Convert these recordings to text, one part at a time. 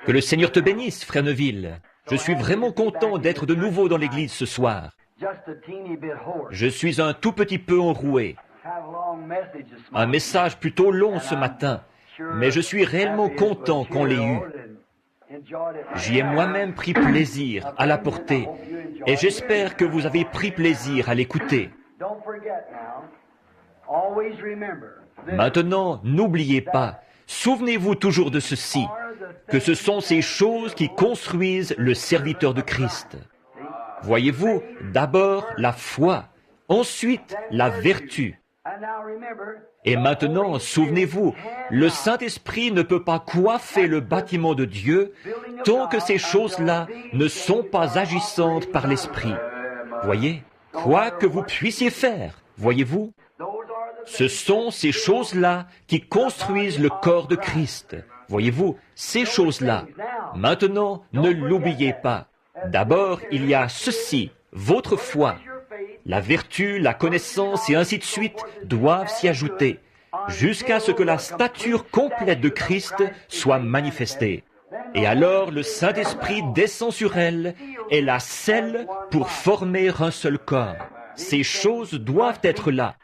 Que le Seigneur te bénisse, frère Neville. Je suis vraiment content d'être de nouveau dans l'église ce soir. Je suis un tout petit peu enroué. Un message plutôt long ce matin, mais je suis réellement content qu'on l'ait eu. J'y ai moi-même pris plaisir à la porter, et j'espère que vous avez pris plaisir à l'écouter. Maintenant, n'oubliez pas, souvenez-vous toujours de ceci, que ce sont ces choses qui construisent le serviteur de Christ. Voyez-vous, d'abord la foi, ensuite la vertu. Et maintenant, souvenez-vous, le Saint-Esprit ne peut pas coiffer le bâtiment de Dieu tant que ces choses-là ne sont pas agissantes par l'Esprit. Voyez, quoi que vous puissiez faire, voyez-vous, ce sont ces choses-là qui construisent le corps de Christ. Voyez-vous, ces choses-là. Maintenant, ne l'oubliez pas. D'abord, il y a ceci, votre foi. La vertu, la connaissance et ainsi de suite doivent s'y ajouter, jusqu'à ce que la stature complète de Christ soit manifestée. Et alors le Saint-Esprit descend sur elle et la scelle pour former un seul corps. Ces choses doivent être là.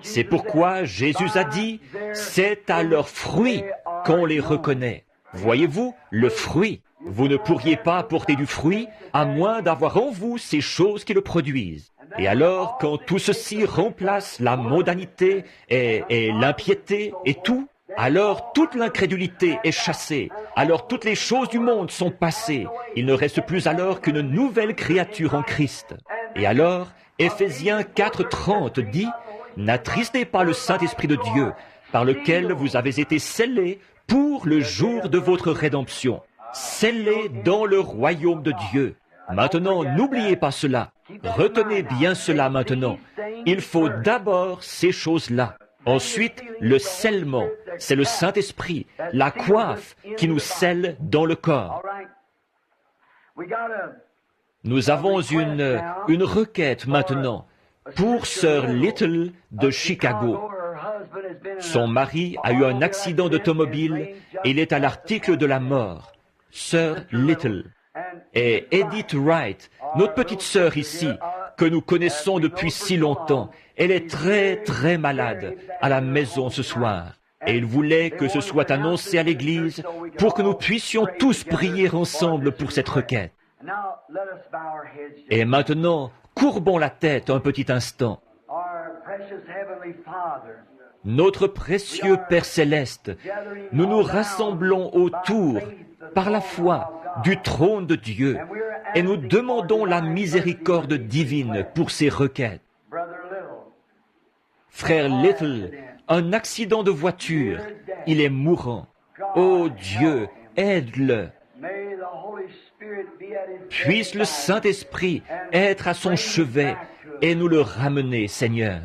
C'est pourquoi Jésus a dit, c'est à leurs fruits qu'on les reconnaît. Voyez-vous, le fruit. Vous ne pourriez pas porter du fruit à moins d'avoir en vous ces choses qui le produisent. Et alors, quand tout ceci remplace la mondanité et l'impiété et tout, alors toute l'incrédulité est chassée, alors toutes les choses du monde sont passées. Il ne reste plus alors qu'une nouvelle créature en Christ. Et alors, Éphésiens 4:30 dit, « N'attristez pas le Saint-Esprit de Dieu, par lequel vous avez été scellés pour le jour de votre rédemption. » Scellés dans le royaume de Dieu. Maintenant, n'oubliez pas cela. Retenez bien cela maintenant. Il faut d'abord ces choses-là. Ensuite, le scellement, c'est le Saint-Esprit, la coiffe qui nous scelle dans le corps. Nous avons une requête maintenant pour Sœur Little de Chicago. Son mari a eu un accident d'automobile et il est à l'article de la mort. Sœur Little. Et Edith Wright, notre petite sœur ici, que nous connaissons depuis si longtemps, elle est très malade à la maison ce soir. Et il voulait que ce soit annoncé à l'église pour que nous puissions tous prier ensemble pour cette requête. Et maintenant, courbons la tête un petit instant. Notre précieux Père Céleste, nous nous rassemblons autour, par la foi, du trône de Dieu, et nous demandons la miséricorde divine pour ces requêtes. Frère Little, un accident de voiture, il est mourant. Oh Dieu, aide-le. Puisse le Saint-Esprit être à son chevet et nous le ramener, Seigneur.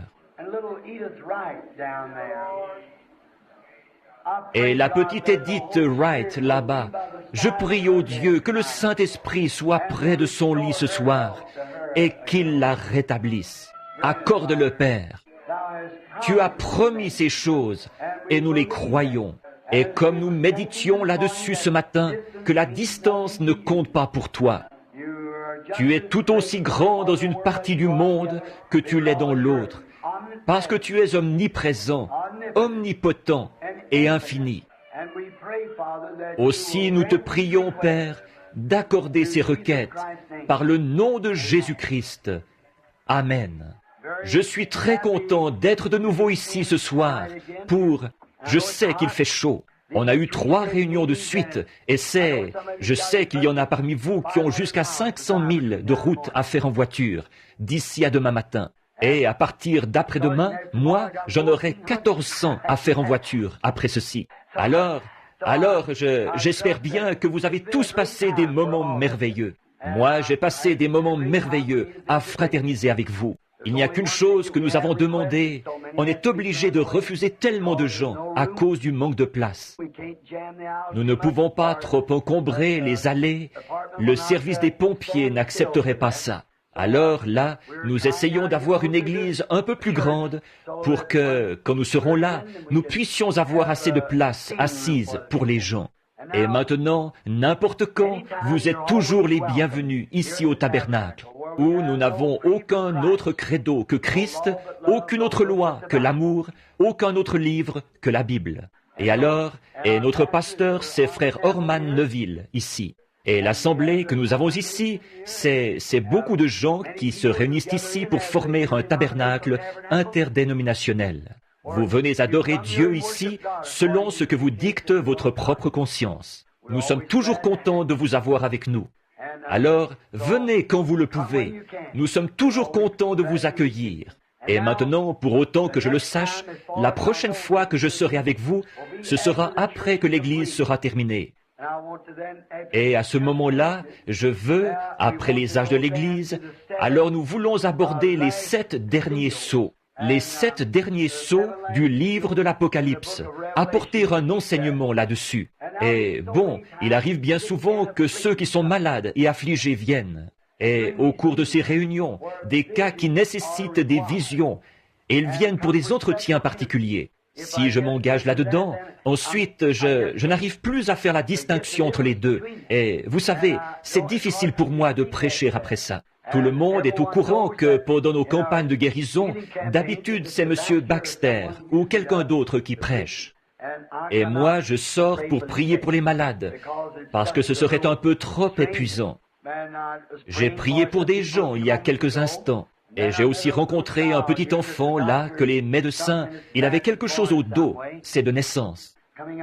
Et la petite Edith Wright là-bas, je prie au Dieu que le Saint-Esprit soit près de son lit ce soir et qu'il la rétablisse. Accorde-le, Père. Tu as promis ces choses et nous les croyons. Et comme nous méditions là-dessus ce matin, que la distance ne compte pas pour toi. Tu es tout aussi grand dans une partie du monde que tu l'es dans l'autre, parce que tu es omniprésent, omnipotent et infini. Aussi nous te prions, Père, d'accorder ces requêtes par le nom de Jésus-Christ. Amen. Je suis très content d'être de nouveau ici ce soir je sais qu'il fait chaud. On a eu 3 réunions de suite et je sais qu'il y en a parmi vous qui ont jusqu'à 500 000 de route à faire en voiture d'ici à demain matin. Et à partir d'après-demain, moi, j'en aurai 1400 à faire en voiture après ceci. Alors, j'espère bien que vous avez tous passé des moments merveilleux. Moi, j'ai passé des moments merveilleux à fraterniser avec vous. Il n'y a qu'une chose que nous avons demandé. On est obligé de refuser tellement de gens à cause du manque de place. Nous ne pouvons pas trop encombrer les allées. Le service des pompiers n'accepterait pas ça. Alors là, nous essayons d'avoir une église un peu plus grande pour que, quand nous serons là, nous puissions avoir assez de place assise pour les gens. Et maintenant, n'importe quand, vous êtes toujours les bienvenus ici au tabernacle, où nous n'avons aucun autre credo que Christ, aucune autre loi que l'amour, aucun autre livre que la Bible. Et alors, et notre pasteur, c'est frère Orman Neville, ici. Et l'assemblée que nous avons ici, c'est beaucoup de gens qui se réunissent ici pour former un tabernacle interdénominationnel. Vous venez adorer Dieu ici selon ce que vous dicte votre propre conscience. Nous sommes toujours contents de vous avoir avec nous. Alors, venez quand vous le pouvez. Nous sommes toujours contents de vous accueillir. Et maintenant, pour autant que je le sache, la prochaine fois que je serai avec vous, ce sera après que l'Église sera terminée. Et à ce moment-là, je veux, après les âges de l'Église, alors nous voulons aborder les 7 derniers sceaux. Les 7 derniers sceaux du livre de l'Apocalypse, apporter un enseignement là-dessus. Et bon, il arrive bien souvent que ceux qui sont malades et affligés viennent. Et au cours de ces réunions, des cas qui nécessitent des visions, et ils viennent pour des entretiens particuliers. Si je m'engage là-dedans, ensuite je n'arrive plus à faire la distinction entre les deux. Et vous savez, c'est difficile pour moi de prêcher après ça. Tout le monde est au courant que pendant nos campagnes de guérison, d'habitude c'est M. Baxter ou quelqu'un d'autre qui prêche. Et moi, je sors pour prier pour les malades, parce que ce serait un peu trop épuisant. J'ai prié pour des gens il y a quelques instants, et j'ai aussi rencontré un petit enfant là que les médecins, il avait quelque chose au dos, c'est de naissance.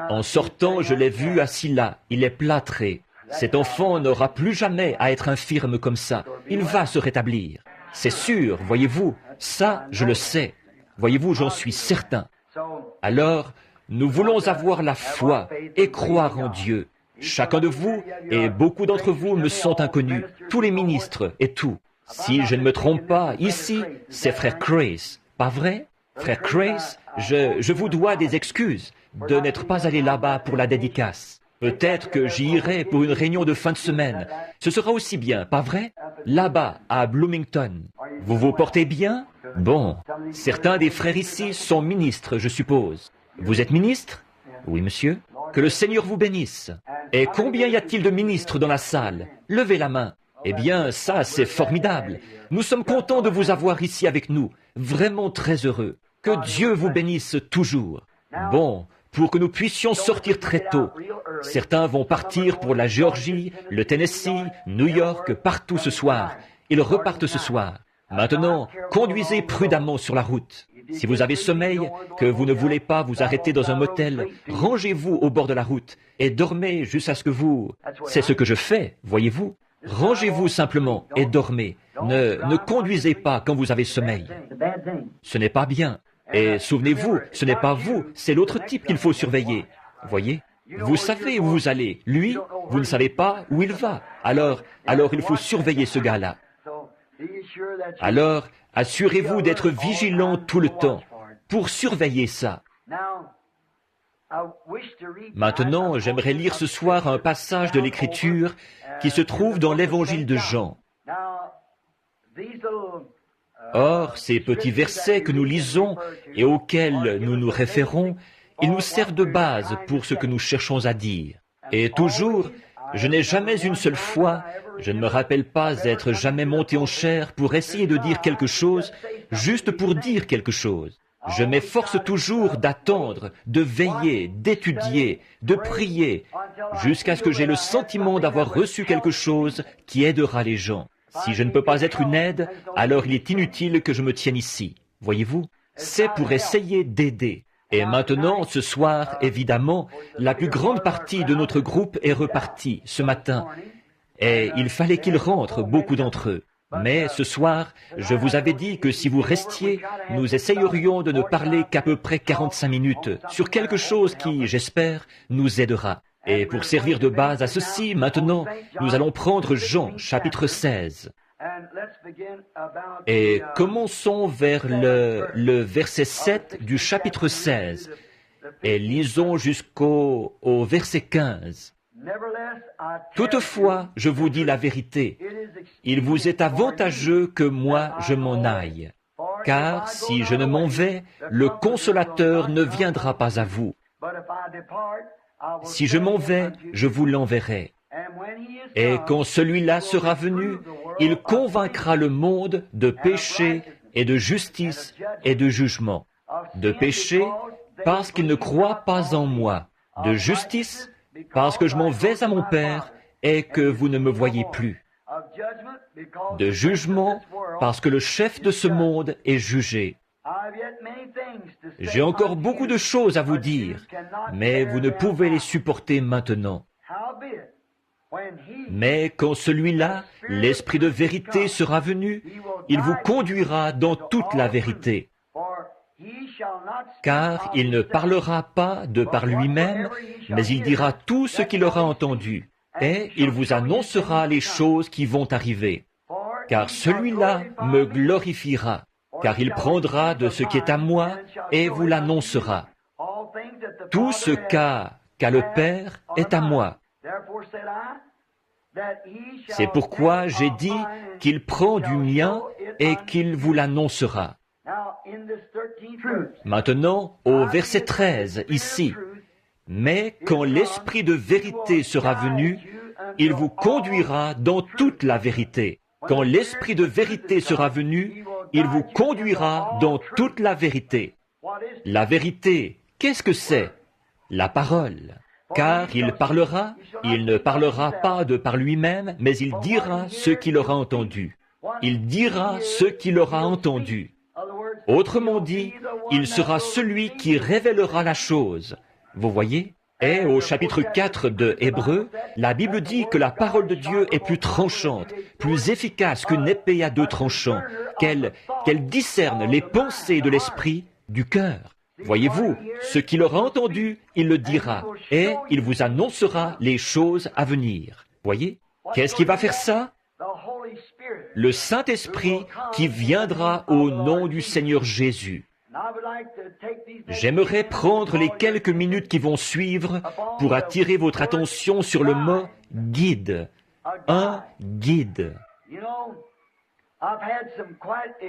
En sortant, je l'ai vu assis là, il est plâtré. Cet enfant n'aura plus jamais à être infirme comme ça. Il va se rétablir. C'est sûr, voyez-vous, ça, je le sais. Voyez-vous, j'en suis certain. Alors, nous voulons avoir la foi et croire en Dieu. Chacun de vous, et beaucoup d'entre vous me sont inconnus, tous les ministres et tout. Si je ne me trompe pas, ici, c'est frère Grace, pas vrai? Frère Grace, je vous dois des excuses de n'être pas allé là-bas pour la dédicace. Peut-être que j'y irai pour une réunion de fin de semaine. Ce sera aussi bien, pas vrai? Là-bas, à Bloomington. Vous vous portez bien? Bon. Certains des frères ici sont ministres, je suppose. Vous êtes ministre? Oui, monsieur. Que le Seigneur vous bénisse. Et combien y a-t-il de ministres dans la salle? Levez la main. Eh bien, ça, c'est formidable. Nous sommes contents de vous avoir ici avec nous. Vraiment très heureux. Que Dieu vous bénisse toujours. Bon. Pour que nous puissions sortir très tôt. Certains vont partir pour la Géorgie, le Tennessee, New York, partout ce soir. Ils repartent ce soir. Maintenant, conduisez prudemment sur la route. Si vous avez sommeil, que vous ne voulez pas vous arrêter dans un motel, rangez-vous au bord de la route et dormez jusqu'à ce que vous... C'est ce que je fais, voyez-vous. Rangez-vous simplement et dormez. Ne conduisez pas quand vous avez sommeil. Ce n'est pas bien. Et souvenez-vous, ce n'est pas vous, c'est l'autre type qu'il faut surveiller. Voyez? Vous savez où vous allez. Lui, vous ne savez pas où il va. Alors il faut surveiller ce gars-là. Alors, assurez-vous d'être vigilant tout le temps pour surveiller ça. Maintenant, j'aimerais lire ce soir un passage de l'Écriture qui se trouve dans l'Évangile de Jean. Or, ces petits versets que nous lisons et auxquels nous nous référons, ils nous servent de base pour ce que nous cherchons à dire. Et toujours, je n'ai jamais une seule fois, je ne me rappelle pas être jamais monté en chair pour essayer de dire quelque chose, juste pour dire quelque chose. Je m'efforce toujours d'attendre, de veiller, d'étudier, de prier, jusqu'à ce que j'aie le sentiment d'avoir reçu quelque chose qui aidera les gens. Si je ne peux pas être une aide, alors il est inutile que je me tienne ici. Voyez-vous? C'est pour essayer d'aider. Et maintenant, ce soir, évidemment, la plus grande partie de notre groupe est repartie ce matin. Et il fallait qu'ils rentrent, beaucoup d'entre eux. Mais ce soir, je vous avais dit que si vous restiez, nous essayerions de ne parler qu'à peu près 45 minutes sur quelque chose qui, j'espère, nous aidera. Et pour servir de base à ceci, maintenant, nous allons prendre Jean, chapitre 16. Et commençons vers le verset 7 du chapitre 16. Et lisons jusqu'au verset 15. Toutefois, je vous dis la vérité, il vous est avantageux que moi je m'en aille. Car si je ne m'en vais, le Consolateur ne viendra pas à vous. Si je m'en vais, je vous l'enverrai. Et quand celui-là sera venu, il convaincra le monde de péché et de justice et de jugement. De péché, parce qu'il ne croit pas en moi. De justice, parce que je m'en vais à mon Père et que vous ne me voyez plus. De jugement, parce que le chef de ce monde est jugé. J'ai encore beaucoup de choses à vous dire, mais vous ne pouvez les supporter maintenant. Mais quand celui-là, l'Esprit de vérité, sera venu, il vous conduira dans toute la vérité. Car il ne parlera pas de par lui-même, mais il dira tout ce qu'il aura entendu, et il vous annoncera les choses qui vont arriver. Car celui-là me glorifiera, car il prendra de ce qui est à moi et vous l'annoncera. Tout ce qu'a le Père est à moi. C'est pourquoi j'ai dit qu'il prend du mien et qu'il vous l'annoncera. Maintenant, au verset 13, ici, « Mais quand l'Esprit de vérité sera venu, il vous conduira dans toute la vérité. Quand l'Esprit de vérité sera venu, il vous conduira dans toute la vérité. » La vérité, qu'est-ce que c'est? La parole. Car il parlera, il ne parlera pas de par lui-même, mais il dira ce qu'il aura entendu. Il dira ce qu'il aura entendu. Autrement dit, il sera celui qui révélera la chose. Vous voyez? Et au chapitre 4 de Hébreux, la Bible dit que la parole de Dieu est plus tranchante, plus efficace qu'une épée à deux tranchants, qu'elle discerne les pensées de l'esprit, du cœur. Voyez-vous, ce qu'il aura entendu, il le dira, et il vous annoncera les choses à venir. Voyez? Qu'est-ce qui va faire ça? Le Saint-Esprit qui viendra au nom du Seigneur Jésus. J'aimerais prendre les quelques minutes qui vont suivre pour attirer votre attention sur le mot « guide ». Un guide.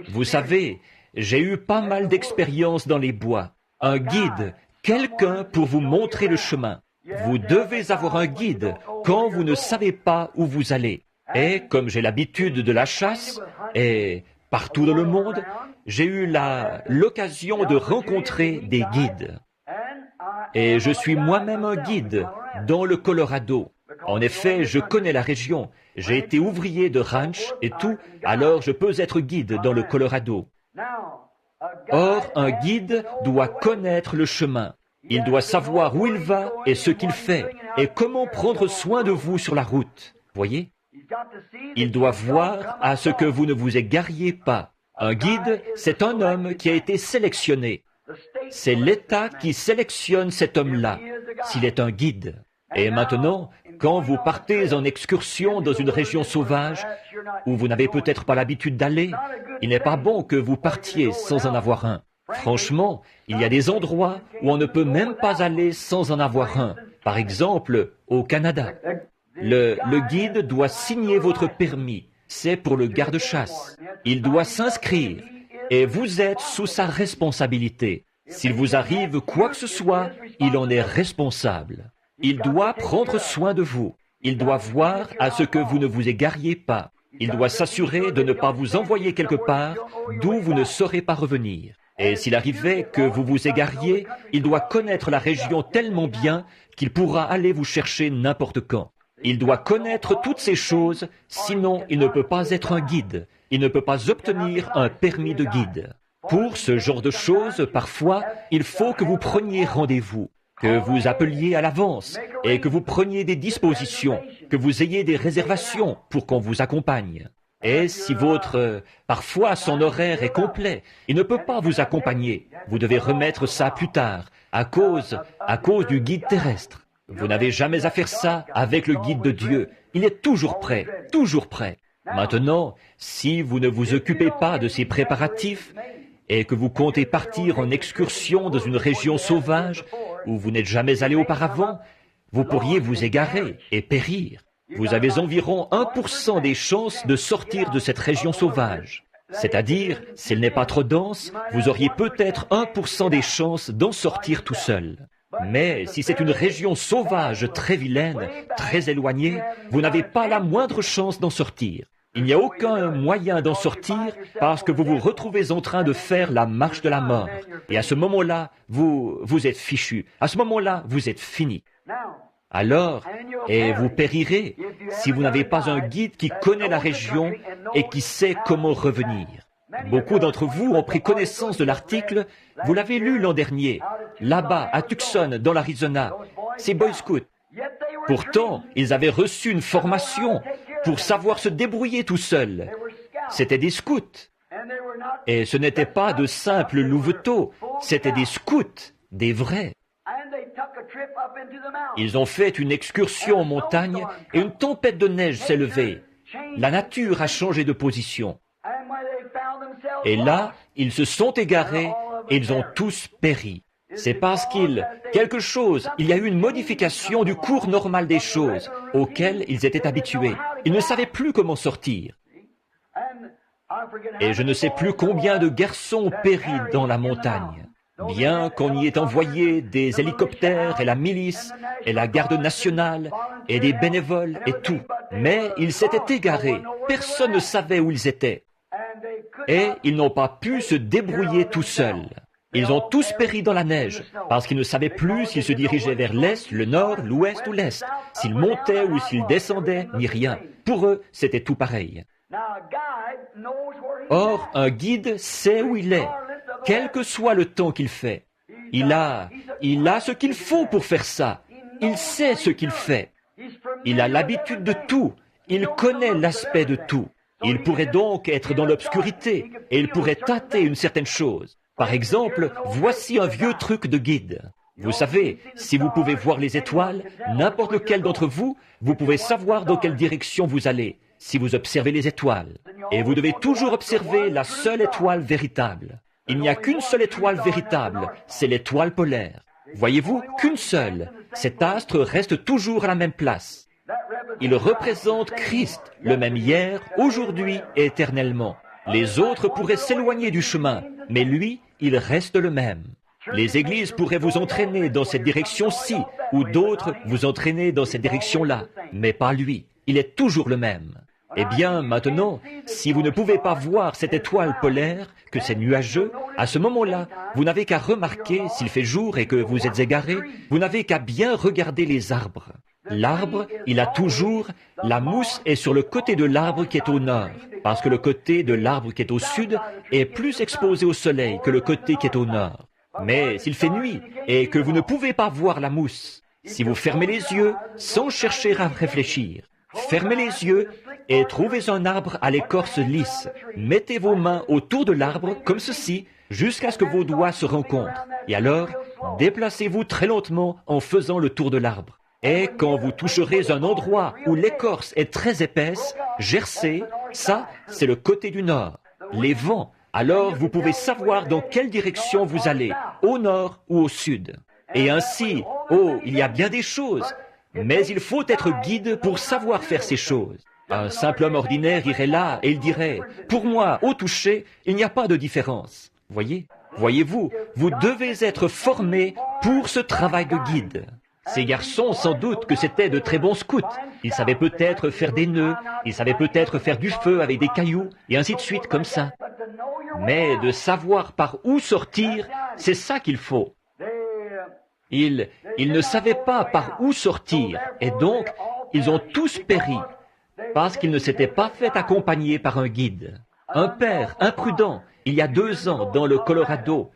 Vous savez, j'ai eu pas mal d'expériences dans les bois. Un guide, quelqu'un pour vous montrer le chemin. Vous devez avoir un guide quand vous ne savez pas où vous allez. Et comme j'ai l'habitude de la chasse, et partout dans le monde, j'ai eu l'occasion de rencontrer des guides. Et je suis moi-même un guide dans le Colorado. En effet, je connais la région. J'ai été ouvrier de ranch et tout, alors je peux être guide dans le Colorado. Or, un guide doit connaître le chemin. Il doit savoir où il va et ce qu'il fait, et comment prendre soin de vous sur la route. Voyez? Il doit voir à ce que vous ne vous égariez pas. Un guide, c'est un homme qui a été sélectionné. C'est l'État qui sélectionne cet homme-là, s'il est un guide. Et maintenant, quand vous partez en excursion dans une région sauvage, où vous n'avez peut-être pas l'habitude d'aller, il n'est pas bon que vous partiez sans en avoir un. Franchement, il y a des endroits où on ne peut même pas aller sans en avoir un. Par exemple, au Canada. Le guide doit signer votre permis. C'est pour le garde-chasse. Il doit s'inscrire et vous êtes sous sa responsabilité. S'il vous arrive quoi que ce soit, il en est responsable. Il doit prendre soin de vous. Il doit voir à ce que vous ne vous égariez pas. Il doit s'assurer de ne pas vous envoyer quelque part d'où vous ne saurez pas revenir. Et s'il arrivait que vous vous égariez, il doit connaître la région tellement bien qu'il pourra aller vous chercher n'importe quand. Il doit connaître toutes ces choses, sinon il ne peut pas être un guide. Il ne peut pas obtenir un permis de guide. Pour ce genre de choses, parfois, il faut que vous preniez rendez-vous, que vous appeliez à l'avance et que vous preniez des dispositions, que vous ayez des réservations pour qu'on vous accompagne. Et si parfois son horaire est complet, il ne peut pas vous accompagner. Vous devez remettre ça plus tard, à cause du guide terrestre. Vous n'avez jamais à faire ça avec le guide de Dieu. Il est toujours prêt, toujours prêt. Maintenant, si vous ne vous occupez pas de ces préparatifs et que vous comptez partir en excursion dans une région sauvage où vous n'êtes jamais allé auparavant, vous pourriez vous égarer et périr. Vous avez environ 1% des chances de sortir de cette région sauvage. C'est-à-dire, s'il n'est pas trop dense, vous auriez peut-être 1% des chances d'en sortir tout seul. Mais si c'est une région sauvage, très vilaine, très éloignée, vous n'avez pas la moindre chance d'en sortir. Il n'y a aucun moyen d'en sortir parce que vous vous retrouvez en train de faire la marche de la mort. Et à ce moment-là, vous êtes fichu. À ce moment-là, vous êtes fini. Alors, et vous périrez si vous n'avez pas un guide qui connaît la région et qui sait comment revenir. Beaucoup d'entre vous ont pris connaissance de l'article, vous l'avez lu l'an dernier, là-bas, à Tucson, dans l'Arizona, ces Boy Scouts. Pourtant, ils avaient reçu une formation pour savoir se débrouiller tout seuls. C'étaient des scouts. Et ce n'étaient pas de simples louveteaux, c'étaient des scouts, des vrais. Ils ont fait une excursion en montagne et une tempête de neige s'est levée. La nature a changé de position. Et là, ils se sont égarés et ils ont tous péri. C'est parce il y a eu une modification du cours normal des choses auxquelles ils étaient habitués. Ils ne savaient plus comment sortir. Et je ne sais plus combien de garçons ont péri dans la montagne. Bien qu'on y ait envoyé des hélicoptères et la milice et la garde nationale et des bénévoles et tout. Mais ils s'étaient égarés. Personne ne savait où ils étaient. Et ils n'ont pas pu se débrouiller tout seuls. Ils ont tous péri dans la neige, parce qu'ils ne savaient plus s'ils se dirigeaient vers l'est, le nord, l'ouest ou l'est, s'ils montaient ou s'ils descendaient, ni rien. Pour eux, c'était tout pareil. Or, un guide sait où il est, quel que soit le temps qu'il fait. Il a ce qu'il faut pour faire ça. Il sait ce qu'il fait. Il a l'habitude de tout. Il connaît l'aspect de tout. Il pourrait donc être dans l'obscurité et il pourrait tâter une certaine chose. Par exemple, voici un vieux truc de guide. Vous savez, si vous pouvez voir les étoiles, n'importe lequel d'entre vous, vous pouvez savoir dans quelle direction vous allez, si vous observez les étoiles. Et vous devez toujours observer la seule étoile véritable. Il n'y a qu'une seule étoile véritable, c'est l'étoile polaire. Voyez-vous, qu'une seule. Cet astre reste toujours à la même place. Il représente Christ, le même hier, aujourd'hui et éternellement. Les autres pourraient s'éloigner du chemin, mais lui, il reste le même. Les églises pourraient vous entraîner dans cette direction-ci, ou d'autres vous entraîner dans cette direction-là, mais pas lui. Il est toujours le même. Eh bien, maintenant, si vous ne pouvez pas voir cette étoile polaire, que c'est nuageux, à ce moment-là, vous n'avez qu'à remarquer, s'il fait jour et que vous êtes égaré, vous n'avez qu'à bien regarder les arbres. L'arbre, il a toujours, la mousse est sur le côté de l'arbre qui est au nord, parce que le côté de l'arbre qui est au sud est plus exposé au soleil que le côté qui est au nord. Mais s'il fait nuit et que vous ne pouvez pas voir la mousse, si vous fermez les yeux sans chercher à réfléchir, fermez les yeux et trouvez un arbre à l'écorce lisse. Mettez vos mains autour de l'arbre comme ceci jusqu'à ce que vos doigts se rencontrent. Et alors, déplacez-vous très lentement en faisant le tour de l'arbre. Et quand vous toucherez un endroit où l'écorce est très épaisse, gercez, ça, c'est le côté du nord. Les vents, alors vous pouvez savoir dans quelle direction vous allez, au nord ou au sud. Et ainsi, il y a bien des choses, mais il faut être guide pour savoir faire ces choses. Un simple homme ordinaire irait là et il dirait, « Pour moi, au toucher, il n'y a pas de différence. » Voyez-vous, vous devez être formé pour ce travail de guide. Ces garçons, sans doute que c'étaient de très bons scouts. Ils savaient peut-être faire des nœuds, ils savaient peut-être faire du feu avec des cailloux, et ainsi de suite, comme ça. Mais de savoir par où sortir, c'est ça qu'il faut. Ils ne savaient pas par où sortir, et donc, ils ont tous péri, parce qu'ils ne s'étaient pas fait accompagner par un guide. Un père imprudent, il y a 2 ans, dans le Colorado,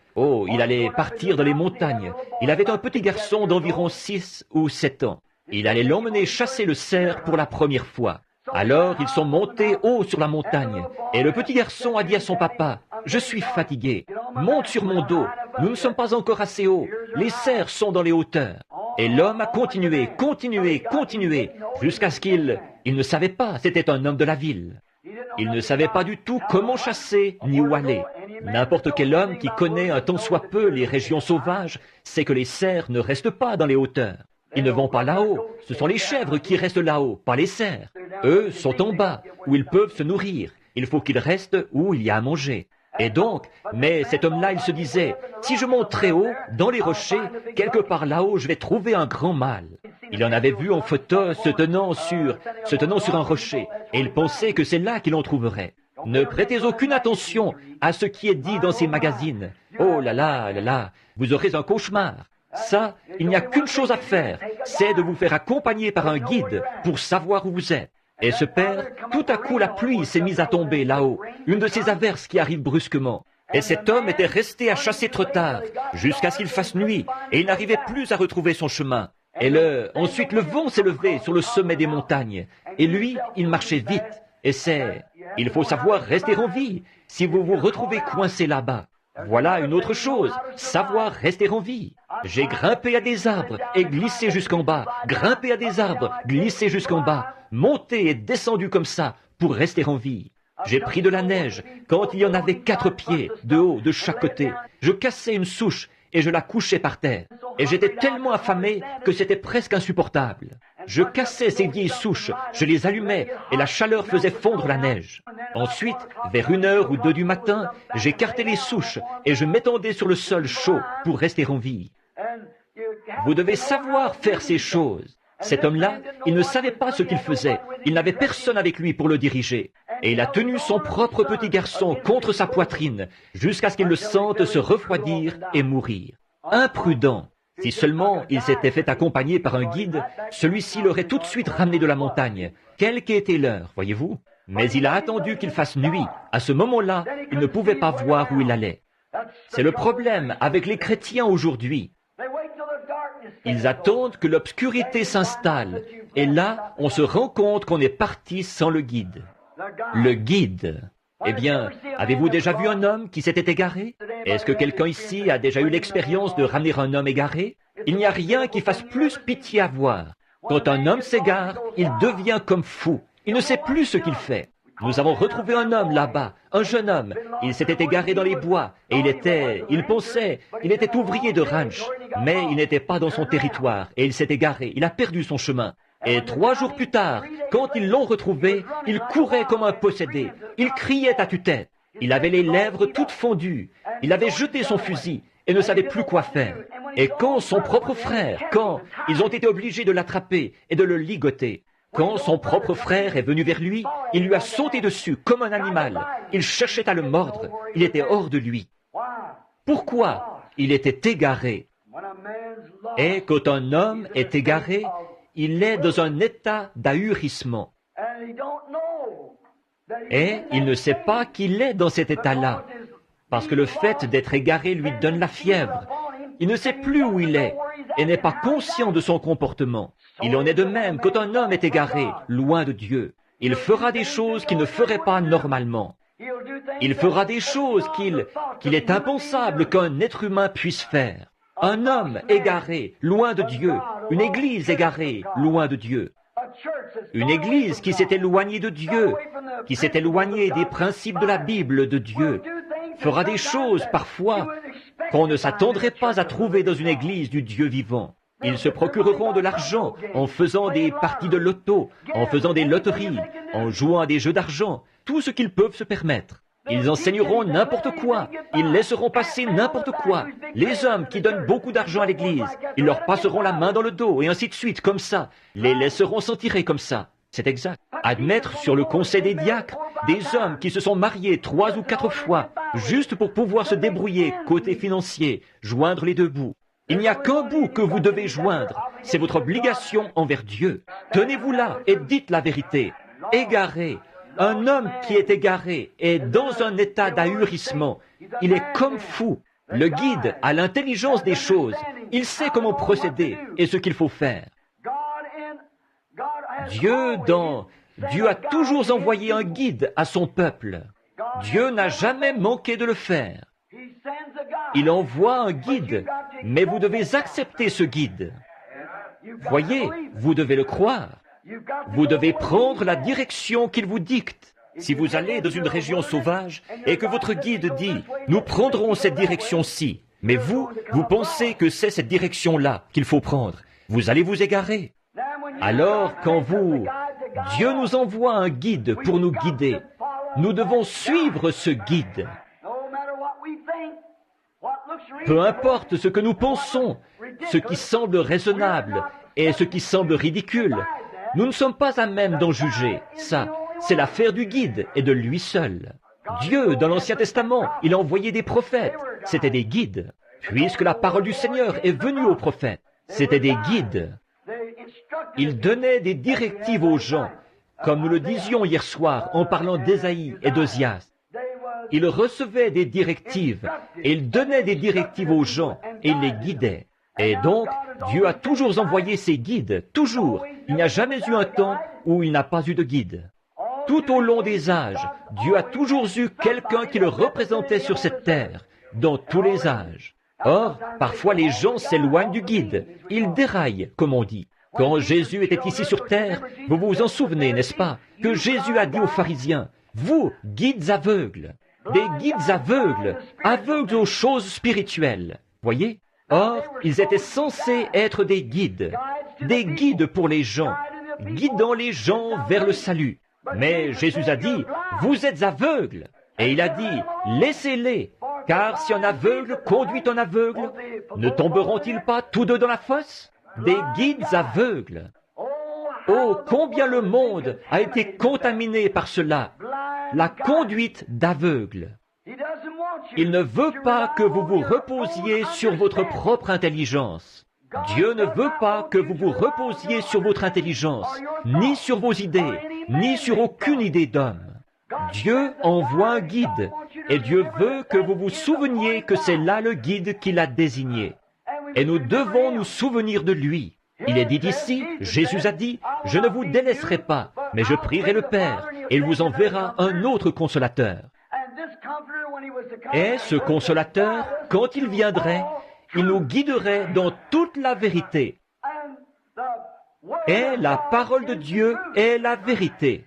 il allait partir dans les montagnes. Il avait un petit garçon d'environ 6 ou 7 ans. Il allait l'emmener chasser le cerf pour la première fois. Alors, ils sont montés haut sur la montagne. Et le petit garçon a dit à son papa, « Je suis fatigué. Monte sur mon dos. Nous ne sommes pas encore assez haut. Les cerfs sont dans les hauteurs. » Et l'homme a continué, jusqu'à ce qu'il ne savait pas, c'était un homme de la ville. Il ne savait pas du tout comment chasser ni où aller. N'importe quel homme qui connaît un tant soit peu les régions sauvages sait que les cerfs ne restent pas dans les hauteurs. Ils ne vont pas là-haut. Ce sont les chèvres qui restent là-haut, pas les cerfs. Eux sont en bas, où ils peuvent se nourrir. Il faut qu'ils restent où il y a à manger. Et donc, mais cet homme-là, il se disait, si je monte très haut, dans les rochers, quelque part là-haut, je vais trouver un grand mâle. Il en avait vu en photo se tenant sur un rocher, et il pensait que c'est là qu'il en trouverait. Ne prêtez aucune attention à ce qui est dit dans ces magazines. Oh là là, vous aurez un cauchemar. Ça, il n'y a qu'une chose à faire, c'est de vous faire accompagner par un guide pour savoir où vous êtes. Et ce père, tout à coup la pluie s'est mise à tomber là-haut, une de ces averses qui arrivent brusquement. Et cet homme était resté à chasser trop tard, jusqu'à ce qu'il fasse nuit, et il n'arrivait plus à retrouver son chemin. Et ensuite le vent s'est levé sur le sommet des montagnes, et lui, il marchait vite. Et il faut savoir rester en vie, si vous vous retrouvez coincé là-bas. Voilà une autre chose, savoir rester en vie. J'ai grimpé à des arbres et glissé jusqu'en bas, grimpé à des arbres, glissé jusqu'en bas, monté et descendu comme ça pour rester en vie. J'ai pris de la neige quand il y en avait 4 pieds de haut de chaque côté. Je cassais une souche et je la couchais par terre. Et j'étais tellement affamé que c'était presque insupportable. Je cassais ces vieilles souches, je les allumais et la chaleur faisait fondre la neige. Ensuite, vers 1h ou 2 du matin, j'écartais les souches et je m'étendais sur le sol chaud pour rester en vie. Vous devez savoir faire ces choses. Cet homme-là, il ne savait pas ce qu'il faisait. Il n'avait personne avec lui pour le diriger. Et il a tenu son propre petit garçon contre sa poitrine jusqu'à ce qu'il le sente se refroidir et mourir. Imprudent. Si seulement il s'était fait accompagner par un guide, celui-ci l'aurait tout de suite ramené de la montagne, quelle qu'ait été l'heure, voyez-vous. Mais il a attendu qu'il fasse nuit. À ce moment-là, il ne pouvait pas voir où il allait. C'est le problème avec les chrétiens aujourd'hui. Ils attendent que l'obscurité s'installe, et là, on se rend compte qu'on est parti sans le guide. Le guide. Eh bien, avez-vous déjà vu un homme qui s'était égaré? Est-ce que quelqu'un ici a déjà eu l'expérience de ramener un homme égaré? Il n'y a rien qui fasse plus pitié à voir. Quand un homme s'égare, il devient comme fou. Il ne sait plus ce qu'il fait. Nous avons retrouvé un homme là-bas, un jeune homme. Il s'était égaré dans les bois et il était ouvrier de ranch, mais il n'était pas dans son territoire et il s'est égaré. Il a perdu son chemin. Et 3 jours plus tard, quand ils l'ont retrouvé, il courait comme un possédé. Il criait à tue-tête. Il avait les lèvres toutes fondues. Il avait jeté son fusil et ne savait plus quoi faire. Et quand son propre frère, ils ont été obligés de l'attraper et de le ligoter, quand son propre frère est venu vers lui, il lui a sauté dessus comme un animal. Il cherchait à le mordre. Il était hors de lui. Pourquoi? Il était égaré. Et quand un homme est égaré, il est dans un état d'ahurissement. Et il ne sait pas qu'il est dans cet état-là, parce que le fait d'être égaré lui donne la fièvre. Il ne sait plus où il est et n'est pas conscient de son comportement. Il en est de même quand un homme est égaré, loin de Dieu. Il fera des choses qu'il ne ferait pas normalement. Il fera des choses qu'il est impensable qu'un être humain puisse faire. Un homme égaré, loin de Dieu. Une église égarée, loin de Dieu. Une église qui s'est éloignée de Dieu, qui s'est éloignée des principes de la Bible de Dieu, fera des choses parfois qu'on ne s'attendrait pas à trouver dans une église du Dieu vivant. Ils se procureront de l'argent en faisant des parties de loto, en faisant des loteries, en jouant à des jeux d'argent, tout ce qu'ils peuvent se permettre. Ils enseigneront n'importe quoi, ils laisseront passer n'importe quoi. Les hommes qui donnent beaucoup d'argent à l'église, ils leur passeront la main dans le dos et ainsi de suite, comme ça. Les laisseront s'en tirer comme ça. C'est exact. Admettre sur le conseil des diacres des hommes qui se sont mariés 3 ou 4 fois, juste pour pouvoir se débrouiller côté financier, joindre les 2 bouts. Il n'y a qu'un bout que vous devez joindre, c'est votre obligation envers Dieu. Tenez-vous là et dites la vérité. Égaré. Un homme qui est égaré est dans un état d'ahurissement. Il est comme fou. Le guide a l'intelligence des choses. Il sait comment procéder et ce qu'il faut faire. Dieu a toujours envoyé un guide à son peuple. Dieu n'a jamais manqué de le faire. Il envoie un guide, mais vous devez accepter ce guide. Voyez, vous devez le croire. Vous devez prendre la direction qu'il vous dicte. Si vous allez dans une région sauvage et que votre guide dit « Nous prendrons cette direction-ci », mais vous pensez que c'est cette direction-là qu'il faut prendre, vous allez vous égarer. Alors, Dieu nous envoie un guide pour nous guider. Nous devons suivre ce guide. Peu importe ce que nous pensons, ce qui semble raisonnable et ce qui semble ridicule, nous ne sommes pas à même d'en juger. Ça, c'est l'affaire du guide et de lui seul. Dieu, dans l'Ancien Testament, il a envoyé des prophètes. C'étaient des guides. Puisque la parole du Seigneur est venue aux prophètes, c'étaient des guides. Ils donnaient des directives aux gens, comme nous le disions hier soir en parlant d'Ésaïe et d'Osias. Ils recevaient des directives, et ils donnaient des directives aux gens, et ils les guidaient. Et donc, Dieu a toujours envoyé ses guides, toujours. Il n'y a jamais eu un temps où il n'a pas eu de guide. Tout au long des âges, Dieu a toujours eu quelqu'un qui le représentait sur cette terre, dans tous les âges. Or, parfois les gens s'éloignent du guide, ils déraillent, comme on dit. Quand Jésus était ici sur terre, vous vous en souvenez, n'est-ce pas, que Jésus a dit aux pharisiens, « Vous, guides aveugles, des guides aveugles, aveugles aux choses spirituelles. » Voyez? Or, ils étaient censés être des guides pour les gens, guidant les gens vers le salut. Mais Jésus a dit, « Vous êtes aveugles. » Et il a dit, « Laissez-les, car si un aveugle conduit un aveugle, ne tomberont-ils pas tous deux dans la fosse? » Des guides aveugles. Oh, combien le monde a été contaminé par cela, la conduite d'aveugles. Il ne veut pas que vous vous reposiez sur votre propre intelligence. Dieu ne veut pas que vous vous reposiez sur votre intelligence, ni sur vos idées, ni sur aucune idée d'homme. Dieu envoie un guide, et Dieu veut que vous vous souveniez que c'est là le guide qu'il a désigné. Et nous devons nous souvenir de lui. Il est dit ici, Jésus a dit, « Je ne vous délaisserai pas, mais je prierai le Père, et il vous enverra un autre consolateur. » Et ce consolateur, quand il viendrait, il nous guiderait dans toute la vérité. Et la parole de Dieu est la vérité.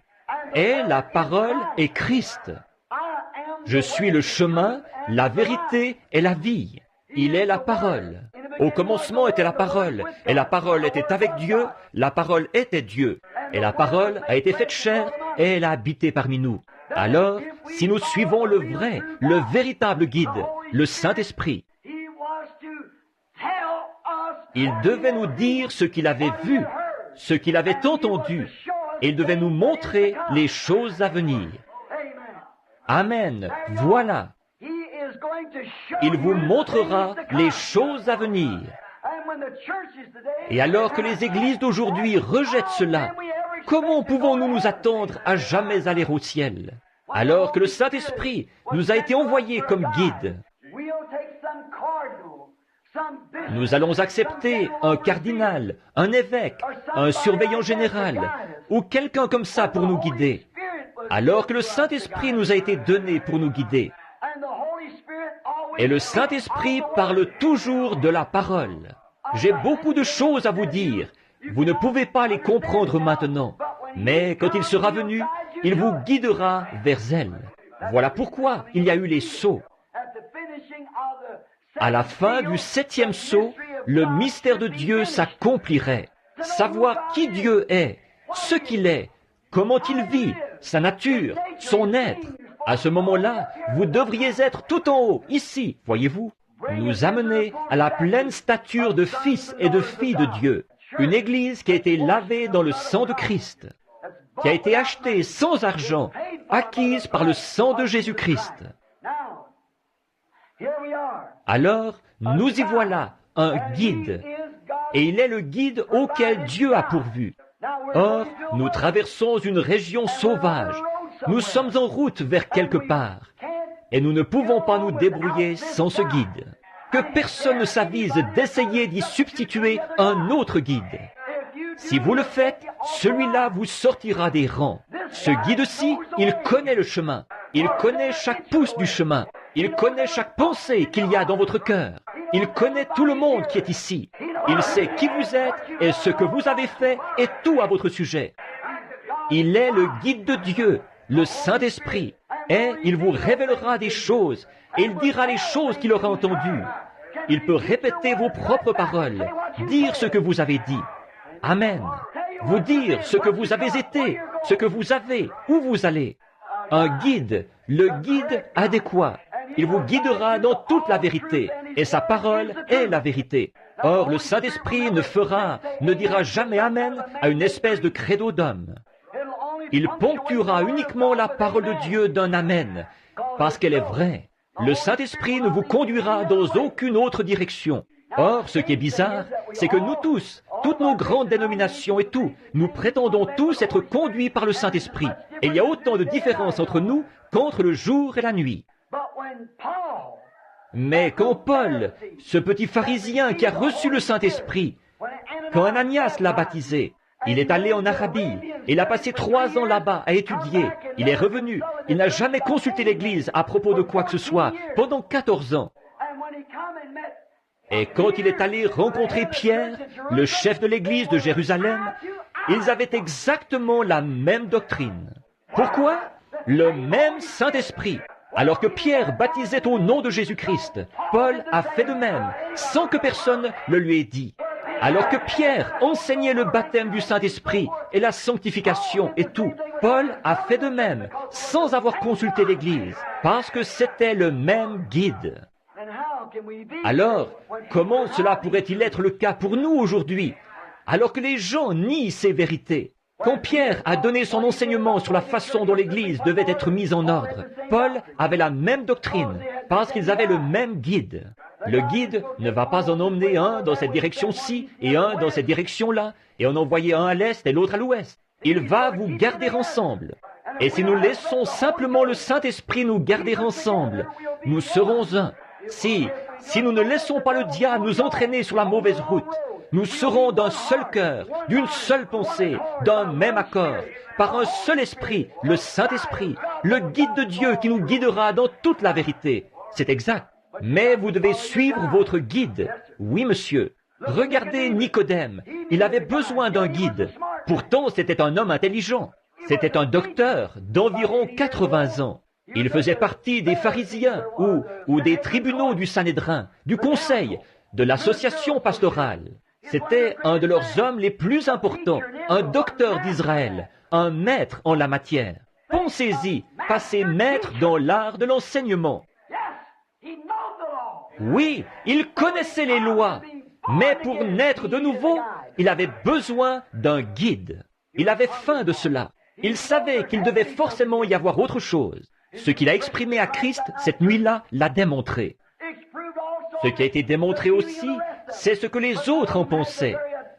Et la parole est Christ. Je suis le chemin, la vérité et la vie. Il est la parole. Au commencement était la parole, et la parole était avec Dieu, la parole était Dieu, et la parole a été faite chair, et elle a habité parmi nous. Alors, si nous suivons le vrai, le véritable guide, le Saint-Esprit, il devait nous dire ce qu'il avait vu, ce qu'il avait entendu, et il devait nous montrer les choses à venir. Amen. Voilà. Il vous montrera les choses à venir. Et alors que les églises d'aujourd'hui rejettent cela, comment pouvons-nous nous attendre à jamais aller au ciel, alors que le Saint-Esprit nous a été envoyé comme guide? Nous allons accepter un cardinal, un évêque, un surveillant général, ou quelqu'un comme ça pour nous guider, alors que le Saint-Esprit nous a été donné pour nous guider. Et le Saint-Esprit parle toujours de la parole. J'ai beaucoup de choses à vous dire. Vous ne pouvez pas les comprendre maintenant. Mais quand il sera venu, il vous guidera vers elle. Voilà pourquoi il y a eu les sceaux. À la fin du 7e sceau, le mystère de Dieu s'accomplirait. Savoir qui Dieu est, ce qu'il est, comment il vit, sa nature, son être. À ce moment-là, vous devriez être tout en haut, ici, voyez-vous, nous amener à la pleine stature de fils et de filles de Dieu. Une église qui a été lavée dans le sang de Christ, qui a été achetée sans argent, acquise par le sang de Jésus-Christ. Alors, nous y voilà, un guide, et il est le guide auquel Dieu a pourvu. Or, nous traversons une région sauvage. Nous sommes en route vers quelque part, et nous ne pouvons pas nous débrouiller sans ce guide. Que personne ne s'avise d'essayer d'y substituer un autre guide. Si vous le faites, celui-là vous sortira des rangs. Ce guide-ci, il connaît le chemin. Il connaît chaque pouce du chemin. Il connaît chaque pensée qu'il y a dans votre cœur. Il connaît tout le monde qui est ici. Il sait qui vous êtes et ce que vous avez fait et tout à votre sujet. Il est le guide de Dieu, le Saint-Esprit, et il vous révélera des choses, et il dira les choses qu'il aura entendues. Il peut répéter vos propres paroles, dire ce que vous avez dit. Amen. Vous dire ce que vous avez été, ce que vous avez, où vous allez. Un guide, le guide adéquat. Il vous guidera dans toute la vérité. et sa parole est la vérité. Or, le Saint-Esprit ne dira jamais Amen à une espèce de credo d'homme. Il ponctuera uniquement la parole de Dieu d'un Amen, parce qu'elle est vraie. Le Saint-Esprit ne vous conduira dans aucune autre direction. Or, ce qui est bizarre, c'est que nous tous, toutes nos grandes dénominations et tout, nous prétendons tous être conduits par le Saint-Esprit. Et il y a autant de différences entre nous qu'entre le jour et la nuit. Mais quand Paul, ce petit pharisien qui a reçu le Saint-Esprit, quand Ananias l'a baptisé, il est allé en Arabie, il a passé 3 ans là-bas à étudier, il est revenu, il n'a jamais consulté l'Église à propos de quoi que ce soit, pendant 14 ans. Et quand il est allé rencontrer Pierre, le chef de l'Église de Jérusalem, ils avaient exactement la même doctrine. Pourquoi? Le même Saint-Esprit. Alors que Pierre baptisait au nom de Jésus-Christ, Paul a fait de même, sans que personne ne lui ait dit. Alors que Pierre enseignait le baptême du Saint-Esprit et la sanctification et tout, Paul a fait de même, sans avoir consulté l'Église, parce que c'était le même guide. Alors, comment cela pourrait-il être le cas pour nous aujourd'hui, alors que les gens nient ces vérités? Quand Pierre a donné son enseignement sur la façon dont l'Église devait être mise en ordre, Paul avait la même doctrine, parce qu'ils avaient le même guide. Le guide ne va pas en emmener un dans cette direction-ci et un dans cette direction-là, et en envoyer un à l'est et l'autre à l'ouest. Il va vous garder ensemble. Et si nous laissons simplement le Saint-Esprit nous garder ensemble, nous serons un. Si nous ne laissons pas le diable nous entraîner sur la mauvaise route, nous serons d'un seul cœur, d'une seule pensée, d'un même accord, par un seul esprit, le Saint-Esprit, le guide de Dieu qui nous guidera dans toute la vérité. C'est exact. Mais vous devez suivre votre guide. Oui, monsieur. Regardez Nicodème. Il avait besoin d'un guide. Pourtant, c'était un homme intelligent. C'était un docteur d'environ 80 ans. Il faisait partie des pharisiens ou des tribunaux du Sanhédrin, du conseil, de l'association pastorale. C'était un de leurs hommes les plus importants, un docteur d'Israël, un maître en la matière. Pensez-y, passer maître dans l'art de l'enseignement. Oui, il connaissait les lois, mais pour naître de nouveau, il avait besoin d'un guide. Il avait faim de cela. Il savait qu'il devait forcément y avoir autre chose. Ce qu'il a exprimé à Christ cette nuit-là l'a démontré. Ce qui a été démontré aussi, c'est ce que les autres en pensaient.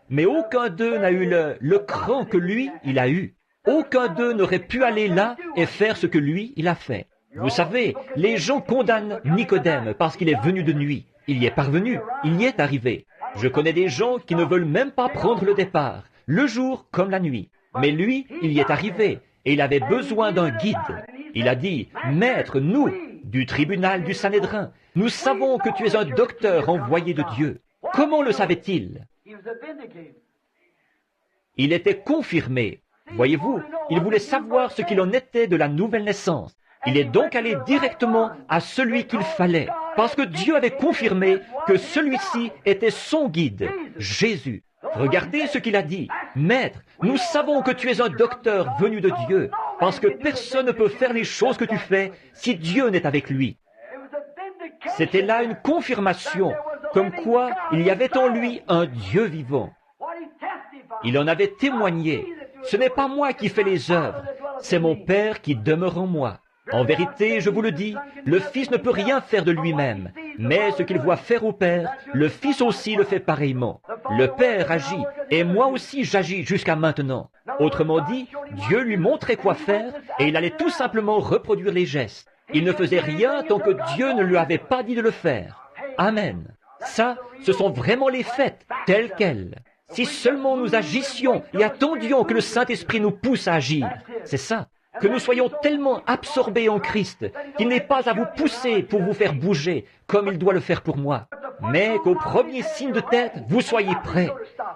Mais aucun d'eux n'a eu le cran que lui, il a eu. Aucun d'eux n'aurait pu aller là et faire ce que lui, il a fait. Vous savez, les gens condamnent Nicodème parce qu'il est venu de nuit. Il y est parvenu, il y est arrivé. Je connais des gens qui ne veulent même pas prendre le départ, le jour comme la nuit. Mais lui, il y est arrivé et il avait besoin d'un guide. Il a dit, « Maître, nous, du tribunal du Sanhédrin, nous savons que tu es un docteur envoyé de Dieu. » Comment le savait-il? Il était confirmé. Voyez-vous, il voulait savoir ce qu'il en était de la nouvelle naissance. Il est donc allé directement à celui qu'il fallait, parce que Dieu avait confirmé que celui-ci était son guide, Jésus. Regardez ce qu'il a dit. « Maître, nous savons que tu es un docteur venu de Dieu, parce que personne ne peut faire les choses que tu fais si Dieu n'est avec lui. » C'était là une confirmation, comme quoi il y avait en lui un Dieu vivant. Il en avait témoigné. Ce n'est pas moi qui fais les œuvres, c'est mon Père qui demeure en moi. En vérité, je vous le dis, le Fils ne peut rien faire de lui-même, mais ce qu'il voit faire au Père, le Fils aussi le fait pareillement. Le Père agit, et moi aussi j'agis jusqu'à maintenant. Autrement dit, Dieu lui montrait quoi faire, et il allait tout simplement reproduire les gestes. Il ne faisait rien tant que Dieu ne lui avait pas dit de le faire. Amen. Ça, ce sont vraiment les faits, tels quels. Si seulement nous agissions et attendions que le Saint-Esprit nous pousse à agir, c'est ça. Que nous soyons tellement absorbés en Christ qu'il n'est pas à vous pousser pour vous faire bouger comme il doit le faire pour moi, mais qu'au premier signe de tête, vous soyez prêts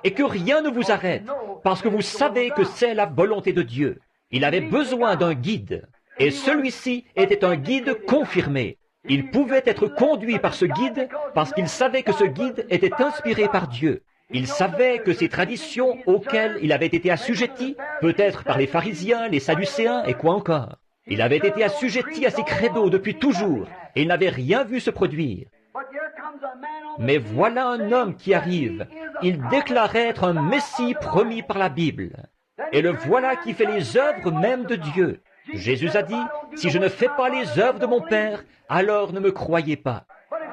et que rien ne vous arrête parce que vous savez que c'est la volonté de Dieu. Il avait besoin d'un guide et celui-ci était un guide confirmé. Il pouvait être conduit par ce guide parce qu'il savait que ce guide était inspiré par Dieu. Il savait que ces traditions auxquelles il avait été assujetti, peut-être par les pharisiens, les sadducéens et quoi encore, il avait été assujetti à ces credos depuis toujours et il n'avait rien vu se produire. Mais voilà un homme qui arrive. Il déclarait être un Messie promis par la Bible. Et le voilà qui fait les œuvres même de Dieu. Jésus a dit, si je ne fais pas les œuvres de mon Père, alors ne me croyez pas.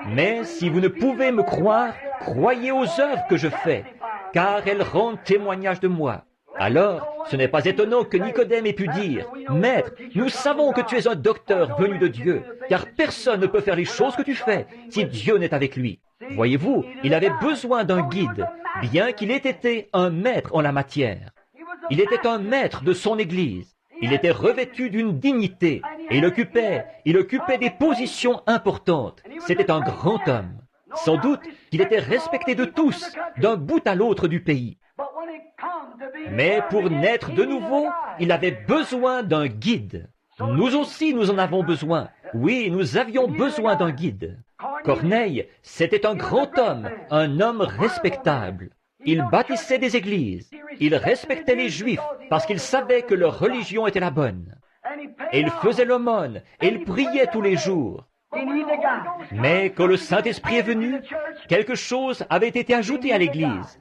Mais si vous ne pouvez me croire, croyez aux œuvres que je fais, car elles rendent témoignage de moi. Alors, ce n'est pas étonnant que Nicodème ait pu dire, « Maître, nous savons que tu es un docteur venu de Dieu, car personne ne peut faire les choses que tu fais si Dieu n'est avec lui. » Voyez-vous, il avait besoin d'un guide, bien qu'il ait été un maître en la matière. Il était un maître de son Église. Il était revêtu d'une dignité et il occupait des positions importantes. C'était un grand homme. Sans doute qu'il était respecté de tous, d'un bout à l'autre du pays. Mais pour naître de nouveau, il avait besoin d'un guide. Nous aussi, nous en avons besoin. Oui, nous avions besoin d'un guide. Corneille, c'était un grand homme, un homme respectable. Il bâtissait des églises. Il respectait les Juifs parce qu'il savait que leur religion était la bonne. Et il faisait l'aumône et il priait tous les jours. Mais quand le Saint-Esprit est venu, quelque chose avait été ajouté à l'Église.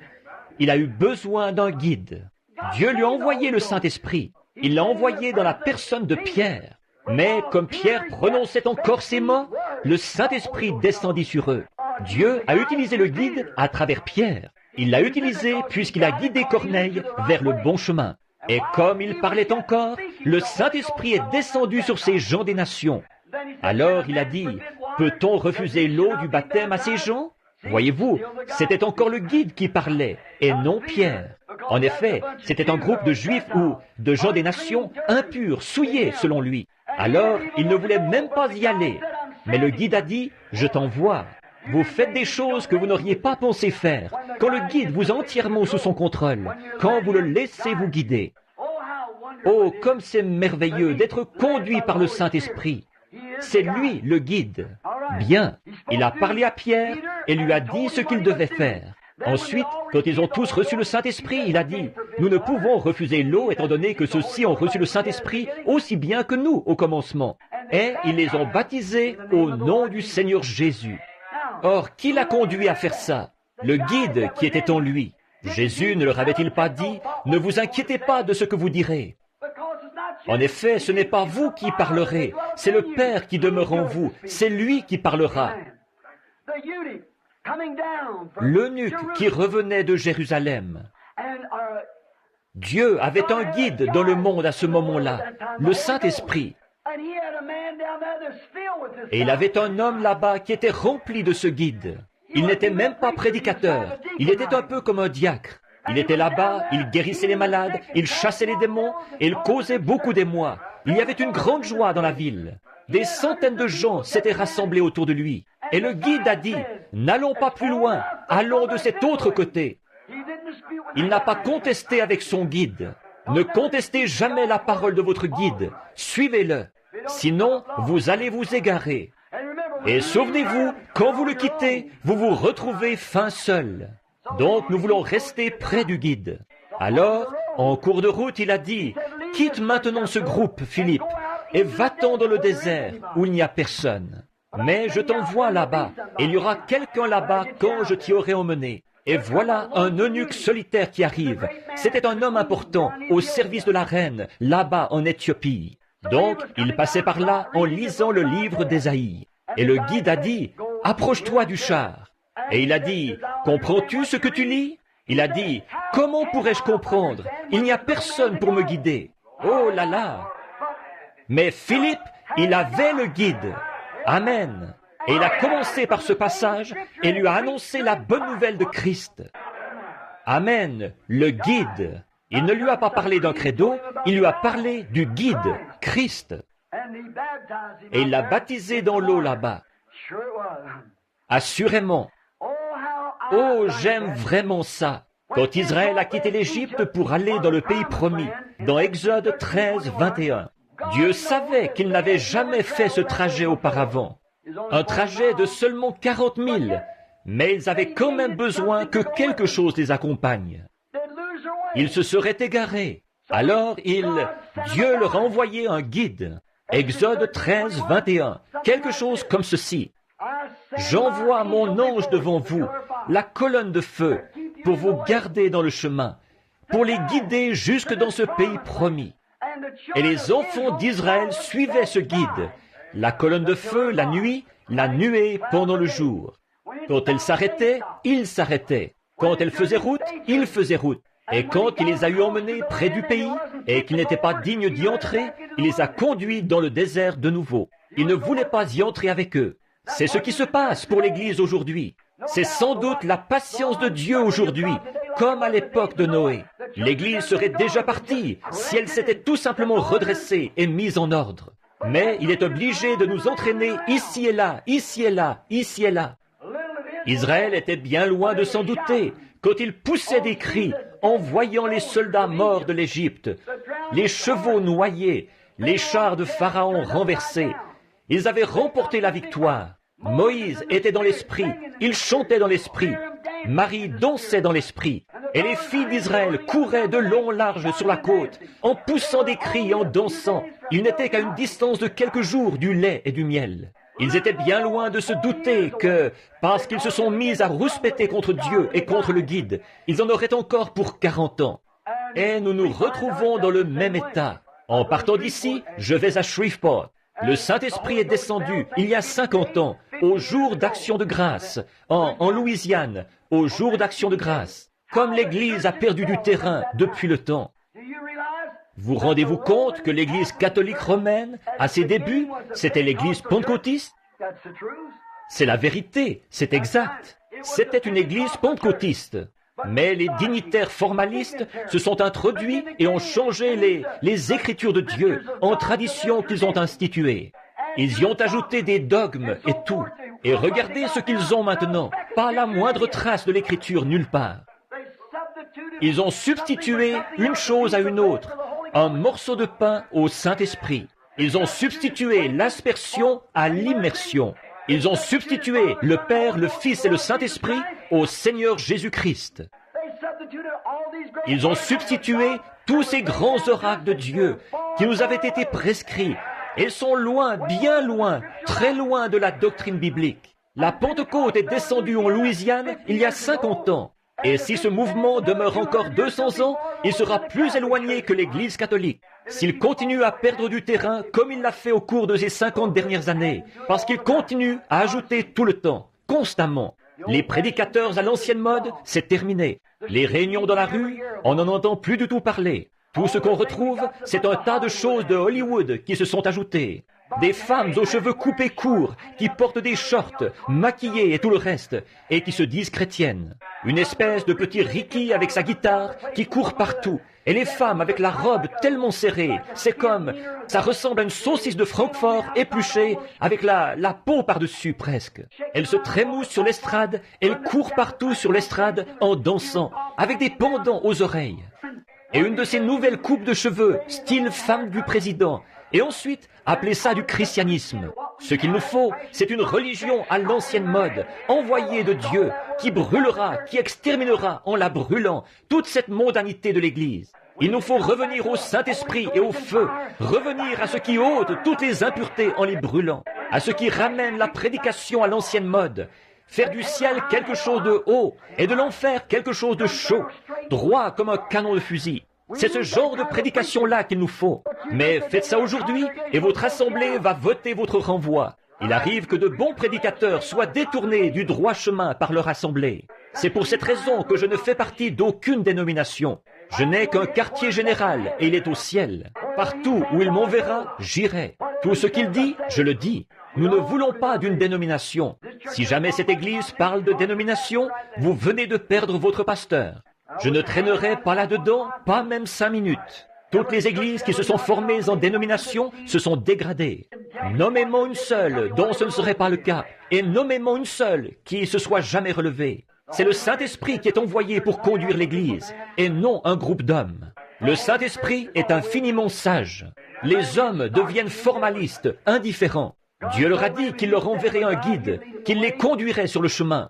Il a eu besoin d'un guide. Dieu lui a envoyé le Saint-Esprit. Il l'a envoyé dans la personne de Pierre. Mais comme Pierre prononçait encore ces mots, le Saint-Esprit descendit sur eux. Dieu a utilisé le guide à travers Pierre. Il l'a utilisé puisqu'il a guidé Corneille vers le bon chemin. Et comme il parlait encore, le Saint-Esprit est descendu sur ces gens des nations. Alors il a dit, peut-on refuser l'eau du baptême à ces gens? Voyez-vous, c'était encore le guide qui parlait, et non Pierre. En effet, c'était un groupe de Juifs ou de gens des nations impurs, souillés selon lui. Alors, il ne voulait même pas y aller. Mais le guide a dit, je t'envoie. Vous faites des choses que vous n'auriez pas pensé faire, quand le guide vous a entièrement sous son contrôle, quand vous le laissez vous guider. Oh, comme c'est merveilleux d'être conduit par le Saint-Esprit. C'est lui le guide. Bien, il a parlé à Pierre et lui a dit ce qu'il devait faire. Ensuite, quand ils ont tous reçu le Saint-Esprit, il a dit, nous ne pouvons refuser l'eau étant donné que ceux-ci ont reçu le Saint-Esprit aussi bien que nous au commencement. Et ils les ont baptisés au nom du Seigneur Jésus. Or, qui l'a conduit à faire ça? Le guide qui était en lui. Jésus ne leur avait-il pas dit, ne vous inquiétez pas de ce que vous direz. En effet, ce n'est pas vous qui parlerez, c'est le Père qui demeure en vous, c'est lui qui parlera. L'eunuque qui revenait de Jérusalem. Dieu avait un guide dans le monde à ce moment-là, le Saint-Esprit. Et il avait un homme là-bas qui était rempli de ce guide. Il n'était même pas prédicateur, il était un peu comme un diacre. Il était là-bas, il guérissait les malades, il chassait les démons, et il causait beaucoup d'émoi. Il y avait une grande joie dans la ville. Des centaines de gens s'étaient rassemblés autour de lui. Et le guide a dit, n'allons pas plus loin, allons de cet autre côté. Il n'a pas contesté avec son guide. Ne contestez jamais la parole de votre guide. Suivez-le. Sinon, vous allez vous égarer. Et souvenez-vous, quand vous le quittez, vous vous retrouvez fin seul. Donc, nous voulons rester près du guide. Alors, en cours de route, il a dit, « Quitte maintenant ce groupe, Philippe, et va-t'en dans le désert où il n'y a personne. Mais je t'envoie là-bas, et il y aura quelqu'un là-bas quand je t'y aurai emmené. » Et voilà un eunuque solitaire qui arrive. C'était un homme important, au service de la reine, là-bas en Éthiopie. Donc, il passait par là en lisant le livre d'Ésaïe. Et le guide a dit, « Approche-toi du char. » Et il a dit, « Comprends-tu ce que tu lis ?» Il a dit, « Comment pourrais-je comprendre? Il n'y a personne pour me guider. » Oh là là! Mais Philippe, il avait le guide. Amen. Et il a commencé par ce passage et lui a annoncé la bonne nouvelle de Christ. Amen. Le guide. Il ne lui a pas parlé d'un credo, il lui a parlé du guide, Christ. Et il l'a baptisé dans l'eau là-bas. Assurément. Oh, j'aime vraiment ça. Quand Israël a quitté l'Égypte pour aller dans le pays promis, dans Exode 13, 21, Dieu savait qu'il n'avait jamais fait ce trajet auparavant. Un trajet de seulement 40 000, mais ils avaient quand même besoin que quelque chose les accompagne. Ils se seraient égarés. Alors Dieu leur a envoyé un guide. Exode 13, 21, quelque chose comme ceci. J'envoie mon ange devant vous, la colonne de feu, pour vous garder dans le chemin, pour les guider jusque dans ce pays promis. Et les enfants d'Israël suivaient ce guide, la colonne de feu la nuit, la nuée pendant le jour. Quand elle s'arrêtait, il s'arrêtait. Quand elle faisait route, il faisait route. Et quand il les a eu emmenés près du pays, et qu'ils n'étaient pas dignes d'y entrer, il les a conduits dans le désert de nouveau. Il ne voulait pas y entrer avec eux. C'est ce qui se passe pour l'Église aujourd'hui. C'est sans doute la patience de Dieu aujourd'hui, comme à l'époque de Noé. L'Église serait déjà partie si elle s'était tout simplement redressée et mise en ordre. Mais il est obligé de nous entraîner ici et là, ici et là, ici et là. Israël était bien loin de s'en douter quand il poussait des cris en voyant les soldats morts de l'Égypte, les chevaux noyés, les chars de Pharaon renversés. Ils avaient remporté la victoire. Moïse était dans l'esprit, il chantait dans l'esprit. Marie dansait dans l'esprit. Et les filles d'Israël couraient de long en large sur la côte, en poussant des cris et en dansant. Ils n'étaient qu'à une distance de quelques jours du lait et du miel. Ils étaient bien loin de se douter que, parce qu'ils se sont mis à rouspéter contre Dieu et contre le guide, ils en auraient encore pour 40 ans. Et nous nous retrouvons dans le même état. En partant d'ici, je vais à Shreveport. Le Saint-Esprit est descendu il y a 50 ans, au jour d'Action de grâce, en Louisiane, au jour d'Action de grâce. Comme l'Église a perdu du terrain depuis le temps. Vous rendez-vous compte que l'Église catholique romaine, à ses débuts, c'était l'Église pentecôtiste? C'est la vérité, c'est exact. C'était une Église pentecôtiste. Mais les dignitaires formalistes se sont introduits et ont changé les Écritures de Dieu en traditions qu'ils ont instituées. Ils y ont ajouté des dogmes et tout. Et regardez ce qu'ils ont maintenant. Pas la moindre trace de l'Écriture nulle part. Ils ont substitué une chose à une autre, un morceau de pain au Saint-Esprit. Ils ont substitué l'aspersion à l'immersion. Ils ont substitué le Père, le Fils et le Saint-Esprit au Seigneur Jésus-Christ. Ils ont substitué tous ces grands oracles de Dieu qui nous avaient été prescrits. Ils sont loin, bien loin, très loin de la doctrine biblique. La Pentecôte est descendue en Louisiane il y a 50 ans. Et si ce mouvement demeure encore 200 ans, il sera plus éloigné que l'Église catholique. S'il continue à perdre du terrain comme il l'a fait au cours de ces 50 dernières années, parce qu'il continue à ajouter tout le temps, constamment. Les prédicateurs à l'ancienne mode, c'est terminé. Les réunions dans la rue, on n'en entend plus du tout parler. Tout ce qu'on retrouve, c'est un tas de choses de Hollywood qui se sont ajoutées. Des femmes aux cheveux coupés courts, qui portent des shorts, maquillées et tout le reste, et qui se disent chrétiennes. Une espèce de petit Ricky avec sa guitare, qui court partout. Et les femmes avec la robe tellement serrée, c'est comme, ça ressemble à une saucisse de Francfort épluchée, avec la peau par-dessus presque. Elles se trémoussent sur l'estrade, elles courent partout sur l'estrade en dansant, avec des pendants aux oreilles. Et une de ces nouvelles coupes de cheveux, style femme du président, et ensuite, appelez ça du christianisme. Ce qu'il nous faut, c'est une religion à l'ancienne mode, envoyée de Dieu, qui brûlera, qui exterminera en la brûlant toute cette mondanité de l'Église. Il nous faut revenir au Saint-Esprit et au feu, revenir à ce qui ôte toutes les impuretés en les brûlant, à ce qui ramène la prédication à l'ancienne mode, faire du ciel quelque chose de haut et de l'enfer quelque chose de chaud, droit comme un canon de fusil. C'est ce genre de prédication-là qu'il nous faut. Mais faites ça aujourd'hui et votre assemblée va voter votre renvoi. Il arrive que de bons prédicateurs soient détournés du droit chemin par leur assemblée. C'est pour cette raison que je ne fais partie d'aucune dénomination. Je n'ai qu'un quartier général et il est au ciel. Partout où il m'enverra, j'irai. Tout ce qu'il dit, je le dis. Nous ne voulons pas d'une dénomination. Si jamais cette église parle de dénomination, vous venez de perdre votre pasteur. Je ne traînerai pas là-dedans, pas même 5 minutes. Toutes les églises qui se sont formées en dénomination se sont dégradées. Nommez-moi une seule dont ce ne serait pas le cas, et nommez-moi une seule qui se soit jamais relevée. C'est le Saint-Esprit qui est envoyé pour conduire l'église, et non un groupe d'hommes. Le Saint-Esprit est infiniment sage. Les hommes deviennent formalistes, indifférents. Dieu leur a dit qu'il leur enverrait un guide, qu'il les conduirait sur le chemin.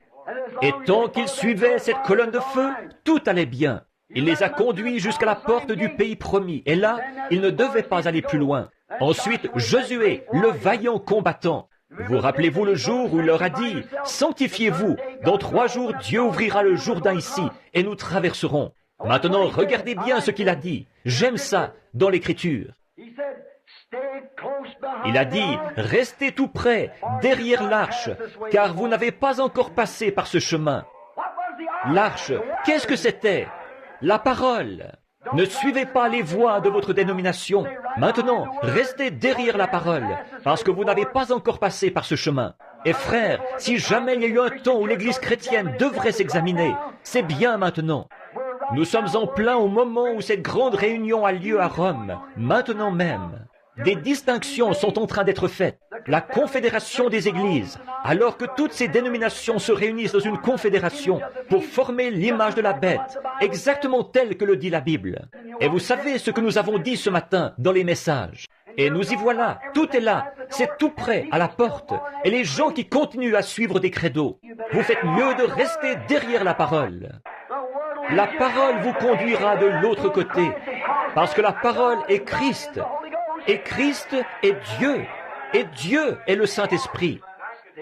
Et tant qu'ils suivaient cette colonne de feu, tout allait bien. Il les a conduits jusqu'à la porte du pays promis. Et là, ils ne devaient pas aller plus loin. Ensuite, Josué, le vaillant combattant. Vous rappelez-vous le jour où il leur a dit, « Sanctifiez-vous, dans 3 jours Dieu ouvrira le Jourdain ici, et nous traverserons. » Maintenant, regardez bien ce qu'il a dit. J'aime ça dans l'Écriture. Il a dit, « Restez tout près, derrière l'arche, car vous n'avez pas encore passé par ce chemin. » L'arche, qu'est-ce que c'était? La parole. Ne suivez pas les voies de votre dénomination. Maintenant, restez derrière la parole, parce que vous n'avez pas encore passé par ce chemin. Et frères, si jamais il y a eu un temps où l'Église chrétienne devrait s'examiner, c'est bien maintenant. Nous sommes en plein au moment où cette grande réunion a lieu à Rome, maintenant même. Des distinctions sont en train d'être faites. La confédération des églises, alors que toutes ces dénominations se réunissent dans une confédération pour former l'image de la bête, exactement telle que le dit la Bible. Et vous savez ce que nous avons dit ce matin dans les messages. Et nous y voilà, tout est là, c'est tout près, à la porte. Et les gens qui continuent à suivre des credos, vous faites mieux de rester derrière la parole. La parole vous conduira de l'autre côté, parce que la parole est Christ. Et Christ est Dieu, et Dieu est le Saint-Esprit.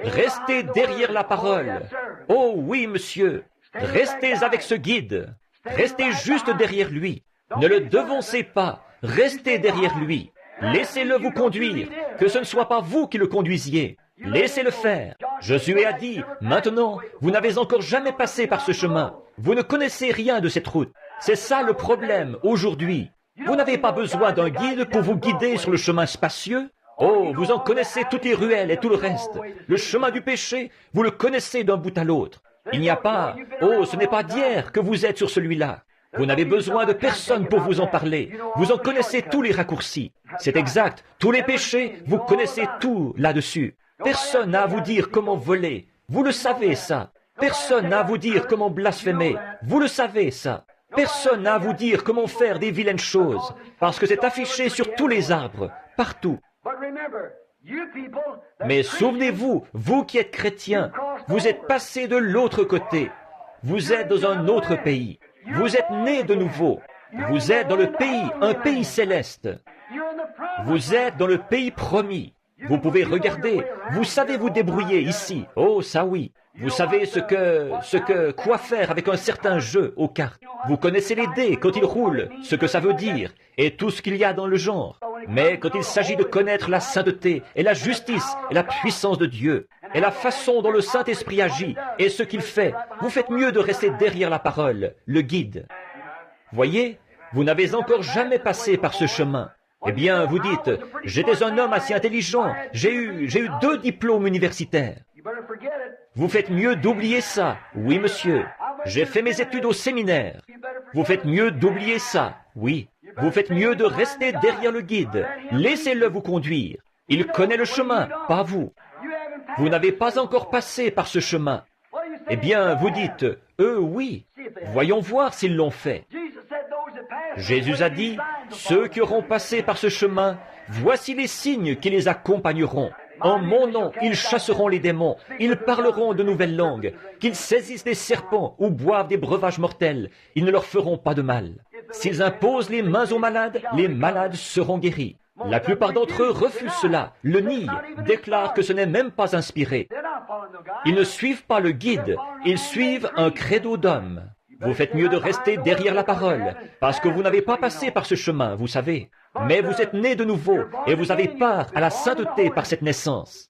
Restez derrière la parole. Oh oui, monsieur, restez avec ce guide. Restez juste derrière lui. Ne le devancez pas, restez derrière lui. Laissez-le vous conduire, que ce ne soit pas vous qui le conduisiez. Laissez-le faire. Josué a dit, maintenant, vous n'avez encore jamais passé par ce chemin. Vous ne connaissez rien de cette route. C'est ça le problème aujourd'hui. Vous n'avez pas besoin d'un guide pour vous guider sur le chemin spacieux. Oh, vous en connaissez toutes les ruelles et tout le reste. Le chemin du péché, vous le connaissez d'un bout à l'autre. Il n'y a pas, oh, ce n'est pas d'hier que vous êtes sur celui-là. Vous n'avez besoin de personne pour vous en parler. Vous en connaissez tous les raccourcis. C'est exact. Tous les péchés, vous connaissez tout là-dessus. Personne n'a à vous dire comment voler. Vous le savez, ça. Personne n'a à vous dire comment blasphémer. Vous le savez, ça. Personne n'a à vous dire comment faire des vilaines choses, parce que c'est affiché sur tous les arbres, partout. Mais souvenez-vous, vous qui êtes chrétiens, vous êtes passés de l'autre côté. Vous êtes dans un autre pays. Vous êtes nés de nouveau. Vous êtes dans le pays, un pays céleste. Vous êtes dans le pays promis. Vous pouvez regarder, vous savez vous débrouiller ici. Oh, ça oui. Vous savez quoi faire avec un certain jeu aux cartes. Vous connaissez les dés quand ils roulent, ce que ça veut dire, et tout ce qu'il y a dans le genre. Mais quand il s'agit de connaître la sainteté et la justice et la puissance de Dieu, et la façon dont le Saint-Esprit agit et ce qu'il fait, vous faites mieux de rester derrière la parole, le guide. Voyez, vous n'avez encore jamais passé par ce chemin. Eh bien, vous dites, j'étais un homme assez intelligent, j'ai eu 2 diplômes universitaires. Vous faites mieux d'oublier ça. Oui, monsieur. J'ai fait mes études au séminaire. Vous faites mieux d'oublier ça. Oui. Vous faites mieux de rester derrière le guide. Laissez-le vous conduire. Il connaît le chemin, pas vous. Vous n'avez pas encore passé par ce chemin. Eh bien, vous dites, eux, oui. Voyons voir s'ils l'ont fait. Jésus a dit, ceux qui auront passé par ce chemin, voici les signes qui les accompagneront. En mon nom, ils chasseront les démons, ils parleront de nouvelles langues, qu'ils saisissent des serpents ou boivent des breuvages mortels, ils ne leur feront pas de mal. S'ils imposent les mains aux malades, les malades seront guéris. La plupart d'entre eux refusent cela, le nient, déclarent que ce n'est même pas inspiré. Ils ne suivent pas le guide, ils suivent un credo d'homme. Vous faites mieux de rester derrière la parole, parce que vous n'avez pas passé par ce chemin, vous savez. Mais vous êtes nés de nouveau, et vous avez part à la sainteté par cette naissance.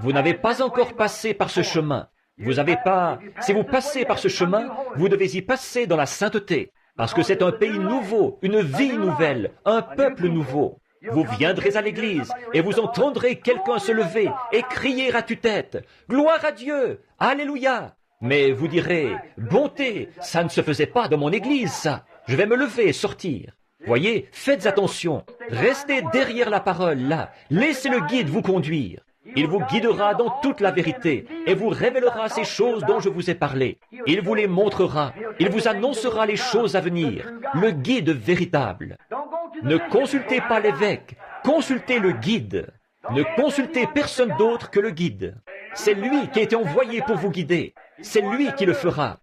Vous n'avez pas encore passé par ce chemin. Vous n'avez pas... Si vous passez par ce chemin, vous devez y passer dans la sainteté, parce que c'est un pays nouveau, une vie nouvelle, un peuple nouveau. Vous viendrez à l'église, et vous entendrez quelqu'un se lever et crier à tue-tête, « Gloire à Dieu! Alléluia !» Mais vous direz, « Bonté, ça ne se faisait pas dans mon église, ça. Je vais me lever et sortir. » Voyez, faites attention. Restez derrière la parole, là. Laissez le guide vous conduire. Il vous guidera dans toute la vérité et vous révélera ces choses dont je vous ai parlé. Il vous les montrera. Il vous annoncera les choses à venir. Le guide véritable. Ne consultez pas l'évêque. Consultez le guide. Ne consultez personne d'autre que le guide. C'est lui qui a été envoyé pour vous guider. C'est lui qui le fera.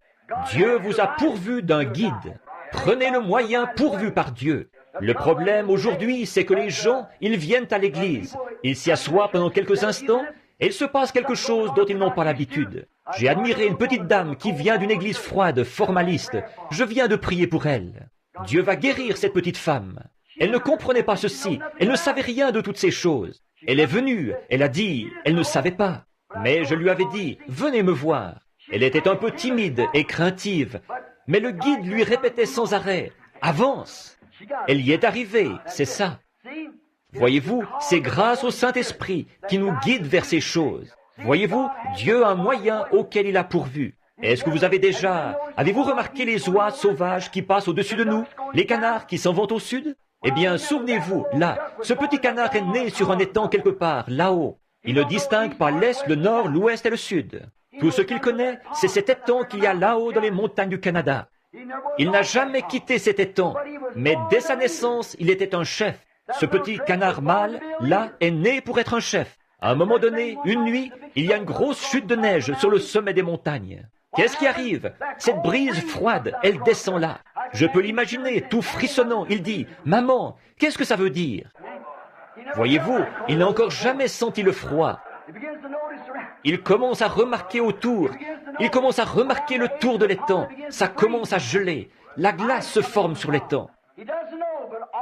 Dieu vous a pourvu d'un guide. Prenez le moyen pourvu par Dieu. Le problème aujourd'hui, c'est que les gens, ils viennent à l'église. Ils s'y assoient pendant quelques instants et il se passe quelque chose dont ils n'ont pas l'habitude. J'ai admiré une petite dame qui vient d'une église froide, formaliste. Je viens de prier pour elle. Dieu va guérir cette petite femme. Elle ne comprenait pas ceci, elle ne savait rien de toutes ces choses. Elle est venue, elle a dit, elle ne savait pas. Mais je lui avais dit, venez me voir. Elle était un peu timide et craintive, mais le guide lui répétait sans arrêt, avance. Elle y est arrivée, c'est ça. Voyez-vous, c'est grâce au Saint-Esprit qui nous guide vers ces choses. Voyez-vous, Dieu a un moyen auquel il a pourvu. Est-ce que vous avez-vous remarqué les oies sauvages qui passent au-dessus de nous, les canards qui s'en vont au sud? Eh bien, souvenez-vous, là, ce petit canard est né sur un étang quelque part, là-haut. Il ne distingue pas l'est, le nord, l'ouest et le sud. Tout ce qu'il connaît, c'est cet étang qu'il y a là-haut dans les montagnes du Canada. Il n'a jamais quitté cet étang, mais dès sa naissance, il était un chef. Ce petit canard mâle, là, est né pour être un chef. À un moment donné, une nuit, il y a une grosse chute de neige sur le sommet des montagnes. Qu'est-ce qui arrive? Cette brise froide, elle descend là. Je peux l'imaginer, tout frissonnant. Il dit, « Maman, qu'est-ce que ça veut dire ?» Voyez-vous, il n'a encore jamais senti le froid. Il commence à remarquer autour. Il commence à remarquer le tour de l'étang. Ça commence à geler. La glace se forme sur l'étang.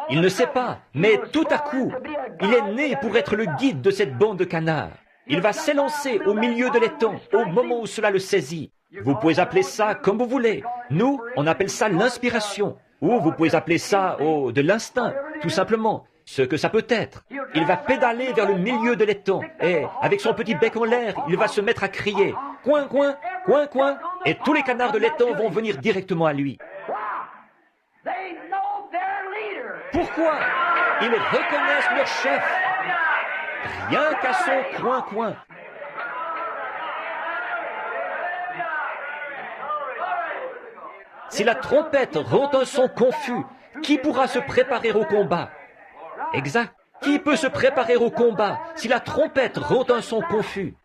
Il ne sait pas, mais tout à coup, il est né pour être le guide de cette bande de canards. Il va s'élancer au milieu de l'étang au moment où cela le saisit. Vous pouvez appeler ça comme vous voulez. Nous, on appelle ça l'inspiration. Ou vous pouvez appeler ça de l'instinct, tout simplement. Ce que ça peut être. Il va pédaler vers le milieu de l'étang et, avec son petit bec en l'air, il va se mettre à crier « Coin, coin, coin, coin » et tous les canards de l'étang vont venir directement à lui. Pourquoi? Ils reconnaissent leur chef. Rien qu'à son coin, coin. Si la trompette rend un son confus, qui pourra se préparer au combat? Exact. Qui peut se préparer au combat si la trompette rend un son confus?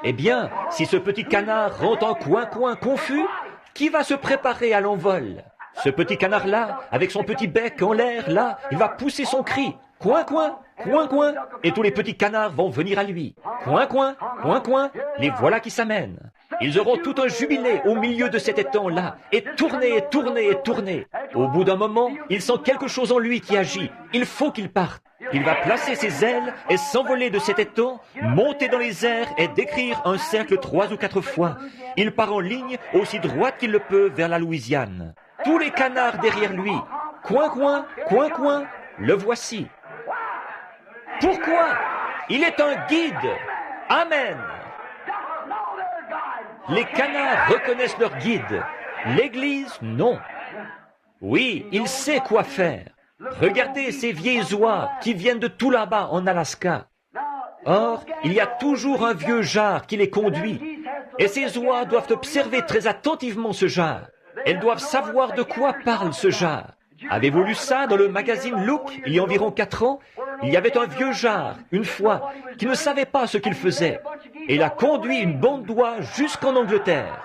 Eh bien, si ce petit canard rend un coin-coin confus, qui va se préparer à l'envol? Ce petit canard-là, avec son petit bec en l'air, là, il va pousser son cri. Coin-coin, coin-coin, et tous les petits canards vont venir à lui. Coin-coin, coin-coin, les voilà qui s'amènent. Ils auront tout un jubilé au milieu de cet étang-là, et tourner, et tourner, et tourner. Au bout d'un moment, il sent quelque chose en lui qui agit. Il faut qu'il parte. Il va placer ses ailes et s'envoler de cet étang, monter dans les airs et décrire un cercle 3 ou 4 fois. Il part en ligne, aussi droite qu'il le peut, vers la Louisiane. Tous les canards derrière lui. Coin, coin, coin, coin, le voici. Pourquoi? Il est un guide. Amen. Les canards reconnaissent leur guide. L'Église, non. Oui, il sait quoi faire. Regardez ces vieilles oies qui viennent de tout là-bas en Alaska. Or, il y a toujours un vieux jar qui les conduit. Et ces oies doivent observer très attentivement ce jar. Elles doivent savoir de quoi parle ce jar. Avez-vous lu ça dans le magazine Look, il y a environ 4 ans? Il y avait un vieux jar, une fois, qui ne savait pas ce qu'il faisait. Et il a conduit une bande d'oies jusqu'en Angleterre.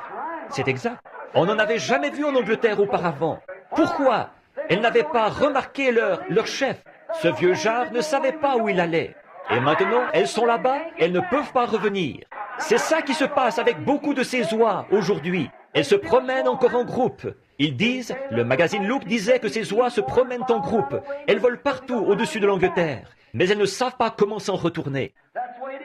C'est exact. On n'en avait jamais vu en Angleterre auparavant. Pourquoi? Elles n'avaient pas remarqué leur chef. Ce vieux jar ne savait pas où il allait. Et maintenant, elles sont là-bas, elles ne peuvent pas revenir. C'est ça qui se passe avec beaucoup de ces oies aujourd'hui. Elles se promènent encore en groupe. Ils disent, le magazine Look disait que ces oies se promènent en groupe. Elles volent partout au-dessus de l'Angleterre. Mais elles ne savent pas comment s'en retourner.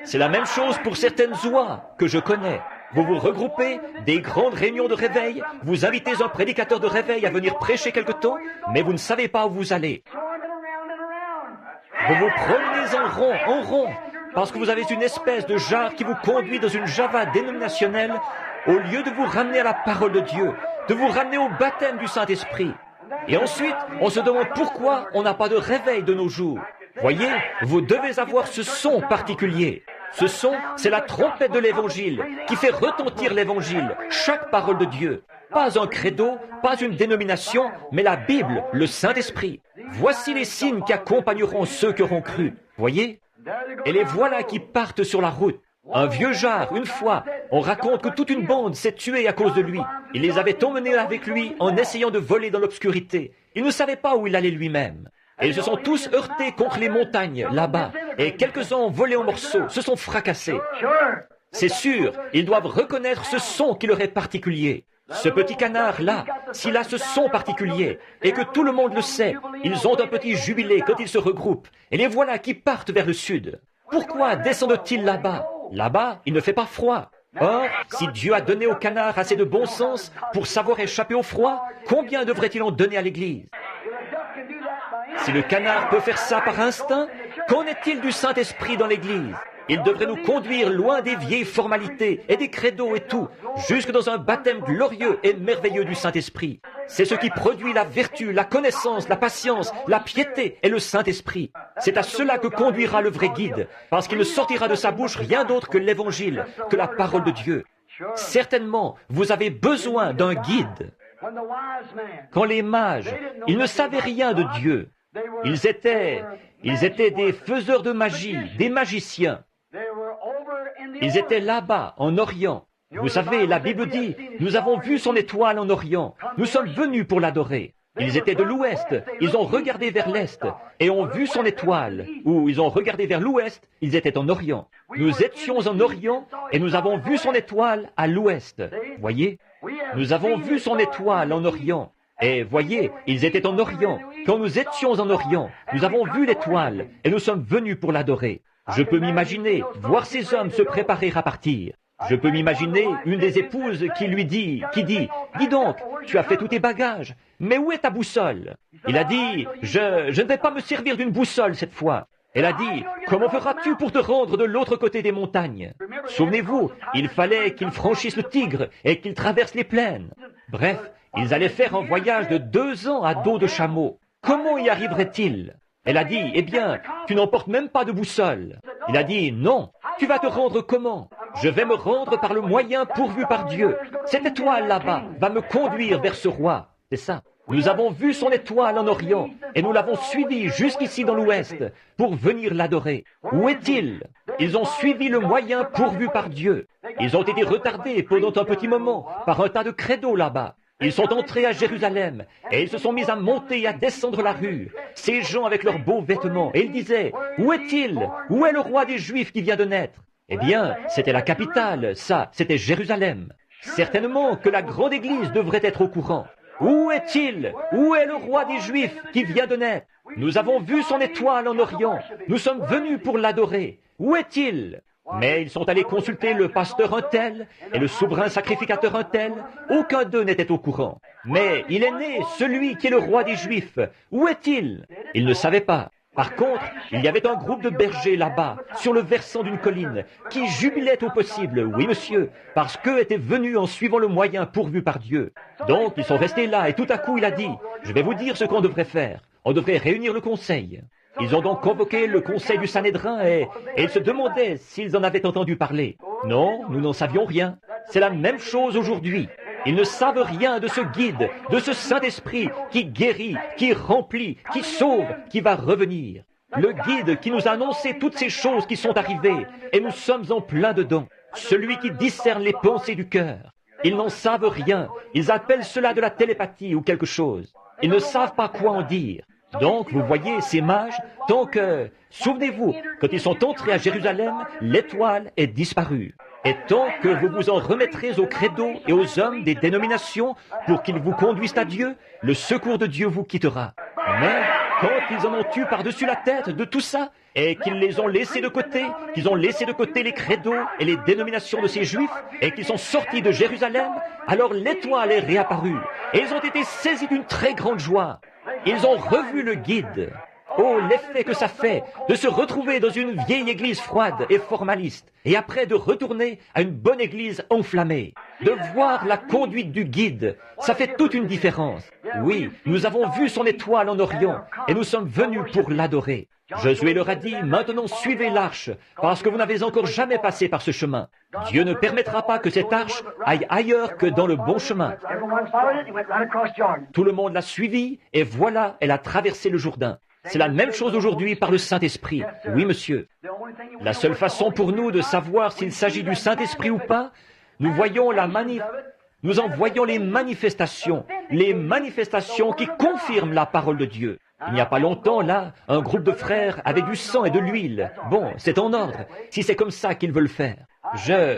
C'est la même chose pour certaines oies que je connais. Vous vous regroupez, des grandes réunions de réveil, vous invitez un prédicateur de réveil à venir prêcher quelque temps, mais vous ne savez pas où vous allez. Vous vous promenez en rond, parce que vous avez une espèce de jar qui vous conduit dans une java dénominationnelle, au lieu de vous ramener à la parole de Dieu, de vous ramener au baptême du Saint-Esprit. Et ensuite, on se demande pourquoi on n'a pas de réveil de nos jours. Voyez, vous devez avoir ce son particulier. Ce son, c'est la trompette de l'Évangile, qui fait retentir l'Évangile, chaque parole de Dieu. Pas un credo, pas une dénomination, mais la Bible, le Saint-Esprit. Voici les signes qui accompagneront ceux qui auront cru. Voyez? Et les voilà qui partent sur la route. Un vieux jar, une fois, on raconte que toute une bande s'est tuée à cause de lui. Il les avait emmenés avec lui en essayant de voler dans l'obscurité. Il ne savait pas où il allait lui-même. Et ils se sont tous heurtés contre les montagnes, là-bas. et quelques-uns ont volé en morceaux, se sont fracassés. C'est sûr, ils doivent reconnaître ce son qui leur est particulier. Ce petit canard-là, s'il a ce son particulier, et que tout le monde le sait, ils ont un petit jubilé quand ils se regroupent, et les voilà qui partent vers le sud. Pourquoi descendent-ils là-bas? Là-bas, il ne fait pas froid. Or, si Dieu a donné au canard assez de bon sens pour savoir échapper au froid, combien devrait-il en donner à l'Église? Si le canard peut faire ça par instinct, qu'en est-il du Saint-Esprit dans l'Église? Il devrait nous conduire loin des vieilles formalités et des credos et tout, jusque dans un baptême glorieux et merveilleux du Saint-Esprit. C'est ce qui produit la vertu, la connaissance, la patience, la piété et le Saint-Esprit. C'est à cela que conduira le vrai guide, parce qu'il ne sortira de sa bouche rien d'autre que l'Évangile, que la parole de Dieu. Certainement, vous avez besoin d'un guide. Quand les mages, ils ne savaient rien de Dieu. Ils étaient des faiseurs de magie, des magiciens. Ils étaient là-bas, en Orient. Vous savez, la Bible dit, nous avons vu son étoile en Orient. Nous sommes venus pour l'adorer. Ils étaient de l'Ouest. Ils ont regardé vers l'Est et ont vu son étoile. Ou ils ont regardé vers l'Ouest. Ils étaient en Orient. Nous étions en Orient et nous avons vu son étoile à l'Ouest. Voyez, nous avons vu son étoile en Orient. Et voyez, ils étaient en Orient. Quand nous étions en Orient, nous avons vu l'étoile et nous sommes venus pour l'adorer. Je peux m'imaginer voir ces hommes se préparer à partir. Je peux m'imaginer une des épouses qui dit, dis donc, tu as fait tous tes bagages, mais où est ta boussole? Il a dit, je ne vais pas me servir d'une boussole cette fois. Elle a dit, comment feras-tu pour te rendre de l'autre côté des montagnes? Souvenez-vous, il fallait qu'ils franchissent le Tigre et qu'ils traversent les plaines. Bref, ils allaient faire un voyage de 2 ans à dos de chameau. Comment y arriveraient-ils? Elle a dit, eh bien, tu n'emportes même pas de boussole. Il a dit, non, tu vas te rendre comment? Je vais me rendre par le moyen pourvu par Dieu. Cette étoile là-bas va me conduire vers ce roi. C'est ça. Nous avons vu son étoile en Orient et nous l'avons suivi jusqu'ici dans l'Ouest pour venir l'adorer. Où est-il? Ils ont suivi le moyen pourvu par Dieu. Ils ont été retardés pendant un petit moment par un tas de credos là-bas. Ils sont entrés à Jérusalem et ils se sont mis à monter et à descendre la rue, ces gens avec leurs beaux vêtements, et ils disaient, où est-il? Où est le roi des Juifs qui vient de naître? Eh bien, c'était la capitale, ça, c'était Jérusalem. Certainement que la grande église devrait être au courant. Où est-il? Où est le roi des Juifs qui vient de naître? Nous avons vu son étoile en Orient. Nous sommes venus pour l'adorer. Où est-il? Mais ils sont allés consulter le pasteur un tel et le souverain sacrificateur un tel. Aucun d'eux n'était au courant. Mais il est né, celui qui est le roi des Juifs. Où est-il? Ils ne savaient pas. Par contre, il y avait un groupe de bergers là-bas, sur le versant d'une colline, qui jubilaient au possible, oui monsieur, parce qu'eux étaient venus en suivant le moyen pourvu par Dieu. Donc, ils sont restés là, et tout à coup, il a dit, je vais vous dire ce qu'on devrait faire. On devrait réunir le conseil. Ils ont donc convoqué le conseil du Sanhédrin et ils se demandaient s'ils en avaient entendu parler. Non, nous n'en savions rien. C'est la même chose aujourd'hui. Ils ne savent rien de ce guide, de ce Saint-Esprit qui guérit, qui remplit, qui sauve, qui va revenir. Le guide qui nous a annoncé toutes ces choses qui sont arrivées et nous sommes en plein dedans. Celui qui discerne les pensées du cœur. Ils n'en savent rien. Ils appellent cela de la télépathie ou quelque chose. Ils ne savent pas quoi en dire. Donc, vous voyez, ces mages, tant que... Souvenez-vous, quand ils sont entrés à Jérusalem, l'étoile est disparue. Et tant que vous vous en remettrez aux credos et aux hommes des dénominations pour qu'ils vous conduisent à Dieu, le secours de Dieu vous quittera. Mais quand ils en ont eu par-dessus la tête de tout ça, et qu'ils les ont laissés de côté, qu'ils ont laissé de côté les credos et les dénominations de ces Juifs, et qu'ils sont sortis de Jérusalem, alors l'étoile est réapparue. Et ils ont été saisis d'une très grande joie. Ils ont revu le guide. Oh, l'effet que ça fait de se retrouver dans une vieille église froide et formaliste, et après de retourner à une bonne église enflammée. De voir la conduite du guide, ça fait toute une différence. Oui, nous avons vu son étoile en Orient, et nous sommes venus pour l'adorer. Josué leur a dit, maintenant suivez l'arche, parce que vous n'avez encore jamais passé par ce chemin. Dieu ne permettra pas que cette arche aille ailleurs que dans le bon chemin. Tout le monde l'a suivie, et voilà, elle a traversé le Jourdain. C'est la même chose aujourd'hui par le Saint-Esprit. Oui, monsieur. La seule façon pour nous de savoir s'il s'agit du Saint-Esprit ou pas, nous voyons nous en voyons les manifestations qui confirment la parole de Dieu. Il n'y a pas longtemps, là, un groupe de frères avait du sang et de l'huile. Bon, c'est en ordre, si c'est comme ça qu'ils veulent faire.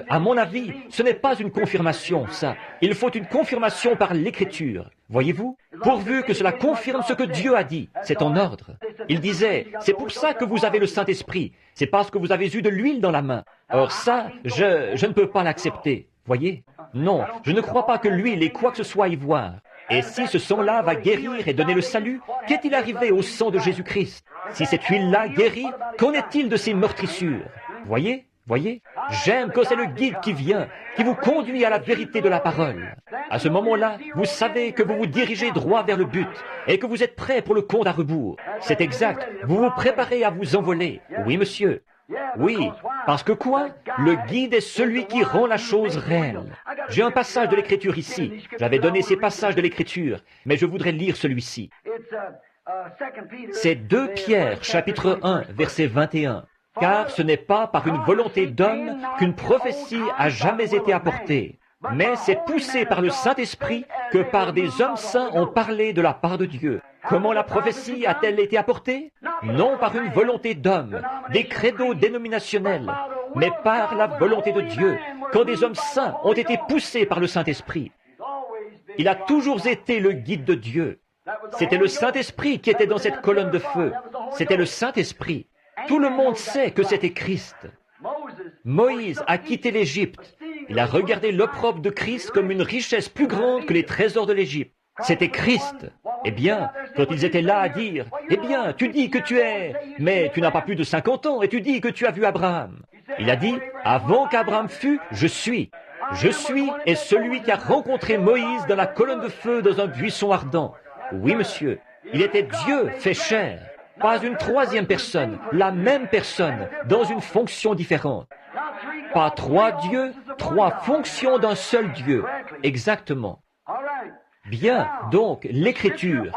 À mon avis, ce n'est pas une confirmation, ça. Il faut une confirmation par l'Écriture. Voyez-vous? Pourvu que cela confirme ce que Dieu a dit, c'est en ordre. Il disait, c'est pour ça que vous avez le Saint-Esprit. C'est parce que vous avez eu de l'huile dans la main. Or ça, je ne peux pas l'accepter. Voyez? Non, je ne crois pas que l'huile ait quoi que ce soit à y voir. Et si ce sang-là va guérir et donner le salut, qu'est-il arrivé au sang de Jésus-Christ? Si cette huile-là guérit, qu'en est-il de ces meurtrissures? Voyez? J'aime quand c'est le guide qui vient, qui vous conduit à la vérité de la parole. À ce moment-là, vous savez que vous vous dirigez droit vers le but et que vous êtes prêt pour le compte à rebours. C'est exact, vous vous préparez à vous envoler. Oui, monsieur. Oui, parce que quoi? Le guide est celui qui rend la chose réelle. J'ai un passage de l'Écriture ici. J'avais donné ces passages de l'Écriture, mais je voudrais lire celui-ci. C'est 2 Pierre, chapitre 1, verset 21. Car ce n'est pas par une volonté d'homme qu'une prophétie a jamais été apportée, mais c'est poussé par le Saint-Esprit que par des hommes saints ont parlé de la part de Dieu. Comment la prophétie a-t-elle été apportée? Non par une volonté d'homme, des credos dénominationnels, mais par la volonté de Dieu, quand des hommes saints ont été poussés par le Saint-Esprit. Il a toujours été le guide de Dieu. C'était le Saint-Esprit qui était dans cette colonne de feu. C'était le Saint-Esprit. Tout le monde sait que c'était Christ. Moïse a quitté l'Égypte. Il a regardé l'opprobre de Christ comme une richesse plus grande que les trésors de l'Égypte. C'était Christ. Eh bien, quand ils étaient là à dire, « Eh bien, tu dis que tu es, mais tu n'as pas plus de 50 ans, et tu dis que tu as vu Abraham. » Il a dit, « Avant qu'Abraham fût, je suis. Je suis est celui qui a rencontré Moïse dans la colonne de feu dans un buisson ardent. » Oui, monsieur, il était Dieu fait chair. Pas une troisième personne, la même personne, dans une fonction différente. Pas 3 dieux, 3 fonctions d'un seul Dieu. Exactement. Bien, donc, l'Écriture.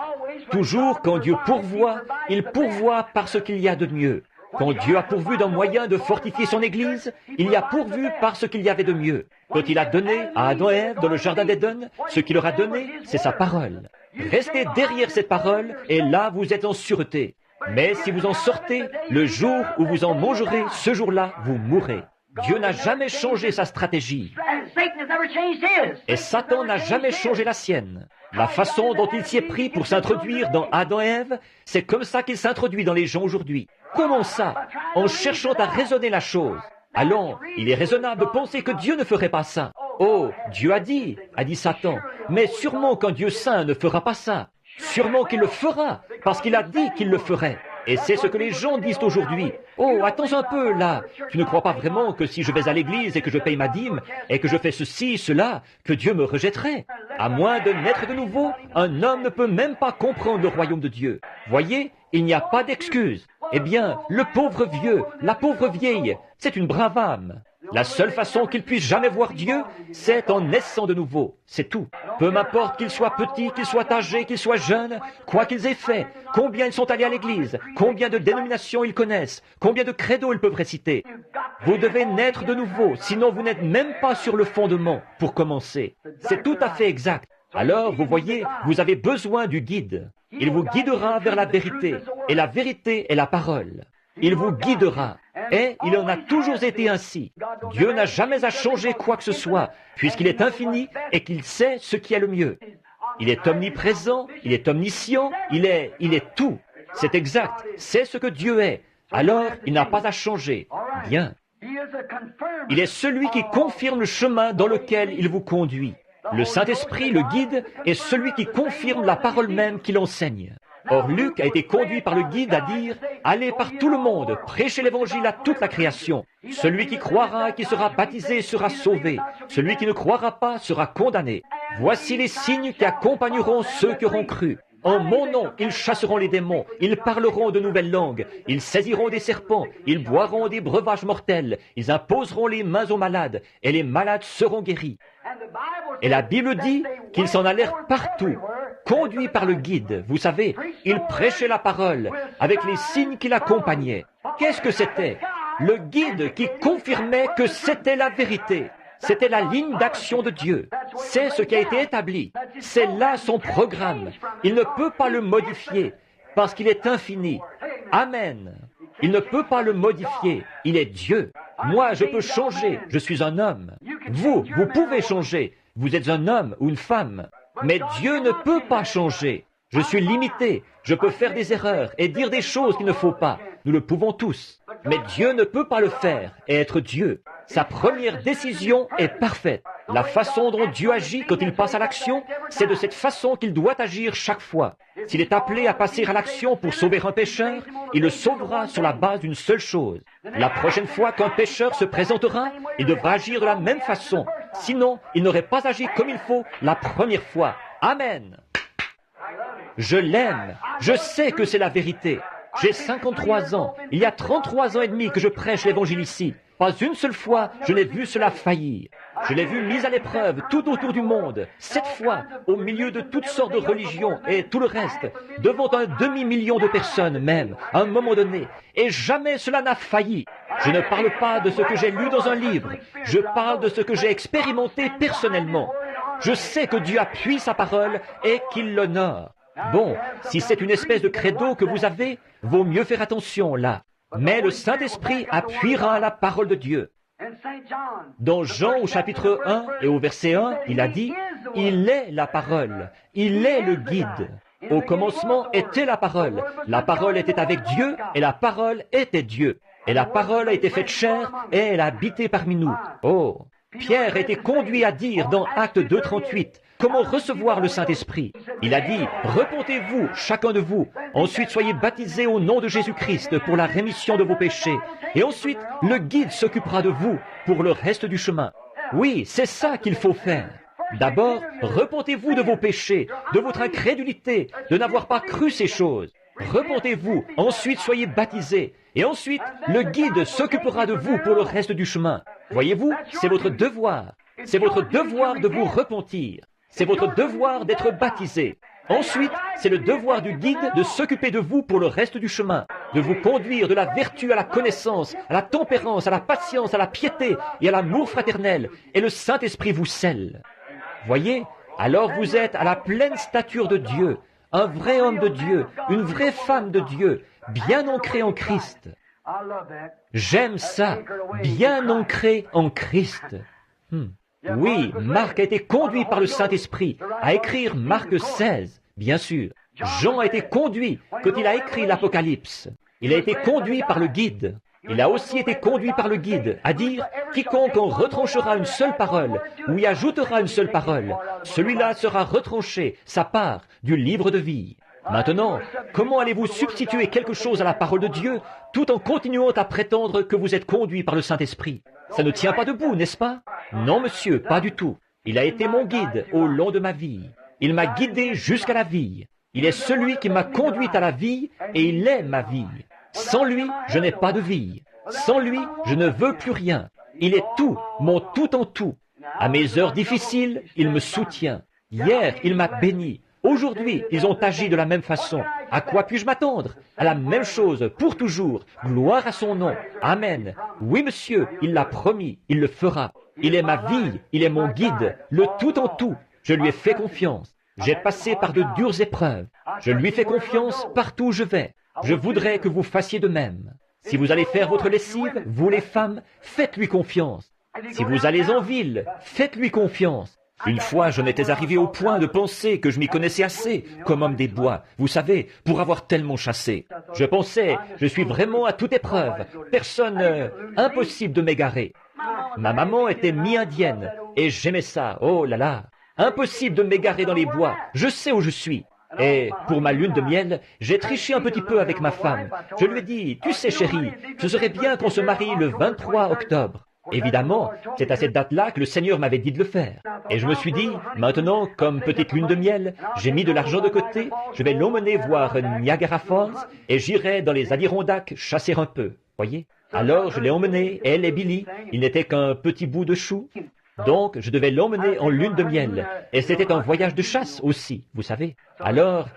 Toujours quand Dieu pourvoit, il pourvoit parce qu'il y a de mieux. Quand Dieu a pourvu d'un moyen de fortifier son Église, il y a pourvu parce qu'il y avait de mieux. Quand il a donné à Adam et Ève dans le jardin d'Éden, ce qu'il leur a donné, c'est sa parole. Restez derrière cette parole, et là vous êtes en sûreté. Mais si vous en sortez, le jour où vous en mangerez, ce jour-là, vous mourrez. Dieu n'a jamais changé sa stratégie. Et Satan n'a jamais changé la sienne. La façon dont il s'y est pris pour s'introduire dans Adam et Ève, c'est comme ça qu'il s'introduit dans les gens aujourd'hui. Comment ça? En cherchant à raisonner la chose. Allons, il est raisonnable de penser que Dieu ne ferait pas ça. Oh, Dieu a dit Satan, mais sûrement qu'un Dieu saint ne fera pas ça. Sûrement qu'il le fera, parce qu'il a dit qu'il le ferait. Et c'est ce que les gens disent aujourd'hui. Oh, attends un peu, là. Tu ne crois pas vraiment que si je vais à l'église et que je paye ma dîme, et que je fais ceci, cela, que Dieu me rejetterait? À moins de naître de nouveau, un homme ne peut même pas comprendre le royaume de Dieu. Voyez, il n'y a pas d'excuse. Eh bien, le pauvre vieux, la pauvre vieille, c'est une brave âme. La seule façon qu'ils puissent jamais voir Dieu, c'est en naissant de nouveau. C'est tout. Peu m'importe qu'ils soient petits, qu'ils soient âgés, qu'ils soient jeunes, quoi qu'ils aient fait, combien ils sont allés à l'église, combien de dénominations ils connaissent, combien de credos ils peuvent réciter. Vous devez naître de nouveau, sinon vous n'êtes même pas sur le fondement pour commencer. C'est tout à fait exact. Alors, vous voyez, vous avez besoin du guide. Il vous guidera vers la vérité, et la vérité est la parole. Il vous guidera. Et il en a toujours été ainsi. Dieu n'a jamais à changer quoi que ce soit, puisqu'il est infini et qu'il sait ce qui est le mieux. Il est omniprésent, il est omniscient, il est tout. C'est exact, c'est ce que Dieu est. Alors, il n'a pas à changer. Bien. Il est celui qui confirme le chemin dans lequel il vous conduit. Le Saint-Esprit, le guide, est celui qui confirme la parole même qu'il enseigne. Or, Luc a été conduit par le guide à dire « Allez par tout le monde, prêchez l'évangile à toute la création. Celui qui croira et qui sera baptisé sera sauvé. Celui qui ne croira pas sera condamné. Voici les signes qui accompagneront ceux qui auront cru. En mon nom, ils chasseront les démons, ils parleront de nouvelles langues, ils saisiront des serpents, ils boiront des breuvages mortels, ils imposeront les mains aux malades, et les malades seront guéris. » Et la Bible dit qu'ils s'en allèrent partout, conduits par le guide. Vous savez, ils prêchaient la parole avec les signes qui l'accompagnaient. Qu'est-ce que c'était? Le guide qui confirmait que c'était la vérité. C'était la ligne d'action de Dieu. C'est ce qui a été établi. C'est là son programme. Il ne peut pas le modifier parce qu'il est infini. Amen. Il ne peut pas le modifier. Il est Dieu. Moi, je peux changer. Je suis un homme. Vous pouvez changer. Vous êtes un homme ou une femme. Mais Dieu ne peut pas changer. Je suis limité. Je peux faire des erreurs et dire des choses qu'il ne faut pas. Nous le pouvons tous. Mais Dieu ne peut pas le faire et être Dieu. Sa première décision est parfaite. La façon dont Dieu agit quand il passe à l'action, c'est de cette façon qu'il doit agir chaque fois. S'il est appelé à passer à l'action pour sauver un pécheur, il le sauvera sur la base d'une seule chose. La prochaine fois qu'un pécheur se présentera, il devra agir de la même façon. Sinon, il n'aurait pas agi comme il faut la première fois. Amen. Je l'aime. Je sais que c'est la vérité. J'ai 53 ans. Il y a 33 ans et demi que je prêche l'évangile ici. Pas une seule fois, je n'ai vu cela faillir. Je l'ai vu mis à l'épreuve tout autour du monde, 7 fois, au milieu de toutes sortes de religions et tout le reste, devant un demi-million de personnes même, à un moment donné, et jamais cela n'a failli. Je ne parle pas de ce que j'ai lu dans un livre, je parle de ce que j'ai expérimenté personnellement. Je sais que Dieu appuie sa parole et qu'il l'honore. Bon, si c'est une espèce de credo que vous avez, vaut mieux faire attention là. Mais le Saint-Esprit appuiera la parole de Dieu. Dans Jean au chapitre 1 et au verset 1, il a dit « Il est la parole, il est le guide. Au commencement était la parole était avec Dieu et la parole était Dieu. Et la parole a été faite chair et elle a habité parmi nous. » Oh, Pierre a été conduit à dire dans Actes 2:38, comment recevoir le Saint-Esprit. Il a dit, repentez-vous, chacun de vous, ensuite soyez baptisés au nom de Jésus-Christ pour la rémission de vos péchés, et ensuite le guide s'occupera de vous pour le reste du chemin. Oui, c'est ça qu'il faut faire. D'abord, repentez-vous de vos péchés, de votre incrédulité, de n'avoir pas cru ces choses. Repentez-vous, ensuite soyez baptisés, et ensuite le guide s'occupera de vous pour le reste du chemin. Voyez-vous, c'est votre devoir. C'est votre devoir de vous repentir. C'est votre devoir d'être baptisé. Ensuite, c'est le devoir du guide de s'occuper de vous pour le reste du chemin, de vous conduire de la vertu à la connaissance, à la tempérance, à la patience, à la piété et à l'amour fraternel, et le Saint-Esprit vous scelle. Voyez, alors vous êtes à la pleine stature de Dieu, un vrai homme de Dieu, une vraie femme de Dieu, bien ancré en Christ. J'aime ça, bien ancré en Christ. Oui, Marc a été conduit par le Saint-Esprit à écrire Marc 16, bien sûr. Jean a été conduit quand il a écrit l'Apocalypse. Il a été conduit par le guide. Il a aussi été conduit par le guide à dire « Quiconque en retranchera une seule parole ou y ajoutera une seule parole, celui-là sera retranché, sa part, du livre de vie. » Maintenant, comment allez-vous substituer quelque chose à la parole de Dieu tout en continuant à prétendre que vous êtes conduit par le Saint-Esprit? Ça ne tient pas debout, n'est-ce pas? Non, monsieur, pas du tout. Il a été mon guide au long de ma vie. Il m'a guidé jusqu'à la vie. Il est celui qui m'a conduit à la vie et il est ma vie. Sans lui, je n'ai pas de vie. Sans lui, je ne veux plus rien. Il est tout, mon tout en tout. À mes heures difficiles, il me soutient. Hier, il m'a béni. Aujourd'hui, ils ont agi de la même façon. À quoi puis-je m'attendre? À la même chose, pour toujours. Gloire à son nom. Amen. Oui, monsieur, il l'a promis, il le fera. Il est ma vie, il est mon guide, le tout en tout. Je lui ai fait confiance. J'ai passé par de dures épreuves. Je lui fais confiance partout où je vais. Je voudrais que vous fassiez de même. Si vous allez faire votre lessive, vous les femmes, faites-lui confiance. Si vous allez en ville, faites-lui confiance. Une fois, je m'étais arrivé au point de penser que je m'y connaissais assez, comme homme des bois, vous savez, pour avoir tellement chassé. Je pensais, je suis vraiment à toute épreuve, impossible de m'égarer. Ma maman était mi-indienne, et j'aimais ça, oh là là. Impossible de m'égarer dans les bois, je sais où je suis. Et pour ma lune de miel, j'ai triché un petit peu avec ma femme. Je lui ai dit, tu sais chérie, ce serait bien qu'on se marie le 23 octobre. Évidemment, c'est à cette date-là que le Seigneur m'avait dit de le faire. Et je me suis dit, maintenant, comme petite lune de miel, j'ai mis de l'argent de côté, je vais l'emmener voir Niagara Falls et j'irai dans les Adirondacks chasser un peu, voyez. Alors je l'ai emmené, elle et Billy, il n'était qu'un petit bout de chou. Donc je devais l'emmener en lune de miel. Et c'était un voyage de chasse aussi, vous savez. Alors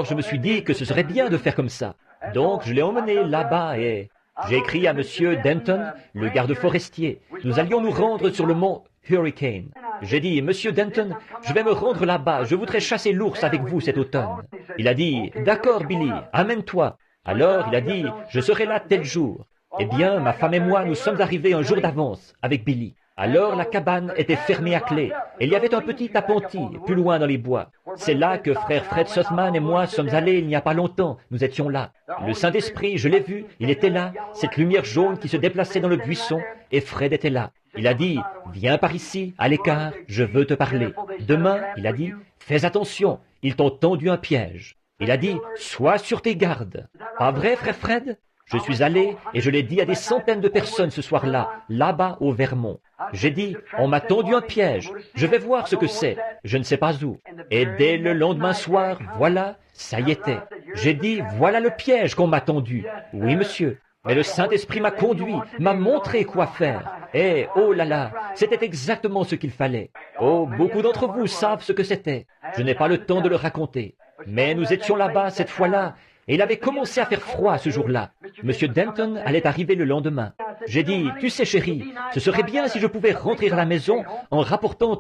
je me suis dit que ce serait bien de faire comme ça. Donc je l'ai emmené là-bas et... J'ai écrit à Monsieur Denton, le garde forestier. Nous allions nous rendre sur le mont Hurricane. J'ai dit, Monsieur Denton, je vais me rendre là-bas, je voudrais chasser l'ours avec vous cet automne. Il a dit, d'accord Billy, amène-toi. Alors il a dit, je serai là tel jour. Eh bien, ma femme et moi, nous sommes arrivés un jour d'avance avec Billy. Alors la cabane était fermée à clé, et il y avait un petit appentis, plus loin dans les bois. C'est là que frère Fred Sussman et moi sommes allés il n'y a pas longtemps, nous étions là. Le Saint-Esprit, je l'ai vu, il était là, cette lumière jaune qui se déplaçait dans le buisson, et Fred était là. Il a dit, viens par ici, à l'écart, je veux te parler. Demain, il a dit, fais attention, ils t'ont tendu un piège. Il a dit, sois sur tes gardes. Pas vrai, frère Fred? Je suis allé et je l'ai dit à des centaines de personnes ce soir-là, là-bas au Vermont. J'ai dit, on m'a tendu un piège, je vais voir ce que c'est, je ne sais pas où. Et dès le lendemain soir, voilà, ça y était. J'ai dit, voilà le piège qu'on m'a tendu. Oui, monsieur. Mais le Saint-Esprit m'a conduit, m'a montré quoi faire. Et, oh là là, c'était exactement ce qu'il fallait. Oh, beaucoup d'entre vous savent ce que c'était. Je n'ai pas le temps de le raconter. Mais nous étions là-bas cette fois-là, et il avait commencé à faire froid ce jour-là. Monsieur Denton allait arriver le lendemain. J'ai dit, tu sais chérie, ce serait bien si je pouvais rentrer à la maison en rapportant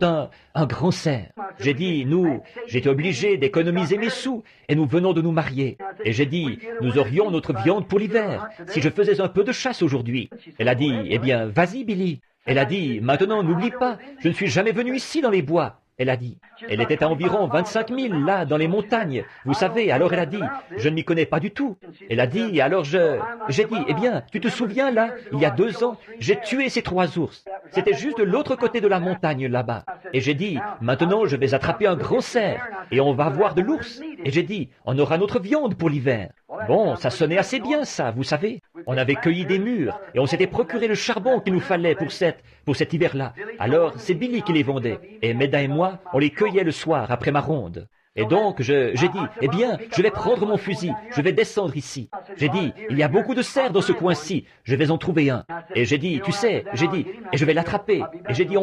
un grand cerf. J'ai dit, j'étais obligé d'économiser mes sous et nous venons de nous marier. Et j'ai dit, nous aurions notre viande pour l'hiver si je faisais un peu de chasse aujourd'hui. Elle a dit, eh bien, vas-y Billy. Elle a dit, maintenant n'oublie pas, je ne suis jamais venu ici dans les bois. Elle a dit, elle était à environ 25 000 là, dans les montagnes. Vous savez, alors elle a dit, je ne m'y connais pas du tout. Elle a dit, alors j'ai dit, eh bien, tu te souviens là, il y a 2 ans, j'ai tué ces 3 ours. C'était juste de l'autre côté de la montagne là-bas. Et j'ai dit, maintenant je vais attraper un grand cerf et on va avoir de l'ours. Et j'ai dit, on aura notre viande pour l'hiver. Bon, ça sonnait assez bien ça, vous savez. On avait cueilli des mûres et on s'était procuré le charbon qu'il nous fallait pour cet hiver-là. Alors, c'est Billy qui les vendait. Et Meda et moi, on les cueillait le soir après ma ronde. Et donc, j'ai dit, eh bien, je vais prendre mon fusil, je vais descendre ici. J'ai dit, il y a beaucoup de cerfs dans ce coin-ci, je vais en trouver un. Et j'ai dit, tu sais, j'ai dit, et je vais l'attraper. Et j'ai dit,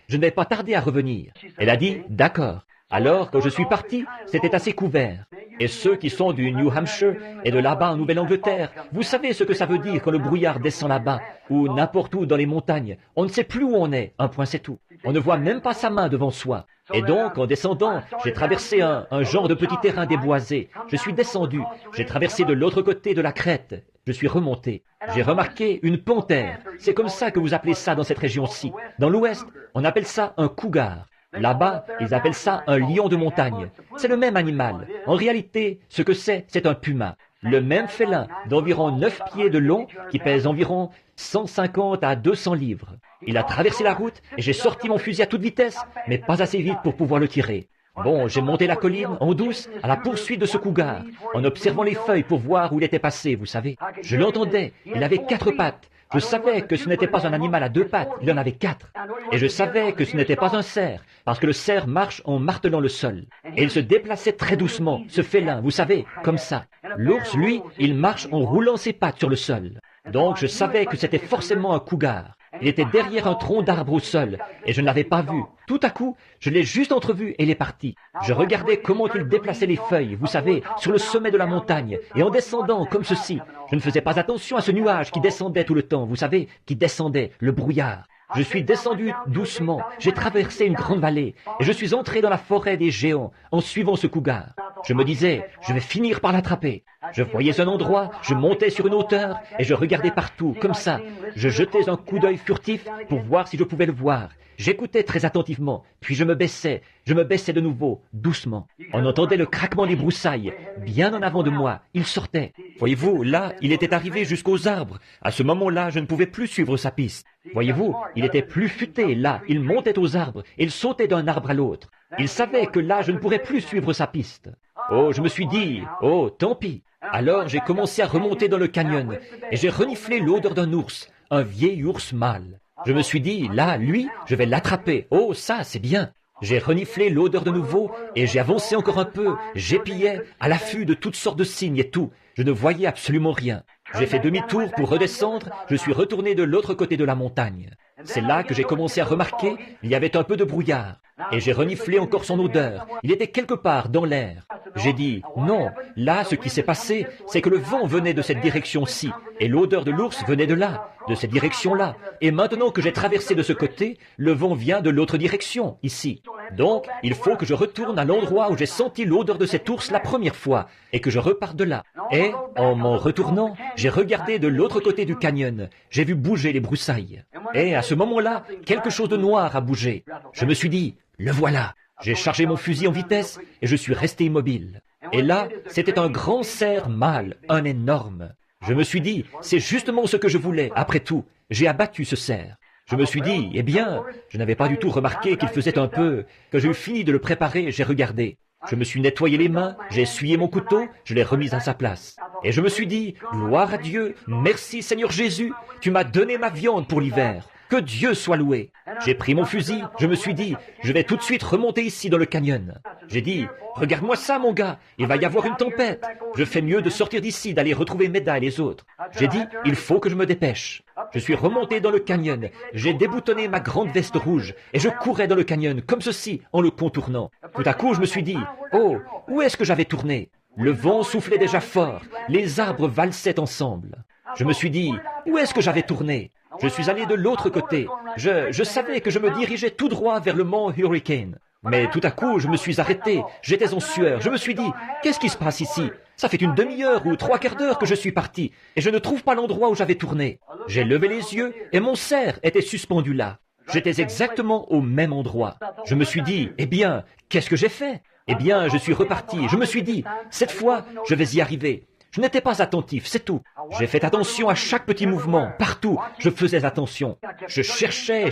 je ne vais pas tarder à revenir. Elle a dit, d'accord. Alors, quand je suis parti, c'était assez couvert. Et ceux qui sont du New Hampshire et de là-bas en Nouvelle-Angleterre, vous savez ce que ça veut dire quand le brouillard descend là-bas, ou n'importe où dans les montagnes. On ne sait plus où on est, un point c'est tout. On ne voit même pas sa main devant soi. Et donc, en descendant, j'ai traversé un genre de petit terrain déboisé. Je suis descendu, j'ai traversé de l'autre côté de la crête. Je suis remonté. J'ai remarqué une panthère. C'est comme ça que vous appelez ça dans cette région-ci. Dans l'ouest, on appelle ça un cougar. Là-bas, ils appellent ça un lion de montagne. C'est le même animal. En réalité, ce que c'est un puma. Le même félin d'environ 9 pieds de long qui pèse environ 150 à 200 livres. Il a traversé la route et j'ai sorti mon fusil à toute vitesse, mais pas assez vite pour pouvoir le tirer. Bon, j'ai monté la colline en douce à la poursuite de ce cougar, en observant les feuilles pour voir où il était passé, vous savez. Je l'entendais, il avait 4 pattes. Je savais que ce n'était pas un animal à 2 pattes, il en avait 4. Et je savais que ce n'était pas un cerf, parce que le cerf marche en martelant le sol. Et il se déplaçait très doucement, ce félin, vous savez, comme ça. L'ours, lui, il marche en roulant ses pattes sur le sol. Donc je savais que c'était forcément un cougar. Il était derrière un tronc d'arbre au sol, et je ne l'avais pas vu. Tout à coup, je l'ai juste entrevu et il est parti. Je regardais comment il déplaçait les feuilles, vous savez, sur le sommet de la montagne, et en descendant comme ceci. Je ne faisais pas attention à ce nuage qui descendait tout le temps, vous savez, qui descendait, le brouillard. Je suis descendu doucement, j'ai traversé une grande vallée, et je suis entré dans la forêt des géants en suivant ce cougar. Je me disais, je vais finir par l'attraper. Je voyais un endroit, je montais sur une hauteur, et je regardais partout, comme ça. Je jetais un coup d'œil furtif pour voir si je pouvais le voir. J'écoutais très attentivement, puis je me baissais de nouveau, doucement. On entendait le craquement des broussailles, bien en avant de moi, il sortait. Voyez-vous, là, il était arrivé jusqu'aux arbres. À ce moment-là, je ne pouvais plus suivre sa piste. Voyez-vous, il était plus futé, là, il montait aux arbres, et il sautait d'un arbre à l'autre. Il savait que là, je ne pourrais plus suivre sa piste. Oh, je me suis dit, oh, tant pis. Alors j'ai commencé à remonter dans le canyon, et j'ai reniflé l'odeur d'un ours, un vieil ours mâle. Je me suis dit, là, lui, je vais l'attraper. Oh, ça, c'est bien. J'ai reniflé l'odeur de nouveau, et j'ai avancé encore un peu. J'épiais à l'affût de toutes sortes de signes et tout. Je ne voyais absolument rien. J'ai fait demi-tour pour redescendre, je suis retourné de l'autre côté de la montagne. C'est là que j'ai commencé à remarquer, il y avait un peu de brouillard. Et j'ai reniflé encore son odeur. Il était quelque part dans l'air. J'ai dit, non, là, ce qui s'est passé, c'est que le vent venait de cette direction-ci, et l'odeur de l'ours venait de là, de cette direction-là. Et maintenant que j'ai traversé de ce côté, le vent vient de l'autre direction, ici. Donc, il faut que je retourne à l'endroit où j'ai senti l'odeur de cet ours la première fois, et que je reparte de là. Et, en m'en retournant, j'ai regardé de l'autre côté du canyon. J'ai vu bouger les broussailles. Et à ce moment-là, quelque chose de noir a bougé. Je me suis dit, le voilà. J'ai chargé mon fusil en vitesse et je suis resté immobile. Et là, c'était un grand cerf mâle, un énorme. Je me suis dit, c'est justement ce que je voulais. Après tout, j'ai abattu ce cerf. Je me suis dit, eh bien, je n'avais pas du tout remarqué qu'il faisait un peu. Quand j'ai eu fini de le préparer, j'ai regardé. Je me suis nettoyé les mains, j'ai essuyé mon couteau, je l'ai remis à sa place. Et je me suis dit, gloire à Dieu, merci Seigneur Jésus, tu m'as donné ma viande pour l'hiver. Que Dieu soit loué. J'ai pris mon fusil, je me suis dit, je vais tout de suite remonter ici dans le canyon. J'ai dit, regarde-moi ça mon gars, il va y avoir une tempête. Je fais mieux de sortir d'ici, d'aller retrouver Meda et les autres. J'ai dit, il faut que je me dépêche. Je suis remonté dans le canyon, j'ai déboutonné ma grande veste rouge et je courais dans le canyon comme ceci en le contournant. Tout à coup, je me suis dit, oh, où est-ce que j'avais tourné? Le vent soufflait déjà fort, les arbres valsaient ensemble. Je me suis dit, où est-ce que j'avais tourné? Je suis allé de l'autre côté. Je savais que je me dirigeais tout droit vers le mont Hurricane. Mais tout à coup, je me suis arrêté. J'étais en sueur. Je me suis dit, qu'est-ce qui se passe ici? Ça fait une demi-heure ou 3/4 d'heure que je suis parti et je ne trouve pas l'endroit où j'avais tourné. J'ai levé les yeux et mon cerf était suspendu là. J'étais exactement au même endroit. Je me suis dit, eh bien, qu'est-ce que j'ai fait? Eh bien, je suis reparti. Je me suis dit, cette fois, je vais y arriver. Je n'étais pas attentif, c'est tout. J'ai fait attention à chaque petit mouvement, partout, je faisais attention. Je cherchais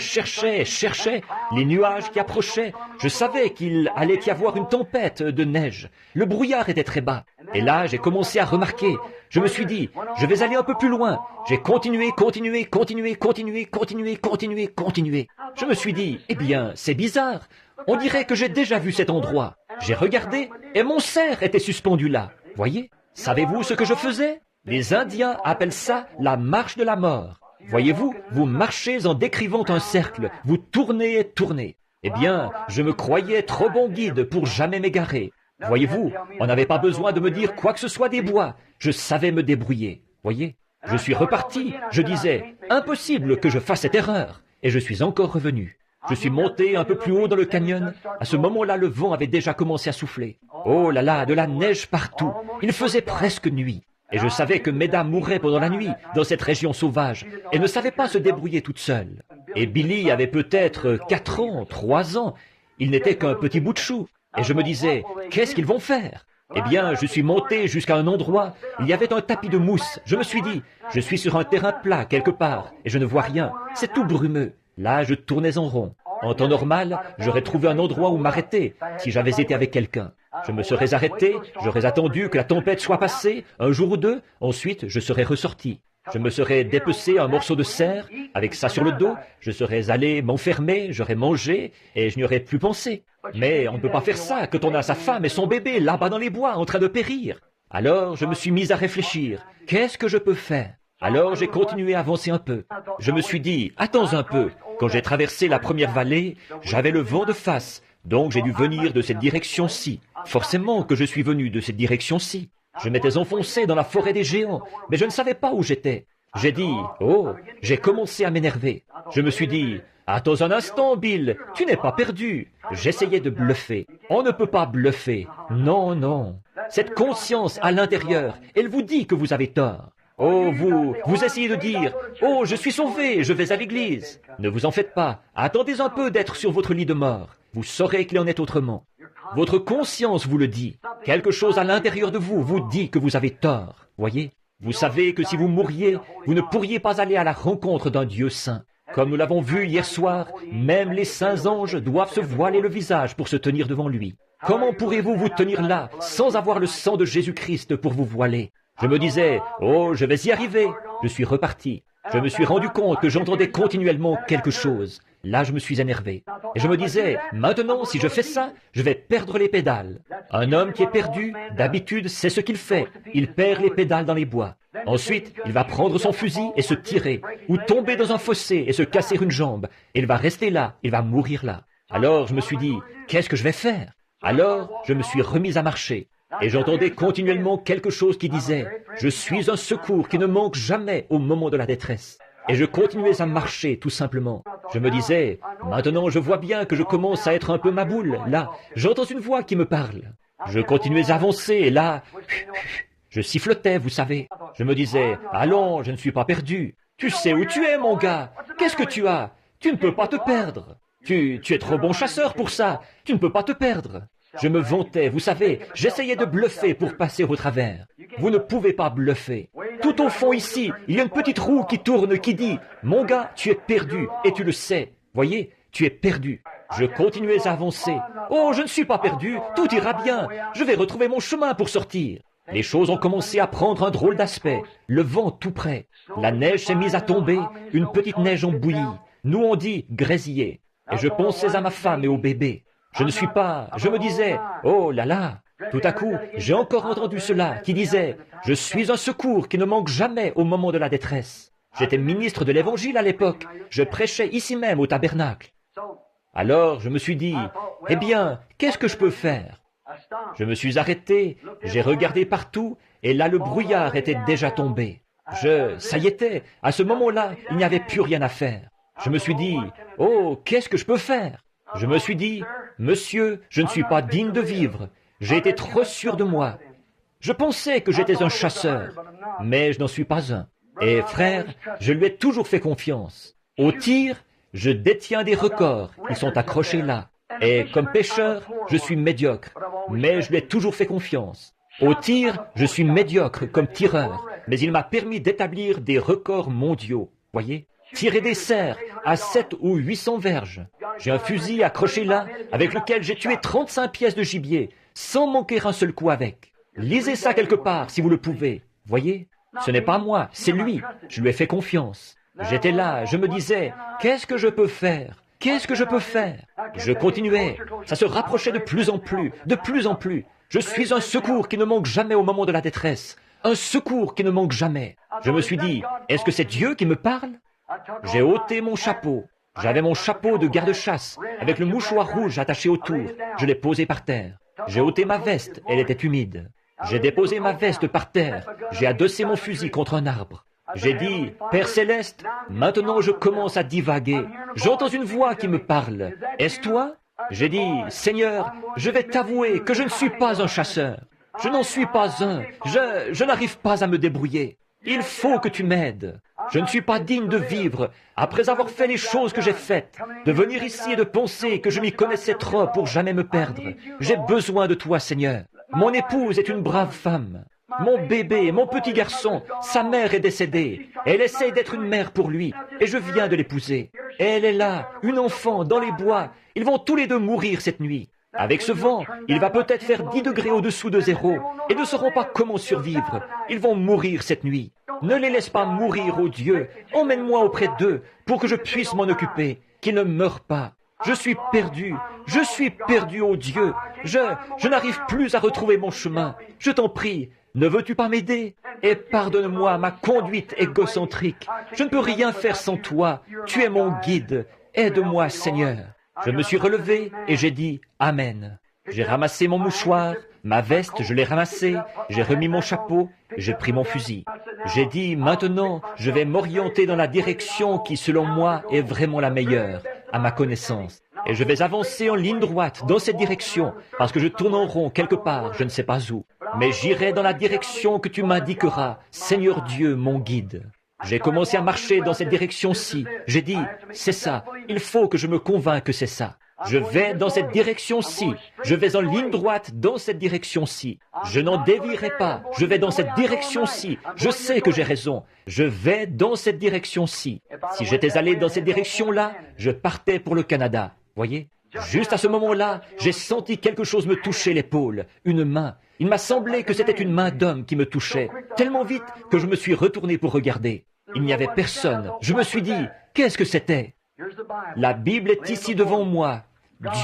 les nuages qui approchaient. Je savais qu'il allait y avoir une tempête de neige. Le brouillard était très bas. Et là, j'ai commencé à remarquer. Je me suis dit, je vais aller un peu plus loin. J'ai continué. Je me suis dit, eh bien, c'est bizarre. On dirait que j'ai déjà vu cet endroit. J'ai regardé et mon cerf était suspendu là. Voyez? Savez-vous ce que je faisais? Les Indiens appellent ça la marche de la mort. Voyez-vous, vous marchez en décrivant un cercle, vous tournez et tournez. Eh bien, je me croyais trop bon guide pour jamais m'égarer. Voyez-vous, on n'avait pas besoin de me dire quoi que ce soit des bois. Je savais me débrouiller. Voyez, je suis reparti, je disais, impossible que je fasse cette erreur. Et je suis encore revenu. Je suis monté un peu plus haut dans le canyon. À ce moment-là, le vent avait déjà commencé à souffler. Oh là là, de la neige partout. Il faisait presque nuit. Et je savais que Meda mourrait pendant la nuit dans cette région sauvage. Elle ne savait pas se débrouiller toute seule. Et Billy avait peut-être 4 ans, 3 ans. Il n'était qu'un petit bout de chou. Et je me disais, qu'est-ce qu'ils vont faire? Eh bien, je suis monté jusqu'à un endroit. Il y avait un tapis de mousse. Je me suis dit, je suis sur un terrain plat quelque part. Et je ne vois rien. C'est tout brumeux. Là, je tournais en rond. En temps normal, j'aurais trouvé un endroit où m'arrêter, si j'avais été avec quelqu'un. Je me serais arrêté, j'aurais attendu que la tempête soit passée, un jour ou deux, ensuite je serais ressorti. Je me serais dépecé un morceau de cerf, avec ça sur le dos, je serais allé m'enfermer, j'aurais mangé, et je n'y aurais plus pensé. Mais on ne peut pas faire ça quand on a sa femme et son bébé là-bas dans les bois, en train de périr. Alors je me suis mis à réfléchir. Qu'est-ce que je peux faire? Alors j'ai continué à avancer un peu. Je me suis dit, attends un peu. Quand j'ai traversé la première vallée, j'avais le vent de face, donc j'ai dû venir de cette direction-ci. Forcément que je suis venu de cette direction-ci. Je m'étais enfoncé dans la forêt des géants, mais je ne savais pas où j'étais. J'ai dit, oh, j'ai commencé à m'énerver. Je me suis dit, attends un instant, Bill, tu n'es pas perdu. J'essayais de bluffer. On ne peut pas bluffer. Non, non. Cette conscience à l'intérieur, elle vous dit que vous avez tort. Oh, vous essayez de dire, oh, je suis sauvé, je vais à l'église. Ne vous en faites pas. Attendez un peu d'être sur votre lit de mort. Vous saurez qu'il en est autrement. Votre conscience vous le dit. Quelque chose à l'intérieur de vous vous dit que vous avez tort. Voyez? Vous savez que si vous mouriez, vous ne pourriez pas aller à la rencontre d'un Dieu saint. Comme nous l'avons vu hier soir, même les saints anges doivent se voiler le visage pour se tenir devant lui. Comment pourrez-vous vous tenir là sans avoir le sang de Jésus-Christ pour vous voiler? Je me disais, oh, je vais y arriver. Je suis reparti. Je me suis rendu compte que j'entendais continuellement quelque chose. Là, je me suis énervé. Et je me disais, maintenant, si je fais ça, je vais perdre les pédales. Un homme qui est perdu, d'habitude, c'est ce qu'il fait. Il perd les pédales dans les bois. Ensuite, il va prendre son fusil et se tirer, ou tomber dans un fossé et se casser une jambe. Et il va rester là, il va mourir là. Alors, je me suis dit, qu'est-ce que je vais faire? Alors, je me suis remis à marcher. Et j'entendais continuellement quelque chose qui disait « Je suis un secours qui ne manque jamais au moment de la détresse ». Et je continuais à marcher, tout simplement. Je me disais « Maintenant, je vois bien que je commence à être un peu ma boule. Là, j'entends une voix qui me parle. » Je continuais à avancer, et là, je sifflotais, vous savez. Je me disais « Allons, je ne suis pas perdu. Tu sais où tu es, mon gars. Qu'est-ce que tu as? Tu ne peux pas te perdre. Tu es trop bon chasseur pour ça. Tu ne peux pas te perdre. » Je me vantais, vous savez, j'essayais de bluffer pour passer au travers. Vous ne pouvez pas bluffer. Tout au fond ici, il y a une petite roue qui tourne, qui dit « Mon gars, tu es perdu, et tu le sais. Voyez, tu es perdu. » Je continuais à avancer. « Oh, je ne suis pas perdu, tout ira bien. Je vais retrouver mon chemin pour sortir. » Les choses ont commencé à prendre un drôle d'aspect. Le vent tout près. La neige s'est mise à tomber, une petite neige en bouillie. Nous on dit « grésiller ». Et je pensais à ma femme et au bébé. Je me disais, oh là là, tout à coup, j'ai encore entendu cela qui disait, je suis un secours qui ne manque jamais au moment de la détresse. J'étais ministre de l'Évangile à l'époque, je prêchais ici même au tabernacle. Alors je me suis dit, eh bien, qu'est-ce que je peux faire? Je me suis arrêté, j'ai regardé partout, et là le brouillard était déjà tombé. Ça y était, à ce moment-là, il n'y avait plus rien à faire. Je me suis dit, oh, qu'est-ce que je peux faire? Je me suis dit, monsieur, je ne suis pas digne de vivre. J'ai été trop sûr de moi. Je pensais que j'étais un chasseur, mais je n'en suis pas un. Et frère, je lui ai toujours fait confiance. Au tir, je détiens des records qui sont accrochés là. Et comme pêcheur, je suis médiocre, mais je lui ai toujours fait confiance. Au tir, je suis médiocre comme tireur, mais il m'a permis d'établir des records mondiaux. Voyez? Tirer des cerfs à 7 ou 800 verges. J'ai un fusil accroché là, avec lequel j'ai tué 35 pièces de gibier, sans manquer un seul coup avec. Lisez ça quelque part, si vous le pouvez. Voyez? Ce n'est pas moi, c'est lui. Je lui ai fait confiance. J'étais là, je me disais, qu'est-ce que je peux faire? Qu'est-ce que je peux faire? Je continuais. Ça se rapprochait de plus en plus, de plus en plus. Je suis un secours qui ne manque jamais au moment de la détresse. Un secours qui ne manque jamais. Je me suis dit, est-ce que c'est Dieu qui me parle? J'ai ôté mon chapeau. J'avais mon chapeau de garde-chasse, avec le mouchoir rouge attaché autour. Je l'ai posé par terre. J'ai ôté ma veste, elle était humide. J'ai déposé ma veste par terre. J'ai adossé mon fusil contre un arbre. J'ai dit, Père Céleste, maintenant je commence à divaguer. J'entends une voix qui me parle. Est-ce toi? J'ai dit, Seigneur, je vais t'avouer que je ne suis pas un chasseur. Je n'en suis pas un. Je n'arrive pas à me débrouiller. Il faut que tu m'aides. Je ne suis pas digne de vivre, après avoir fait les choses que j'ai faites, de venir ici et de penser que je m'y connaissais trop pour jamais me perdre. J'ai besoin de toi, Seigneur. Mon épouse est une brave femme. Mon bébé, mon petit garçon, sa mère est décédée. Elle essaie d'être une mère pour lui, et je viens de l'épouser. Elle est là, une enfant, dans les bois. Ils vont tous les deux mourir cette nuit. Avec ce vent, il va peut-être faire 10 degrés au-dessous de zéro, et ne sauront pas comment survivre. Ils vont mourir cette nuit. Ne les laisse pas mourir, ô Dieu. Emmène-moi auprès d'eux, pour que je puisse m'en occuper, qu'ils ne meurent pas. Je suis perdu, ô Dieu. Je n'arrive plus à retrouver mon chemin. Je t'en prie, ne veux-tu pas m'aider? Et pardonne-moi ma conduite égocentrique. Je ne peux rien faire sans toi. Tu es mon guide. Aide-moi, Seigneur. Je me suis relevé et j'ai dit Amen. J'ai ramassé mon mouchoir, ma veste, je l'ai ramassée, j'ai remis mon chapeau, j'ai pris mon fusil. J'ai dit, maintenant, je vais m'orienter dans la direction qui, selon moi, est vraiment la meilleure, à ma connaissance. Et je vais avancer en ligne droite dans cette direction, parce que je tourne en rond quelque part, je ne sais pas où. Mais j'irai dans la direction que tu m'indiqueras, Seigneur Dieu, mon guide. J'ai commencé à marcher dans cette direction-ci. J'ai dit, c'est ça, il faut que je me convainque que c'est ça. Je vais dans cette direction-ci. Je vais en ligne droite dans cette direction-ci. Je n'en dévierai pas. Je vais dans cette direction-ci. Je sais que j'ai raison. Je vais dans cette direction-ci. Si j'étais allé dans cette direction-là, je partais pour le Canada. Voyez? Juste à ce moment-là, j'ai senti quelque chose me toucher l'épaule, une main. Il m'a semblé que c'était une main d'homme qui me touchait, tellement vite que je me suis retourné pour regarder. Il n'y avait personne. Je me suis dit, qu'est-ce que c'était? La Bible est ici devant moi.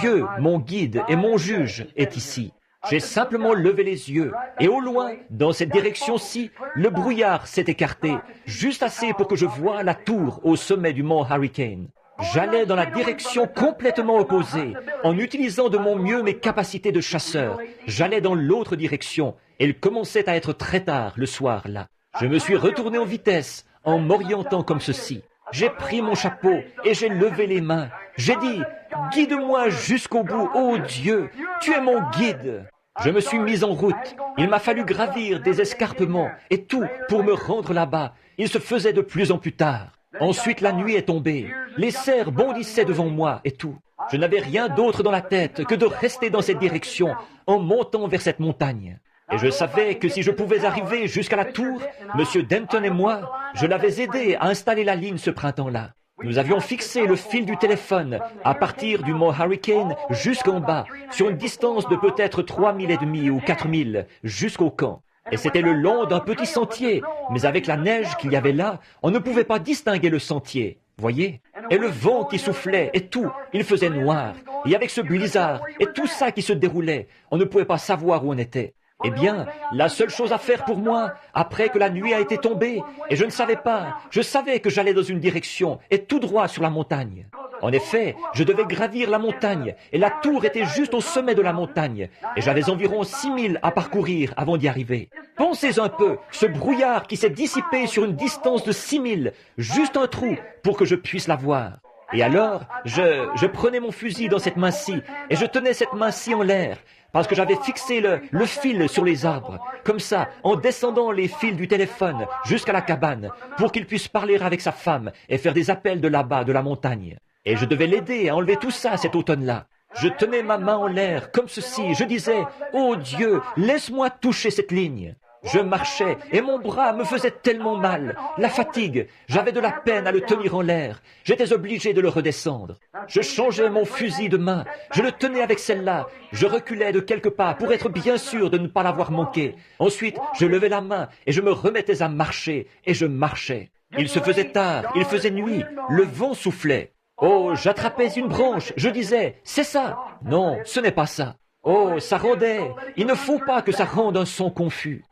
Dieu, mon guide et mon juge, est ici. J'ai simplement levé les yeux, et au loin, dans cette direction-ci, le brouillard s'est écarté, juste assez pour que je voie la tour au sommet du mont Hurricane. J'allais dans la direction complètement opposée, en utilisant de mon mieux mes capacités de chasseur. J'allais dans l'autre direction, et il commençait à être très tard le soir là. Je me suis retourné en vitesse, en m'orientant comme ceci. J'ai pris mon chapeau et j'ai levé les mains. J'ai dit, « Guide-moi jusqu'au bout, ô Dieu, tu es mon guide !» Je me suis mis en route. Il m'a fallu gravir des escarpements et tout pour me rendre là-bas. Il se faisait de plus en plus tard. Ensuite, la nuit est tombée. Les cerfs bondissaient devant moi et tout. Je n'avais rien d'autre dans la tête que de rester dans cette direction en montant vers cette montagne. Et je savais que si je pouvais arriver jusqu'à la tour, M. Denton et moi, je l'avais aidé à installer la ligne ce printemps-là. Nous avions fixé le fil du téléphone à partir du mont Hurricane jusqu'en bas, sur une distance de peut-être 3 000 et demi ou 4 000 jusqu'au camp. Et c'était le long d'un petit sentier, mais avec la neige qu'il y avait là, on ne pouvait pas distinguer le sentier, voyez? Et le vent qui soufflait et tout, il faisait noir. Et avec ce blizzard et tout ça qui se déroulait, on ne pouvait pas savoir où on était. Eh bien, la seule chose à faire pour moi, après que la nuit a été tombée, et je ne savais pas, je savais que j'allais dans une direction, et tout droit sur la montagne. En effet, je devais gravir la montagne, et la tour était juste au sommet de la montagne, et j'avais environ 6 000 à parcourir avant d'y arriver. Pensez un peu, ce brouillard qui s'est dissipé sur une distance de 6 000, juste un trou pour que je puisse la voir. Et alors, je prenais mon fusil dans cette main-ci, et je tenais cette main-ci en l'air, parce que j'avais fixé le fil sur les arbres, comme ça, en descendant les fils du téléphone jusqu'à la cabane, pour qu'il puisse parler avec sa femme et faire des appels de là-bas, de la montagne. Et je devais l'aider à enlever tout ça cet automne-là. Je tenais ma main en l'air, comme ceci, je disais, « Oh Dieu, laisse-moi toucher cette ligne !» Je marchais et mon bras me faisait tellement mal. La fatigue, j'avais de la peine à le tenir en l'air. J'étais obligé de le redescendre. Je changeais mon fusil de main. Je le tenais avec celle-là. Je reculais de quelques pas pour être bien sûr de ne pas l'avoir manqué. Ensuite, je levais la main et je me remettais à marcher. Et je marchais. Il se faisait tard, il faisait nuit. Le vent soufflait. Oh, j'attrapais une branche. Je disais, c'est ça. Non, ce n'est pas ça. Oh, ça rendait. Il ne faut pas que ça rende un son confus.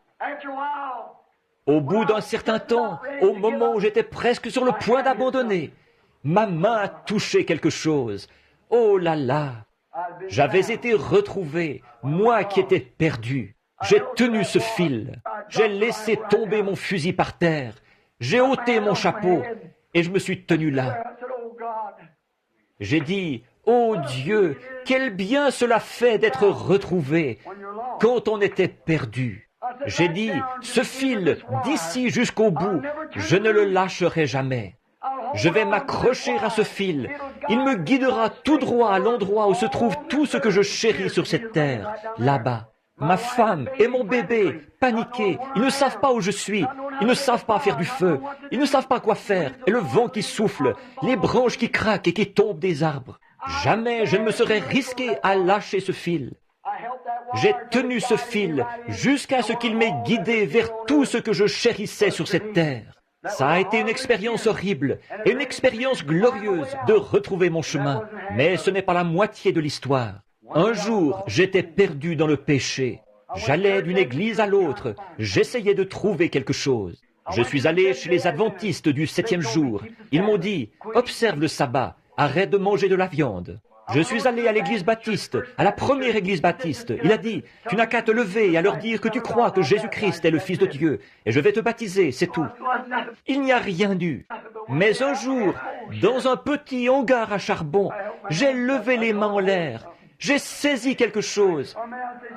Au bout d'un certain temps, au moment où j'étais presque sur le point d'abandonner, ma main a touché quelque chose. Oh là là! J'avais été retrouvé, moi qui étais perdu. J'ai tenu ce fil. J'ai laissé tomber mon fusil par terre. J'ai ôté mon chapeau et je me suis tenu là. J'ai dit, oh Dieu, quel bien cela fait d'être retrouvé quand on était perdu. J'ai dit, ce fil, d'ici jusqu'au bout, je ne le lâcherai jamais. Je vais m'accrocher à ce fil. Il me guidera tout droit à l'endroit où se trouve tout ce que je chéris sur cette terre, là-bas. Ma femme et mon bébé, paniqués, ils ne savent pas où je suis. Ils ne savent pas faire du feu. Ils ne savent pas quoi faire. Et le vent qui souffle, les branches qui craquent et qui tombent des arbres. Jamais je ne me serais risqué à lâcher ce fil. J'ai tenu ce fil jusqu'à ce qu'il m'ait guidé vers tout ce que je chérissais sur cette terre. Ça a été une expérience horrible et une expérience glorieuse de retrouver mon chemin. Mais ce n'est pas la moitié de l'histoire. Un jour, j'étais perdu dans le péché. J'allais d'une église à l'autre. J'essayais de trouver quelque chose. Je suis allé chez les adventistes du 7e jour. Ils m'ont dit, observe le sabbat, arrête de manger de la viande. Je suis allé à l'église baptiste, à la première église baptiste. Il a dit, tu n'as qu'à te lever et à leur dire que tu crois que Jésus-Christ est le Fils de Dieu, et je vais te baptiser, c'est tout. Il n'y a rien eu. Mais un jour, dans un petit hangar à charbon, j'ai levé les mains en l'air. J'ai saisi quelque chose.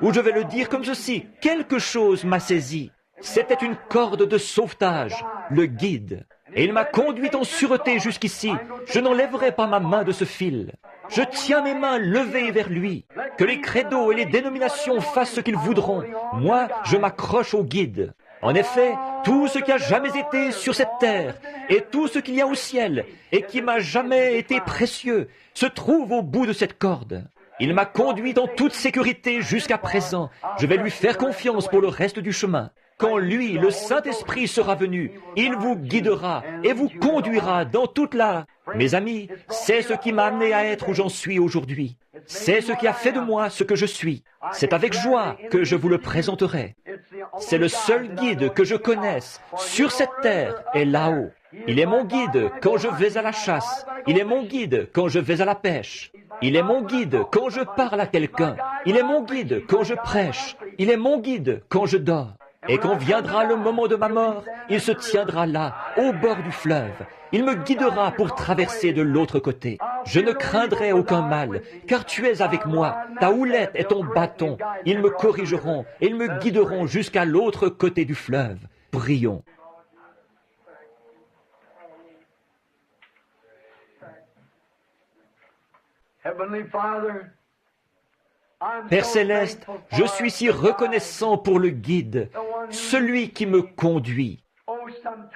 Ou je vais le dire comme ceci, quelque chose m'a saisi. C'était une corde de sauvetage, le guide. Et il m'a conduit en sûreté jusqu'ici. Je n'enlèverai pas ma main de ce fil. Je tiens mes mains levées vers lui. Que les credos et les dénominations fassent ce qu'ils voudront. Moi, je m'accroche au guide. En effet, tout ce qui a jamais été sur cette terre et tout ce qu'il y a au ciel et qui m'a jamais été précieux se trouve au bout de cette corde. Il m'a conduit en toute sécurité jusqu'à présent. Je vais lui faire confiance pour le reste du chemin. Quand lui, le Saint-Esprit, sera venu, il vous guidera et vous conduira dans toute la... Mes amis, c'est ce qui m'a amené à être où j'en suis aujourd'hui. C'est ce qui a fait de moi ce que je suis. C'est avec joie que je vous le présenterai. C'est le seul guide que je connaisse sur cette terre et là-haut. Il est mon guide quand je vais à la chasse. Il est mon guide quand je vais à la pêche. Il est mon guide quand je parle à quelqu'un. Il est mon guide quand je prêche. Il est mon guide quand je dors. Et quand viendra le moment de ma mort, il se tiendra là, au bord du fleuve. Il me guidera pour traverser de l'autre côté. Je ne craindrai aucun mal, car tu es avec moi. Ta houlette et ton bâton, ils me corrigeront et ils me guideront jusqu'à l'autre côté du fleuve. Prions. Père Céleste, je suis si reconnaissant pour le guide, celui qui me conduit.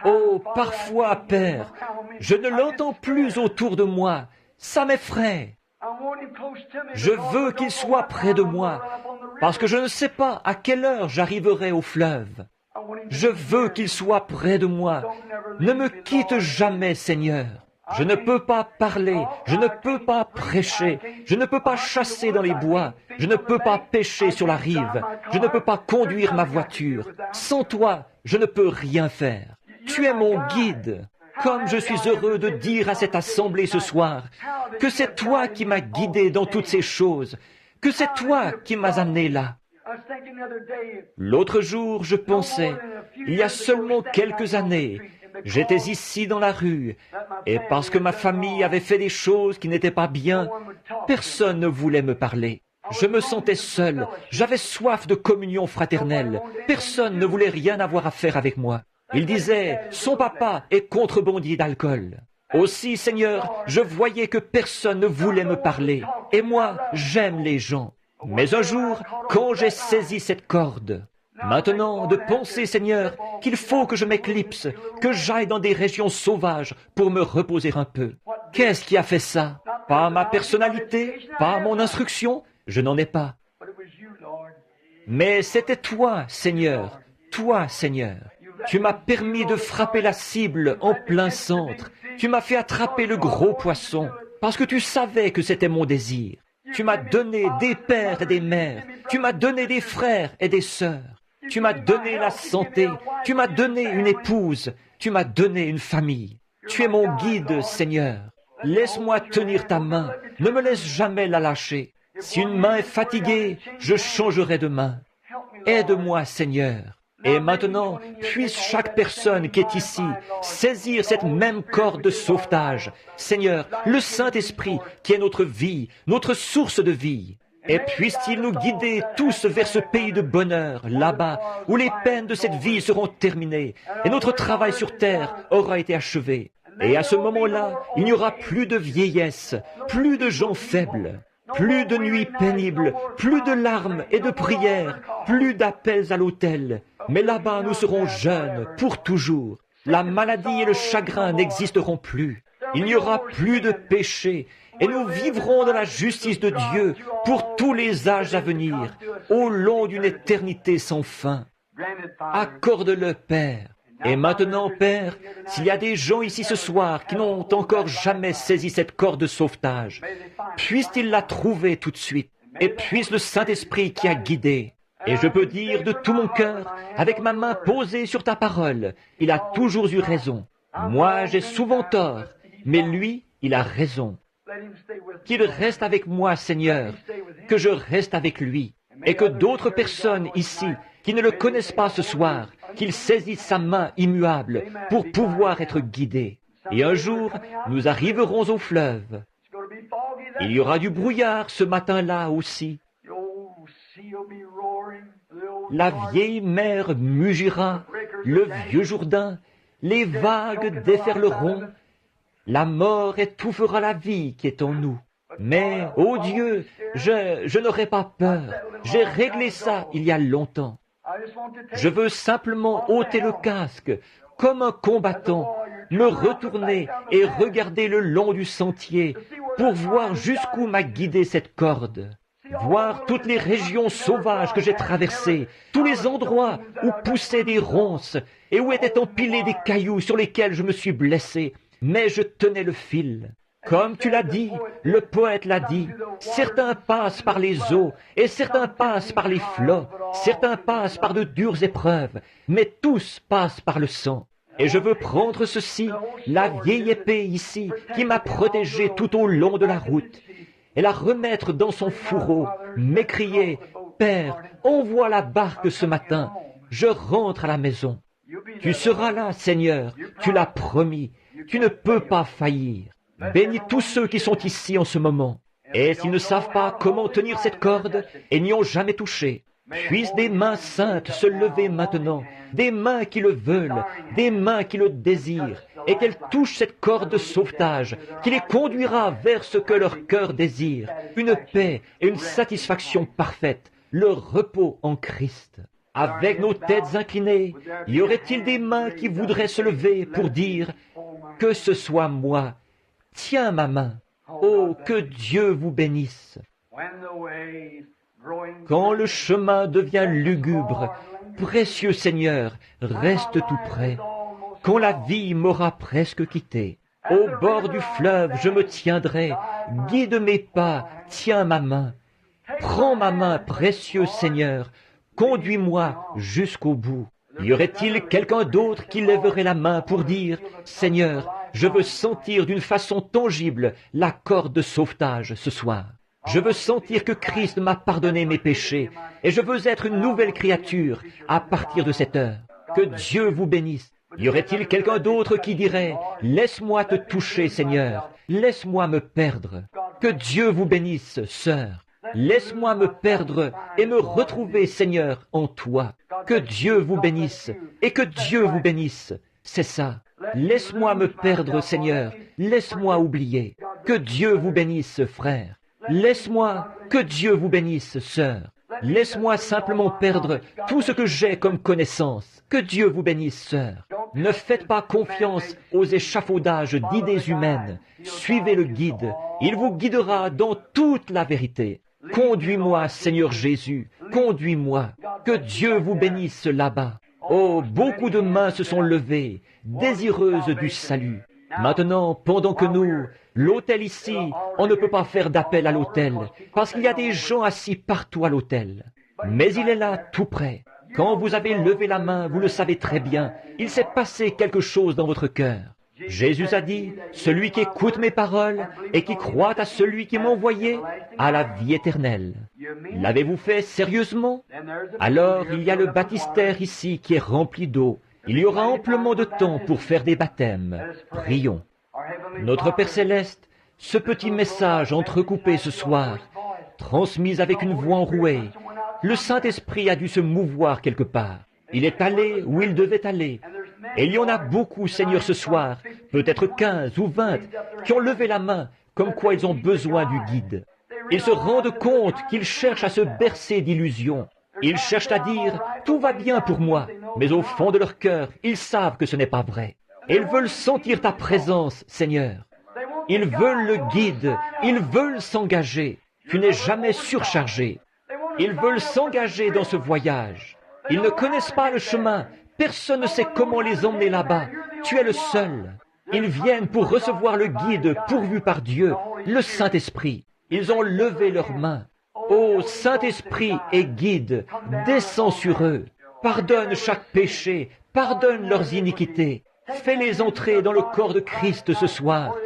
Oh, parfois, Père, je ne l'entends plus autour de moi, ça m'effraie. Je veux qu'il soit près de moi, parce que je ne sais pas à quelle heure j'arriverai au fleuve. Je veux qu'il soit près de moi. Ne me quitte jamais, Seigneur. Je ne peux pas parler, je ne peux pas prêcher, je ne peux pas chasser dans les bois, je ne peux pas pêcher sur la rive, je ne peux pas conduire ma voiture. Sans toi, je ne peux rien faire. Tu es mon guide. Comme je suis heureux de dire à cette assemblée ce soir que c'est toi qui m'as guidé dans toutes ces choses, que c'est toi qui m'as amené là. L'autre jour, je pensais, il y a seulement quelques années, j'étais ici dans la rue, et parce que ma famille avait fait des choses qui n'étaient pas bien, personne ne voulait me parler. Je me sentais seul, j'avais soif de communion fraternelle, personne ne voulait rien avoir à faire avec moi. Il disait, son papa est contrebandier d'alcool. Aussi, Seigneur, je voyais que personne ne voulait me parler, et moi, j'aime les gens. Mais un jour, quand j'ai saisi cette corde, maintenant, de penser, Seigneur, qu'il faut que je m'éclipse, que j'aille dans des régions sauvages pour me reposer un peu. Qu'est-ce qui a fait ça? Pas ma personnalité, pas mon instruction, je n'en ai pas. Mais c'était toi, Seigneur, toi, Seigneur. Tu m'as permis de frapper la cible en plein centre. Tu m'as fait attraper le gros poisson, parce que tu savais que c'était mon désir. Tu m'as donné des pères et des mères. Tu m'as donné des frères et des sœurs. Tu m'as donné la santé. Tu m'as donné une épouse. Tu m'as donné une famille. Tu es mon guide, Seigneur. Laisse-moi tenir ta main. Ne me laisse jamais la lâcher. Si une main est fatiguée, je changerai de main. Aide-moi, Seigneur. Et maintenant, puisse chaque personne qui est ici saisir cette même corde de sauvetage. Seigneur, le Saint-Esprit qui est notre vie, notre source de vie. Et puisse-t-il nous guider tous vers ce pays de bonheur, là-bas, où les peines de cette vie seront terminées et notre travail sur terre aura été achevé. Et à ce moment-là, il n'y aura plus de vieillesse, plus de gens faibles. Plus de nuits pénibles, plus de larmes et de prières, plus d'appels à l'autel. Mais là-bas, nous serons jeunes pour toujours. La maladie et le chagrin n'existeront plus. Il n'y aura plus de péché et nous vivrons dans la justice de Dieu pour tous les âges à venir, au long d'une éternité sans fin. Accorde-le, Père. Et maintenant, Père, s'il y a des gens ici ce soir qui n'ont encore jamais saisi cette corde de sauvetage, puissent-ils la trouver tout de suite, et puisse le Saint-Esprit qui a guidé. Et je peux dire de tout mon cœur, avec ma main posée sur ta parole, il a toujours eu raison. Moi, j'ai souvent tort, mais lui, il a raison. Qu'il reste avec moi, Seigneur, que je reste avec lui, et que d'autres personnes ici, qui ne le connaissent pas ce soir, qu'ils saisissent sa main immuable pour pouvoir être guidés. Et un jour, nous arriverons au fleuve. Il y aura du brouillard ce matin-là aussi. La vieille mer mugira, le vieux Jourdain, les vagues déferleront, la mort étouffera la vie qui est en nous. Mais, ô Dieu, je n'aurai pas peur, j'ai réglé ça il y a longtemps. Je veux simplement ôter le casque, comme un combattant, me retourner et regarder le long du sentier pour voir jusqu'où m'a guidé cette corde. Voir toutes les régions sauvages que j'ai traversées, tous les endroits où poussaient des ronces et où étaient empilés des cailloux sur lesquels je me suis blessé, mais je tenais le fil. Comme tu l'as dit, le poète l'a dit, certains passent par les eaux, et certains passent par les flots, certains passent par de dures épreuves, mais tous passent par le sang. Et je veux prendre ceci, la vieille épée ici, qui m'a protégé tout au long de la route, et la remettre dans son fourreau, m'écrier, « Père, envoie la barque ce matin, je rentre à la maison. » Tu seras là, Seigneur, tu l'as promis, tu ne peux pas faillir. Bénis tous ceux qui sont ici en ce moment. Et s'ils ne savent pas comment tenir cette corde et n'y ont jamais touché, puissent des mains saintes se lever maintenant, des mains qui le veulent, des mains qui le désirent, et qu'elles touchent cette corde de sauvetage qui les conduira vers ce que leur cœur désire, une paix et une satisfaction parfaite, le repos en Christ. Avec nos têtes inclinées, y aurait-il des mains qui voudraient se lever pour dire « Que ce soit moi, tiens ma main, oh, que Dieu vous bénisse !» Quand le chemin devient lugubre, précieux Seigneur, reste tout près. Quand la vie m'aura presque quitté, au bord du fleuve je me tiendrai, guide mes pas, tiens ma main. Prends ma main, précieux Seigneur, conduis-moi jusqu'au bout. Y aurait-il quelqu'un d'autre qui lèverait la main pour dire « Seigneur, je veux sentir d'une façon tangible la corde de sauvetage ce soir. Je veux sentir que Christ m'a pardonné mes péchés et je veux être une nouvelle créature à partir de cette heure. Que Dieu vous bénisse. » Y aurait-il quelqu'un d'autre qui dirait « Laisse-moi te toucher, Seigneur, laisse-moi me perdre. » Que Dieu vous bénisse, sœur. Laisse-moi me perdre et me retrouver, Seigneur, en toi. Que Dieu vous bénisse et que Dieu vous bénisse. C'est ça. Laisse-moi me perdre, Seigneur. Laisse-moi oublier. Que Dieu vous bénisse, frère. Laisse-moi, que Dieu vous bénisse, sœur. Laisse-moi simplement perdre tout ce que j'ai comme connaissance. Que Dieu vous bénisse, sœur. Ne faites pas confiance aux échafaudages d'idées humaines. Suivez le guide. Il vous guidera dans toute la vérité. Conduis-moi, Seigneur Jésus, conduis-moi. Que Dieu vous bénisse là-bas. Oh, beaucoup de mains se sont levées, désireuses du salut. Maintenant, pendant que nous, l'autel ici, on ne peut pas faire d'appel à l'autel, parce qu'il y a des gens assis partout à l'autel. Mais il est là, tout près. Quand vous avez levé la main, vous le savez très bien, il s'est passé quelque chose dans votre cœur. Jésus a dit, « Celui qui écoute mes paroles et qui croit à celui qui m'a envoyé a la vie éternelle. » L'avez-vous fait sérieusement? Alors il y a le baptistère ici qui est rempli d'eau. Il y aura amplement de temps pour faire des baptêmes. Prions. Notre Père Céleste, ce petit message entrecoupé ce soir, transmis avec une voix enrouée, le Saint-Esprit a dû se mouvoir quelque part. Il est allé où il devait aller. Et il y en a beaucoup, Seigneur, ce soir, peut-être 15 ou 20, qui ont levé la main, comme quoi ils ont besoin du guide. Ils se rendent compte qu'ils cherchent à se bercer d'illusions. Ils cherchent à dire « tout va bien pour moi », mais au fond de leur cœur, ils savent que ce n'est pas vrai. Et ils veulent sentir ta présence, Seigneur. Ils veulent le guide, ils veulent s'engager. Tu n'es jamais surchargé. Ils veulent s'engager dans ce voyage. Ils ne connaissent pas le chemin. Personne ne sait comment les emmener là-bas. Tu es le seul. Ils viennent pour recevoir le guide pourvu par Dieu, le Saint-Esprit. Ils ont levé leurs mains. Ô Saint-Esprit et guide, descends sur eux. Pardonne chaque péché, pardonne leurs iniquités. Fais-les entrer dans le corps de Christ ce soir,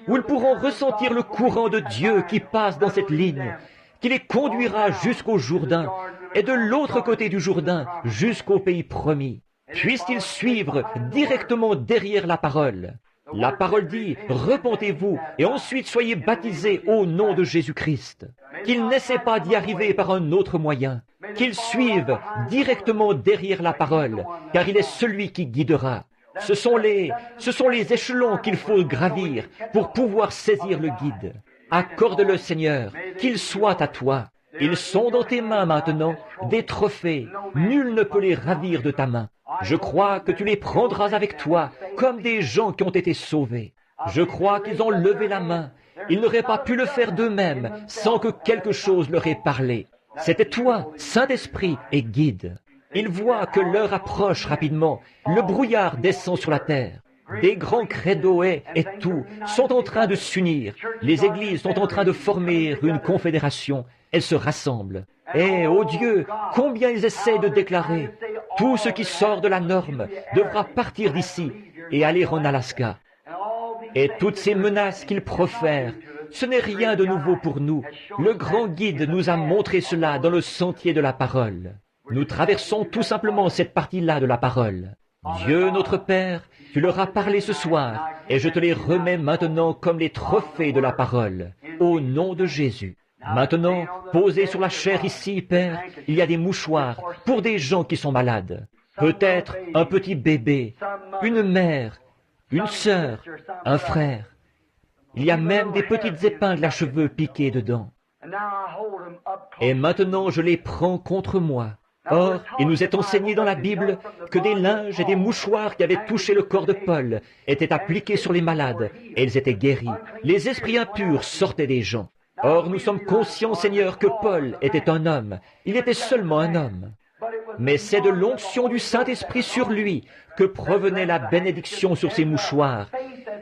où ils pourront ressentir le courant de Dieu qui passe dans cette ligne, qui les conduira jusqu'au Jourdain, et de l'autre côté du Jourdain jusqu'au pays promis. Puissent-ils suivre directement derrière la parole. La parole dit, repentez-vous et ensuite soyez baptisés au nom de Jésus-Christ. Qu'ils n'essaient pas d'y arriver par un autre moyen. Qu'ils suivent directement derrière la parole, car il est celui qui guidera. Ce sont les échelons qu'il faut gravir pour pouvoir saisir le guide. Accorde-le, Seigneur, qu'il soit à toi. Ils sont dans tes mains maintenant, des trophées. Nul ne peut les ravir de ta main. Je crois que tu les prendras avec toi comme des gens qui ont été sauvés. Je crois qu'ils ont levé la main. Ils n'auraient pas pu le faire d'eux-mêmes sans que quelque chose leur ait parlé. C'était toi, Saint-Esprit et guide. Ils voient que l'heure approche rapidement. Le brouillard descend sur la terre. Des grands credos et tout sont en train de s'unir. Les églises sont en train de former une confédération. Elles se rassemblent. Et, ô Dieu, combien ils essaient de déclarer, tout ce qui sort de la norme devra partir d'ici et aller en Alaska. Et toutes ces menaces qu'ils profèrent, ce n'est rien de nouveau pour nous. Le grand guide nous a montré cela dans le sentier de la parole. Nous traversons tout simplement cette partie-là de la parole. Dieu notre Père, tu leur as parlé ce soir, et je te les remets maintenant comme les trophées de la parole, au nom de Jésus. Maintenant, posés sur la chair ici, Père, il y a des mouchoirs pour des gens qui sont malades. Peut-être un petit bébé, une mère, une sœur, un frère. Il y a même des petites épingles à cheveux piquées dedans. Et maintenant, je les prends contre moi. Or, il nous est enseigné dans la Bible que des linges et des mouchoirs qui avaient touché le corps de Paul étaient appliqués sur les malades et ils étaient guéris. Les esprits impurs sortaient des gens. Or, nous sommes conscients, Seigneur, que Paul était un homme. Il était seulement un homme. Mais c'est de l'onction du Saint-Esprit sur lui que provenait la bénédiction sur ses mouchoirs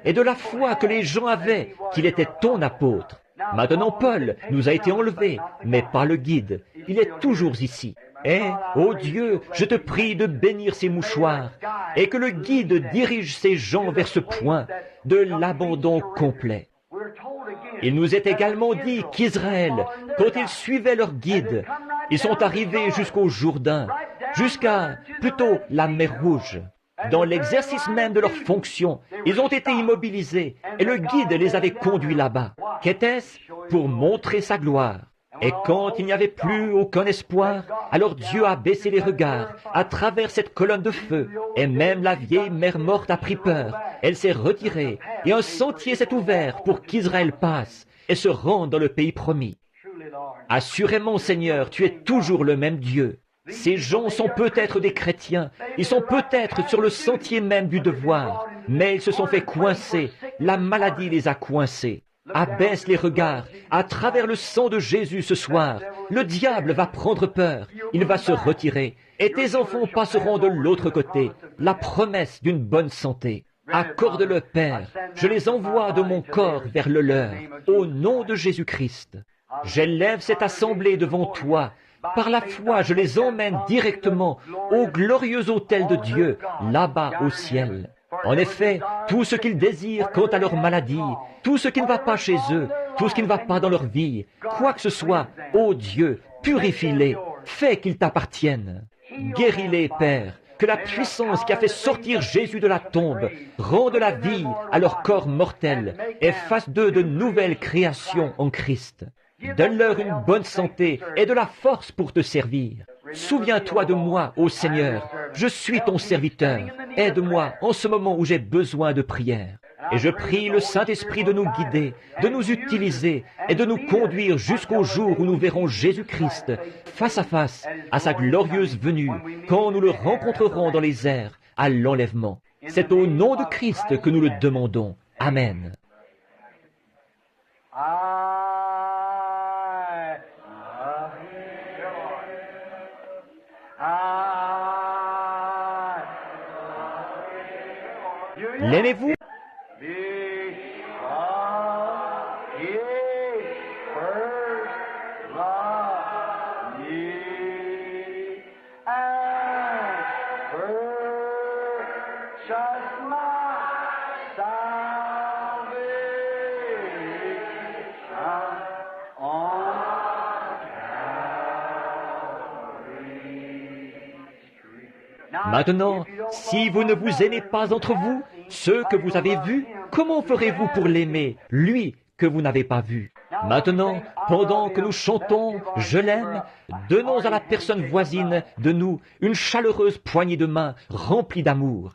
et de la foi que les gens avaient qu'il était ton apôtre. Maintenant, Paul nous a été enlevé, mais pas le guide. Il est toujours ici. Et, ô Dieu, je te prie de bénir ces mouchoirs et que le guide dirige ces gens vers ce point de l'abandon complet. Il nous est également dit qu'Israël, quand ils suivaient leur guide, ils sont arrivés jusqu'au Jourdain, jusqu'à, plutôt, la mer Rouge. Dans l'exercice même de leur fonction, ils ont été immobilisés et le guide les avait conduits là-bas. Qu'était-ce? Pour montrer sa gloire. Et quand il n'y avait plus aucun espoir, alors Dieu a baissé les regards à travers cette colonne de feu, et même la vieille mère morte a pris peur. Elle s'est retirée, et un sentier s'est ouvert pour qu'Israël passe et se rende dans le pays promis. Assurément, Seigneur, tu es toujours le même Dieu. Ces gens sont peut-être des chrétiens, ils sont peut-être sur le sentier même du devoir, mais ils se sont fait coincer, la maladie les a coincés. Abaisse les regards à travers le sang de Jésus ce soir. Le diable va prendre peur, il va se retirer, et tes enfants passeront de l'autre côté, la promesse d'une bonne santé. Accorde-le, Père, je les envoie de mon corps vers le leur, au nom de Jésus-Christ. J'élève cette assemblée devant toi. Par la foi, je les emmène directement au glorieux autel de Dieu, là-bas au ciel. En effet, tout ce qu'ils désirent quant à leur maladie, tout ce qui ne va pas chez eux, tout ce qui ne va pas dans leur vie, quoi que ce soit, ô Dieu, purifie-les, fais qu'ils t'appartiennent. Guéris-les, Père, que la puissance qui a fait sortir Jésus de la tombe rende la vie à leur corps mortel et fasse d'eux de nouvelles créations en Christ. Donne-leur une bonne santé et de la force pour te servir. Souviens-toi de moi, ô Seigneur, je suis ton serviteur. Aide-moi en ce moment où j'ai besoin de prière. Et je prie le Saint-Esprit de nous guider, de nous utiliser et de nous conduire jusqu'au jour où nous verrons Jésus-Christ face à sa glorieuse venue, quand nous le rencontrerons dans les airs à l'enlèvement. C'est au nom de Christ que nous le demandons. Amen. L'aimez-vous? Maintenant, si vous ne vous aimez pas entre vous, ceux que vous avez vus, comment ferez-vous pour l'aimer, lui que vous n'avez pas vu? Maintenant, pendant que nous chantons « Je l'aime », donnons à la personne voisine de nous une chaleureuse poignée de main remplie d'amour.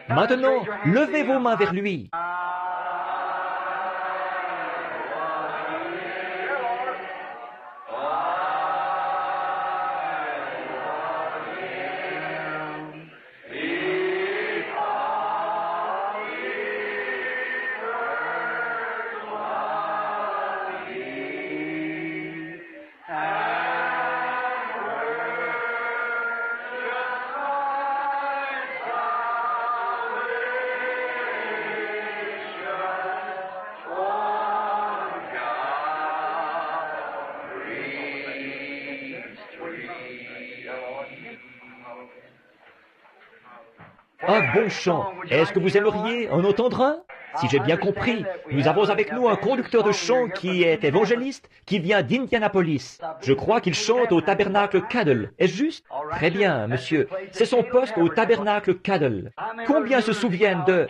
Maintenant, levez vos mains vers lui. Un bon chant. Est-ce que vous aimeriez en entendre un? Si j'ai bien compris, nous avons avec nous un conducteur de chant qui est évangéliste, qui vient d'Indianapolis. Je crois qu'il chante au tabernacle Cadle. Est-ce juste? Très bien, monsieur. C'est son poste au tabernacle Cadle. Combien se souviennent de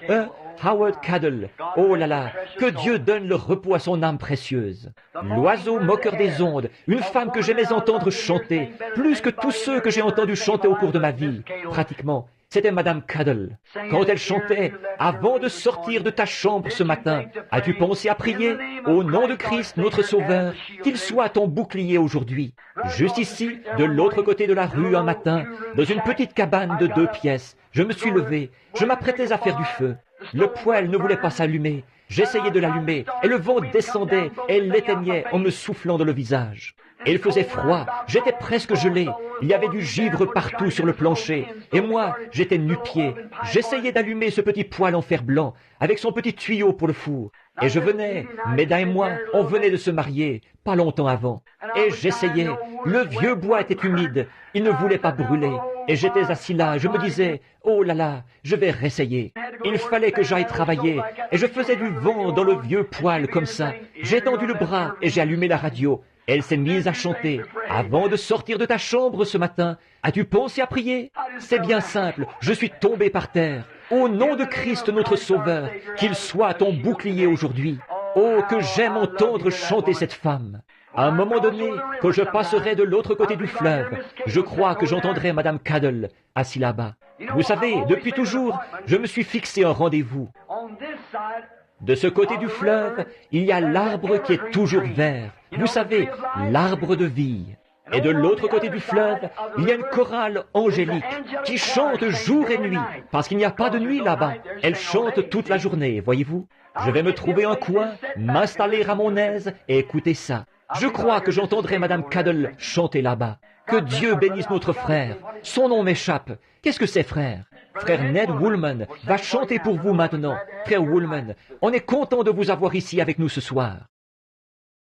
Howard Cadle? Oh là là, que Dieu donne le repos à son âme précieuse. L'oiseau moqueur des ondes, une femme que j'aimais entendre chanter, plus que tous ceux que j'ai entendus chanter au cours de ma vie, pratiquement. C'était Madame Cadle. Quand elle chantait « Avant de sortir de ta chambre ce matin, as-tu pensé à prier au nom de Christ notre Sauveur, qu'il soit ton bouclier aujourd'hui ?» Juste ici, de l'autre côté de la rue un matin, dans une petite cabane de 2 pièces, je me suis levé, je m'apprêtais à faire du feu. Le poêle ne voulait pas s'allumer. J'essayais de l'allumer, et le vent descendait et l'éteignait en me soufflant dans le visage. Et il faisait froid, j'étais presque gelé, il y avait du givre partout sur le plancher, et moi, j'étais nu-pied. J'essayais d'allumer ce petit poêle en fer blanc, avec son petit tuyau pour le four. Et je venais, Méda et moi, on venait de se marier, pas longtemps avant. Et j'essayais, le vieux bois était humide, il ne voulait pas brûler. Et j'étais assis là, je me disais, oh là là, je vais réessayer. Il fallait que j'aille travailler, et je faisais du vent dans le vieux poêle comme ça. J'ai tendu le bras et j'ai allumé la radio. Elle s'est mise à chanter. Avant de sortir de ta chambre ce matin, as-tu pensé à prier? C'est bien simple, je suis tombé par terre. Au nom de Christ notre Sauveur, qu'il soit ton bouclier aujourd'hui. Oh, que j'aime entendre chanter cette femme. À un moment donné, quand je passerai de l'autre côté du fleuve, je crois que j'entendrai Madame Cadle assis là-bas. Vous savez, depuis toujours, je me suis fixé un rendez-vous. De ce côté du fleuve, il y a l'arbre qui est toujours vert. Vous savez, l'arbre de vie. Et de l'autre côté du fleuve, il y a une chorale angélique qui chante jour et nuit, parce qu'il n'y a pas de nuit là-bas. Elle chante toute la journée, voyez-vous. Je vais me trouver un coin, m'installer à mon aise et écouter ça. Je crois que j'entendrai Madame Cadle chanter là-bas. Que Dieu bénisse notre frère. Son nom m'échappe. Qu'est-ce que c'est, frère? Frère Ned Woolman va chanter pour vous maintenant. Frère Woolman, on est content de vous avoir ici avec nous ce soir.